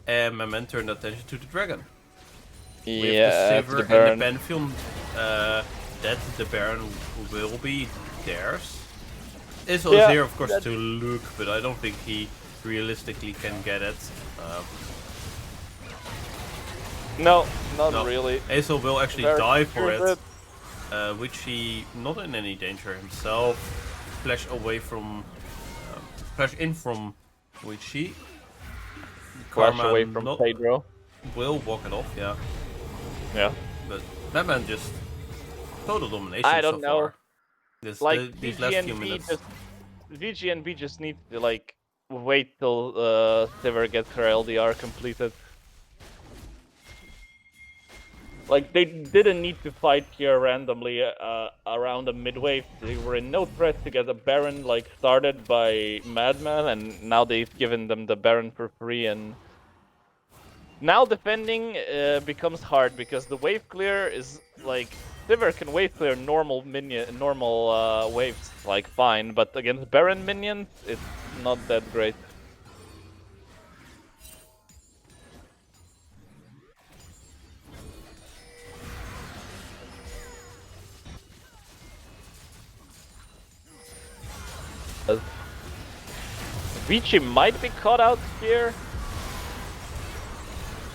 D: And MadMen turned attention to the dragon.
C: Yeah,
D: With the Sivir
C: the Baron.
D: and the Pantheon, that the Baron will be theirs. Aesol is here, of course, to look, but I don't think he realistically can get it.
C: No, not really.
D: Aesol will actually
C: Very
D: die for
C: good.
D: it, which he not in any danger himself. Flash away from, flash in from Witchy.
C: Flash away from Pedro.
D: Will walk it off, yeah.
C: Yeah.
D: But MadMen just total domination
C: I don't
D: so
C: know.
D: far. These last few minutes.
C: VGNB just needs to like wait till Sivir gets her LDR completed. Like they didn't need to fight here randomly around the mid wave. They were in no threat to get a Baron like started by MadMen, and now they've given them the Baron for free. And now defending becomes hard because the wave clear is like Sivir can wave clear normal waves like fine, but against Baron minions it's not that great. Vici might be caught out here.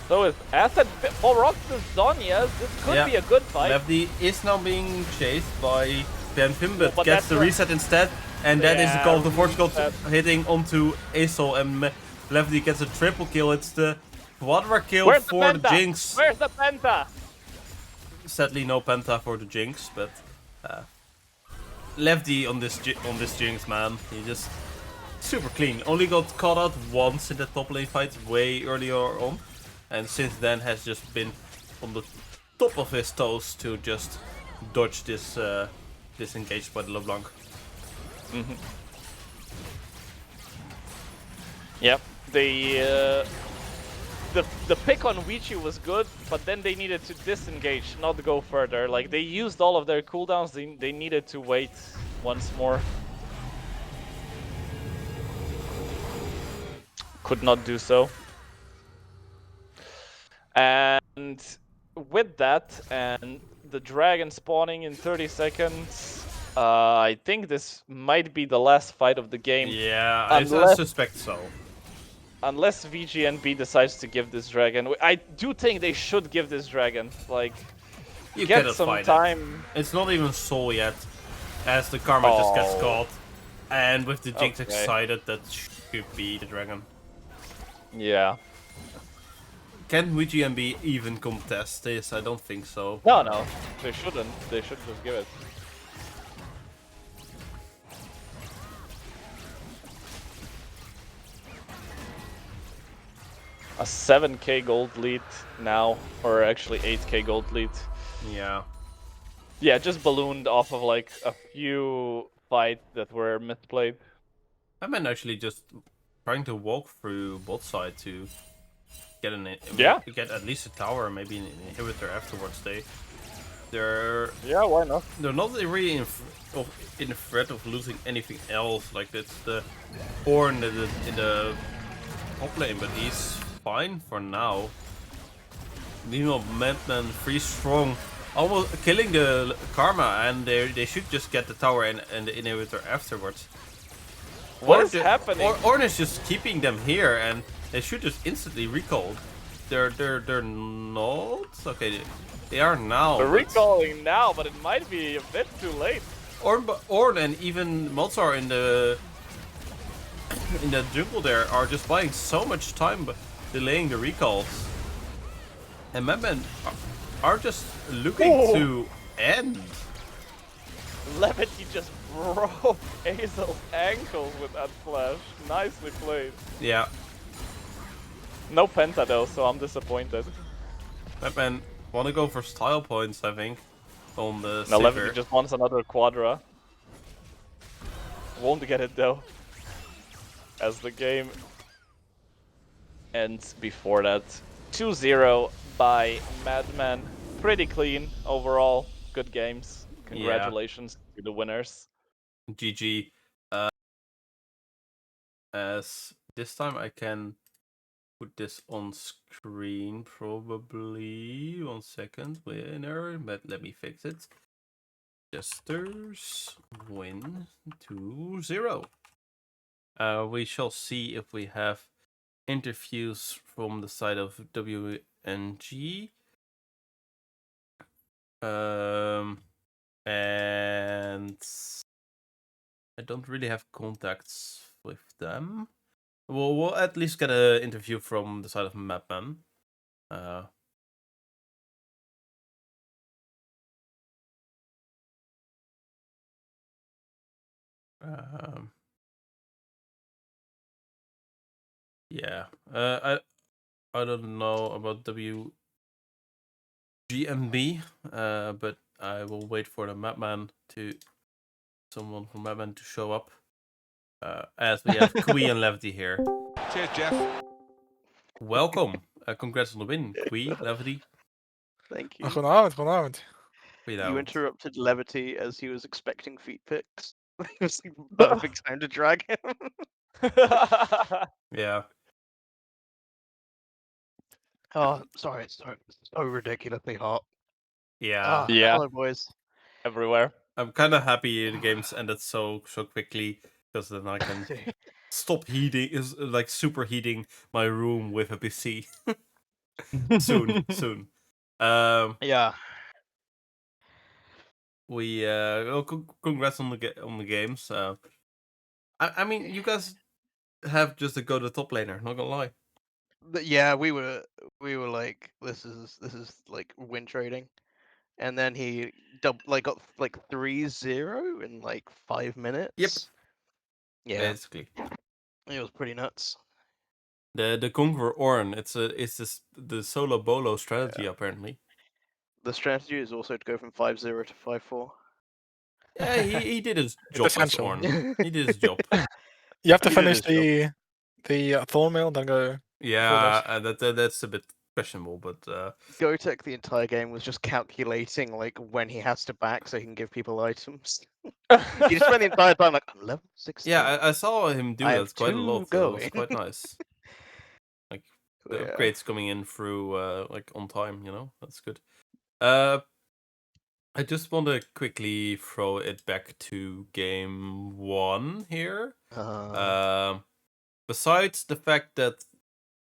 C: So is Asset for Roxas Zonias. This could be a good fight.
D: Lefty is now being chased by Pantheon, but
C: but
D: gets the reset instead. And that is the call of the Portugal hitting onto Aesol, and Lefty gets a triple kill. It's the quadra kill for the Jinx.
C: Where's the Penta?
D: Sadly, no Penta for the Jinx, but Lefty on this Jinx, man. He just super clean. Only got caught out once in the top lane fight way earlier on, and since then has just been on the top of his toes to just dodge this disengaged by the LeBlanc.
C: Yep. The pick on Vici was good, but then they needed to disengage, not go further. Like they used all of their cooldowns. They needed to wait once more. Could not do so. And with that, and the dragon spawning in 30 seconds. I think this might be the last fight of the game.
D: Yeah, I
C: Unless-
D: suspect so.
C: Unless VGNB decides to give this dragon. I do think they should give this dragon. Like,
D: You
C: get
D: cannot
C: some
D: fight
C: time.
D: It's not even soul yet, as the karma just gets
C: Oh.
D: caught. And with the Jinx
C: Okay.
D: excited, that should be the dragon.
C: Yeah.
D: Can WGNB even contest this? I don't think so.
C: No, they shouldn't. They should just give it. A 7k gold lead now, or actually 8k gold lead.
D: Yeah.
C: Yeah, just ballooned off of like a few fights that were misplayed.
D: I've been actually just trying to walk through bot side to get get at least a tower, maybe an inhibitor afterwards. They're
C: Yeah, why not?
D: they're not really in threat of losing anything else. Like it's the Horn in the top lane, but he's fine for now. Meanwhile, MadMen 3 strong, almost killing the karma, and they should just get the tower and the inhibitor afterwards.
C: What is happening?
D: Ornn is just keeping them here, and they should just instantly recall. They're not okay. They are now.
C: They're
D: but
C: recalling now, but it might be a bit too late.
D: Ornn and even Malzar in the jungle there are just buying so much time, delaying the recalls. And MadMen are just looking to end.
C: Levity just broke Hazel's ankles with that flash. Nicely played.
D: Yeah,
C: No penta though, so I'm disappointed.
D: MadMen want to go for style points, I think, on the
C: Now
D: Sivir.
C: Levity just wants another Quadra. Won't get it though. As the game ends before that. 2-0 by MadMen. Pretty clean overall. Good games. Congratulations to the winners.
D: GG. As this time I can put this on screen, probably. 1 second, winner. But let me fix it. Jesters win 2-0. We shall see if we have interviews from the side of WNG. And I don't really have contacts with them. We'll at least get an interview from the side of MadMen. Yeah. I don't know about WGNB, but I will wait for the someone from MadMen to show up. As we have Kui and Levity here.
F: Cheers, Jeff.
D: Welcome. Congrats on the win, Kui, Levity.
G: Thank you.
H: Goedenavond.
G: You interrupted Levity as he was expecting feet pics. It was the perfect time to drag him.
D: Yeah.
G: Oh, sorry, it's so ridiculously hot.
D: Yeah.
C: Yeah.
G: Hello, boys.
C: Everywhere.
D: I'm kind of happy the games ended so quickly, because then I can stop heating, like superheating my room with a PC. soon.
G: Yeah.
D: We congrats on the games. I mean, you guys have just to go to top laner. Not gonna lie.
G: But yeah, we were like, this is like win trading, and then he got like 3-0 in like 5 minutes.
D: Yep.
G: Yeah,
D: Basically,
G: it was pretty nuts.
D: the Conqueror Ornn. It's the solo bolo strategy apparently.
G: The strategy is also to go from 5-0 to 5-4.
D: Yeah, he did his job as
H: essential.
D: Ornn. He did his job.
H: You have to
G: He did
H: finish the Thornmail, then go.
D: Yeah, that's a bit questionable, but
G: Gotek the entire game was just calculating like when he has to back so he can give people items. He just spent the entire time like, I'm level 16.
D: yeah, I saw him do
G: I
D: that
G: have
D: quite a
G: two
D: lot. So it was
G: going.
D: quite nice. Like the
G: Yeah.
D: upgrades coming in through like on time, you know, that's good. I just want to quickly throw it back to game 1 here. Besides the fact that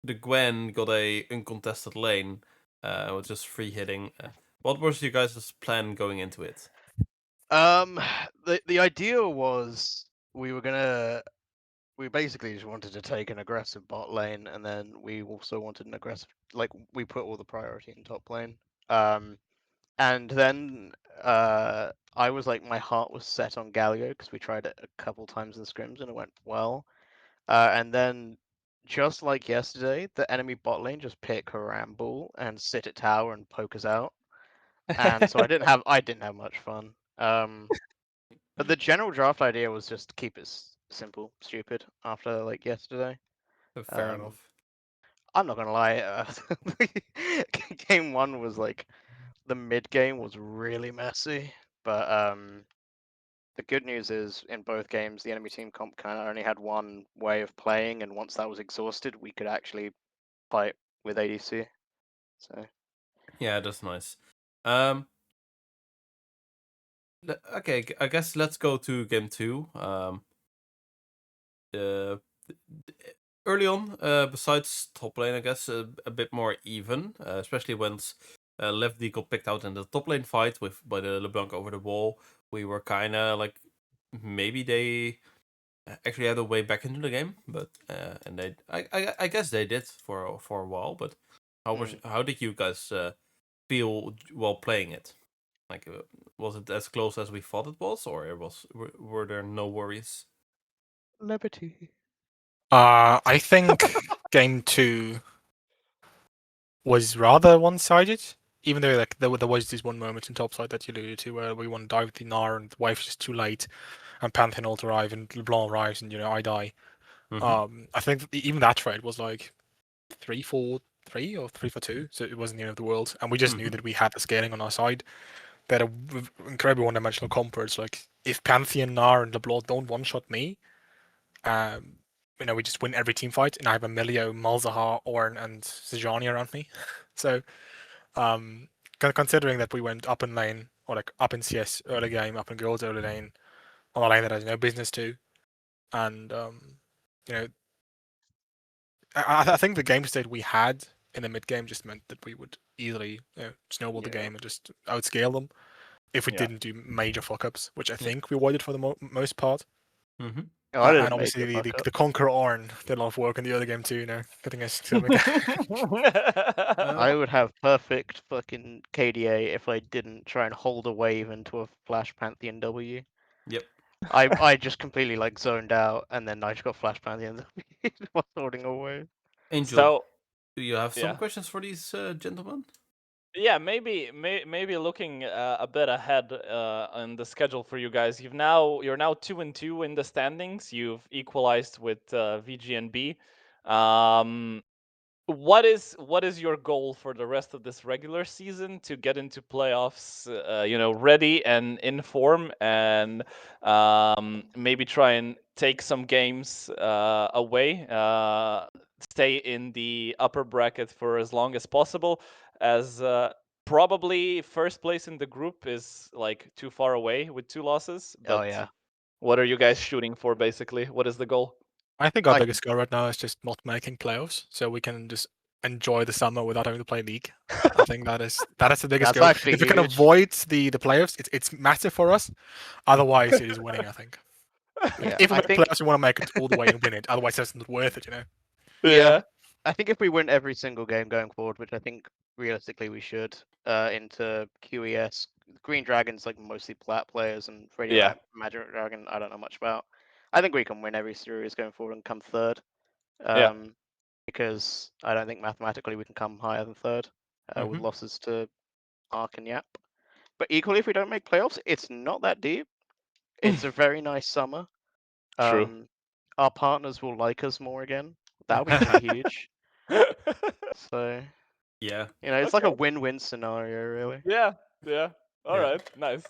D: the Gwen got a uncontested lane, with just free hitting, what was your guys' plan going into it?
G: The idea was we basically just wanted to take an aggressive bot lane, and then we also wanted an aggressive, like we put all the priority in top lane. And then I was like, my heart was set on Galio because we tried it a couple times in the scrims and it went well. And then, just like yesterday, the enemy bot lane just pick Ramble and sit at tower and poke us out. And so I didn't have much fun. But the general draft idea was just to keep it simple, stupid. After like yesterday,
D: Fair enough.
G: I'm not gonna lie. Game 1 was like the mid game was really messy, but the good news is in both games the enemy team comp kind of only had one way of playing, and once that was exhausted, we could actually fight with ADC. So
D: Yeah, that's nice. Okay, I guess let's go to game 2. Uh, Early on, besides top lane, I guess a bit more even, especially once Left D got picked out in the top lane fight by the LeBlanc over the wall. We were kind of like maybe they actually had a way back into the game, but and I guess they did for a while. But how did you guys feel while playing it? Like, was it as close as we thought it was, or were there no worries?
G: liberty.
H: I think game 2 was rather one-sided. Even though like there was this one moment in topside that you alluded to where we want to dive with the Gnar and the wave's just too late, and Pantheon ult arrive and LeBlanc arrives and I die. I think even that trade was like 3-4-3 or 3-4-2, so it wasn't the end of the world. And we just knew that we had the scaling on our side. They had an incredibly one-dimensional comp where it's like if Pantheon, Gnar, and LeBlanc don't one-shot me, we just win every team fight, and I have Emilio, Malzahar, Ornn, and Sejuani around me. So, considering that we went up in lane, or like up in CS early game, up in Gold's early lane, on a lane that has no business to, and I think the game state we had in the mid game just meant that we would easily snowball the game and just outscale them if we didn't do major fuck ups, which I think we avoided for the most part.
G: Oh, I didn't
H: And
G: make
H: obviously
G: the
H: the Conqueror Ornn did a lot of work in the other game too, getting us to make
G: I would have perfect fucking KDA if I didn't try and hold a wave into a Flash Pantheon W.
D: Yep.
G: I just completely like zoned out, and then I just got Flash Pantheon W while holding a wave.
D: Angel,
C: So
D: do you have some
C: yeah.
D: questions for these gentlemen?
C: Yeah, maybe looking a bit ahead on the schedule for you guys. You're now 2-2 in the standings. You've equalized with VGNB. What is your goal for the rest of this regular season to get into playoffs? Ready and in form, and maybe try and take some games away. Stay in the upper bracket for as long as possible, as probably first place in the group is like too far away with 2 losses.
G: Oh
C: But
G: yeah.
C: what are you guys shooting for? Basically, what is the goal?
H: I think our
G: I-
H: biggest goal right now is just not making playoffs, so we can just enjoy the summer without having to play league. I think that is the biggest
G: That's
H: goal.
G: actually
H: If we can
G: huge.
H: avoid the playoffs, it's massive for us. Otherwise, it is winning. I think.
G: Yeah,
H: If we
G: I
H: make
G: think
H: playoffs, we want to make it all the way and win it. Otherwise, it's not worth it.
G: yeah, I think if we win every single game going forward, which I think realistically we should, into QES, Green Dragon's like mostly plat players, and
C: Yeah.
G: Magic Dragon I don't know much about. I think we can win every series going forward and come third.
C: Yeah.
G: Because I don't think mathematically we can come higher than third with
D: Mm-hmm.
G: losses to Ark and Yap. But equally, if we don't make playoffs, it's not that deep. It's a very nice summer.
C: True.
G: Our partners will like us more again. That'll be pretty huge. So,
D: Yeah.
G: it's like a
C: Okay.
G: win-win scenario, really.
C: Yeah. Yeah. All
D: Yeah.
C: right. Nice.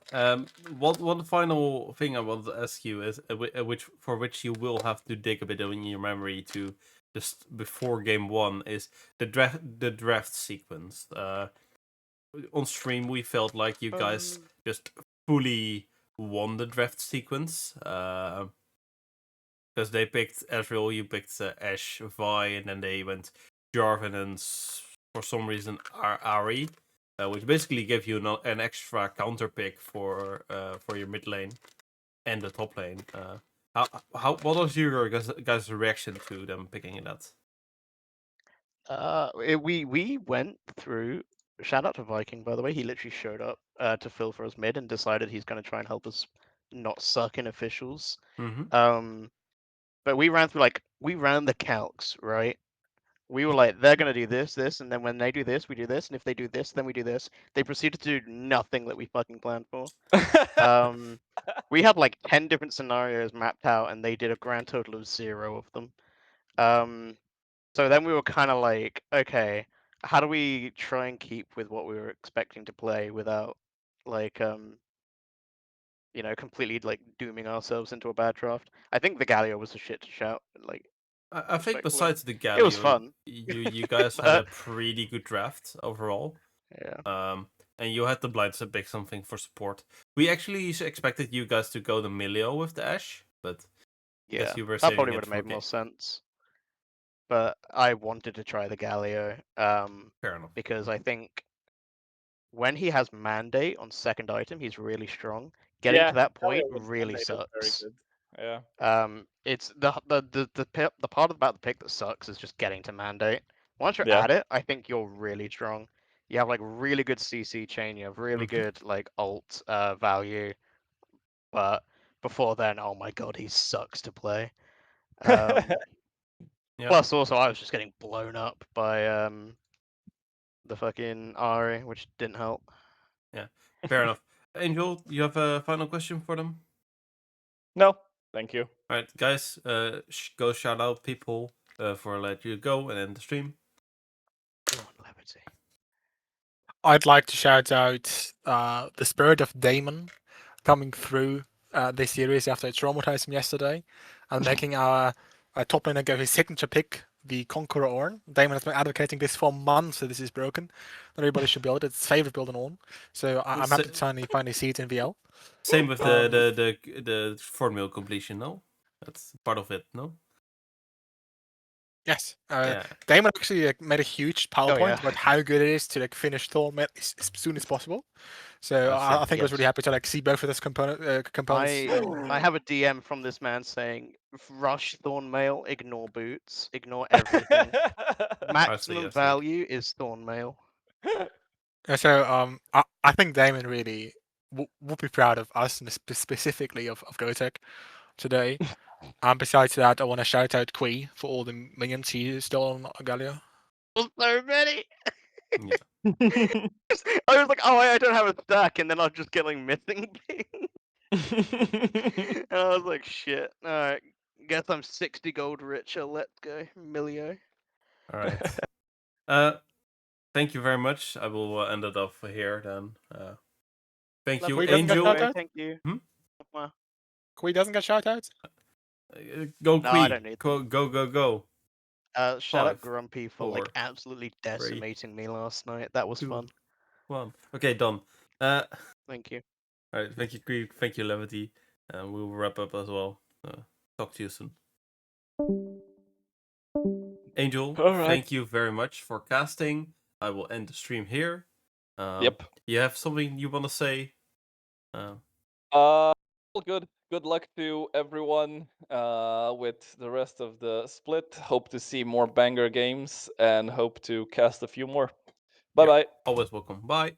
D: One final thing I want to ask you is which you will have to dig a bit in your memory to just before game 1 is the draft sequence. On stream we felt like you guys just fully won the draft sequence. Because they picked Ezreal, you picked Ashe, Vi, and then they went Jarvan and for some reason Ari, which basically gave you an extra counter pick for your mid lane and the top lane. What was your guys' reaction to them picking that?
G: We went through. Shout out to Viking, by the way. He literally showed up to fill for us mid and decided he's going to try and help us not suck in officials.
D: Mm-hmm.
G: But we ran the calcs, right? We were like, they're going to do this, this, and then when they do this, we do this, and if they do this, then we do this. They proceeded to do nothing that we fucking planned for. We had like 10 different scenarios mapped out, and they did a grand total of 0 of them. So then we were kind of like, okay, how do we try and keep with what we were expecting to play without, like, completely like dooming ourselves into a bad draft? I think the Galio was a shit to shout. Like,
D: I think
G: respectfully,
D: besides the
G: it was
D: Galio,
G: fun.
D: you guys had a pretty good draft overall.
G: Yeah.
D: And you had the blinds to pick something for support. We actually expected you guys to go the Milio with the Ashe, but I guess you were
G: That
D: saving
G: probably
D: it
G: would have
D: for
G: made more sense. But I wanted to try the Galio,
D: Fair enough.
G: because I think when he has mandate on second item, he's really strong. Getting to that point really sucks.
C: Very good. Yeah.
G: It's the part about the pick that sucks is just getting to mandate. Once you're
C: Yeah.
G: at it, I think you're really strong. You have like really good CC chain. You have really good like ult value, but before then, oh my god, he sucks to play.
D: Yeah.
G: Plus, also, I was just getting blown up by the fucking Ari, which didn't help.
D: Yeah, fair enough. Angel, you have a final question for them?
C: No, thank you.
D: All right, guys, go shout out people for let you go and end the stream.
G: Go on, levity.
H: I'd like to shout out the spirit of Damon coming through this series after I traumatized him yesterday and making our top laner go his signature pick, the Conqueror Ornn. Damon has been advocating this for months, so this is broken. Not everybody should build it. It's his favorite build on Ornn. So I'm happy to finally see it in VL.
D: Same with the formula completion, no? That's part of it, no?
H: Yes.
D: Yeah.
H: Damon actually made a huge PowerPoint
G: yeah.
H: about how good it is to finish Thorn as soon as possible. So I think I was really happy to see both of those components.
G: I have a DM from this man saying, rush Thorn Mail, ignore boots, ignore everything. Maximum value is Thorn Mail.
H: So I think Damon really would be proud of us and specifically of GoTech today. And besides that, I want to shout out Kui for all the minions he stole on Galio.
G: So many.
D: Yeah.
G: I was like, oh, I don't have a stack, and then I was just getting missing things. And I was like, shit. All right, guess I'm 60 gold richer. Let's go, Milio.
D: All right. Thank you very much. I will end it off here then. Thank you, Angel.
G: Thank you.
H: Kui doesn't get shout outs?
D: Go,
G: No,
D: Kui.
G: I don't need them.
D: Go.
G: Shout out
D: 5,
G: Grumpy for
D: 4,
G: like absolutely decimating me last night. That was
D: 2,
G: fun.
D: 1. Okay, done.
G: Thank you.
D: All right, thank you, Kui. Thank you, Levity. And we will wrap up as well. Talk to you soon. Angel, thank you very much for casting. I will end the stream here.
C: Yep.
D: You have something you want to say?
C: All good. Good luck to everyone with the rest of the split. Hope to see more banger games and hope to cast a few more. Bye bye.
D: Always welcome. Bye.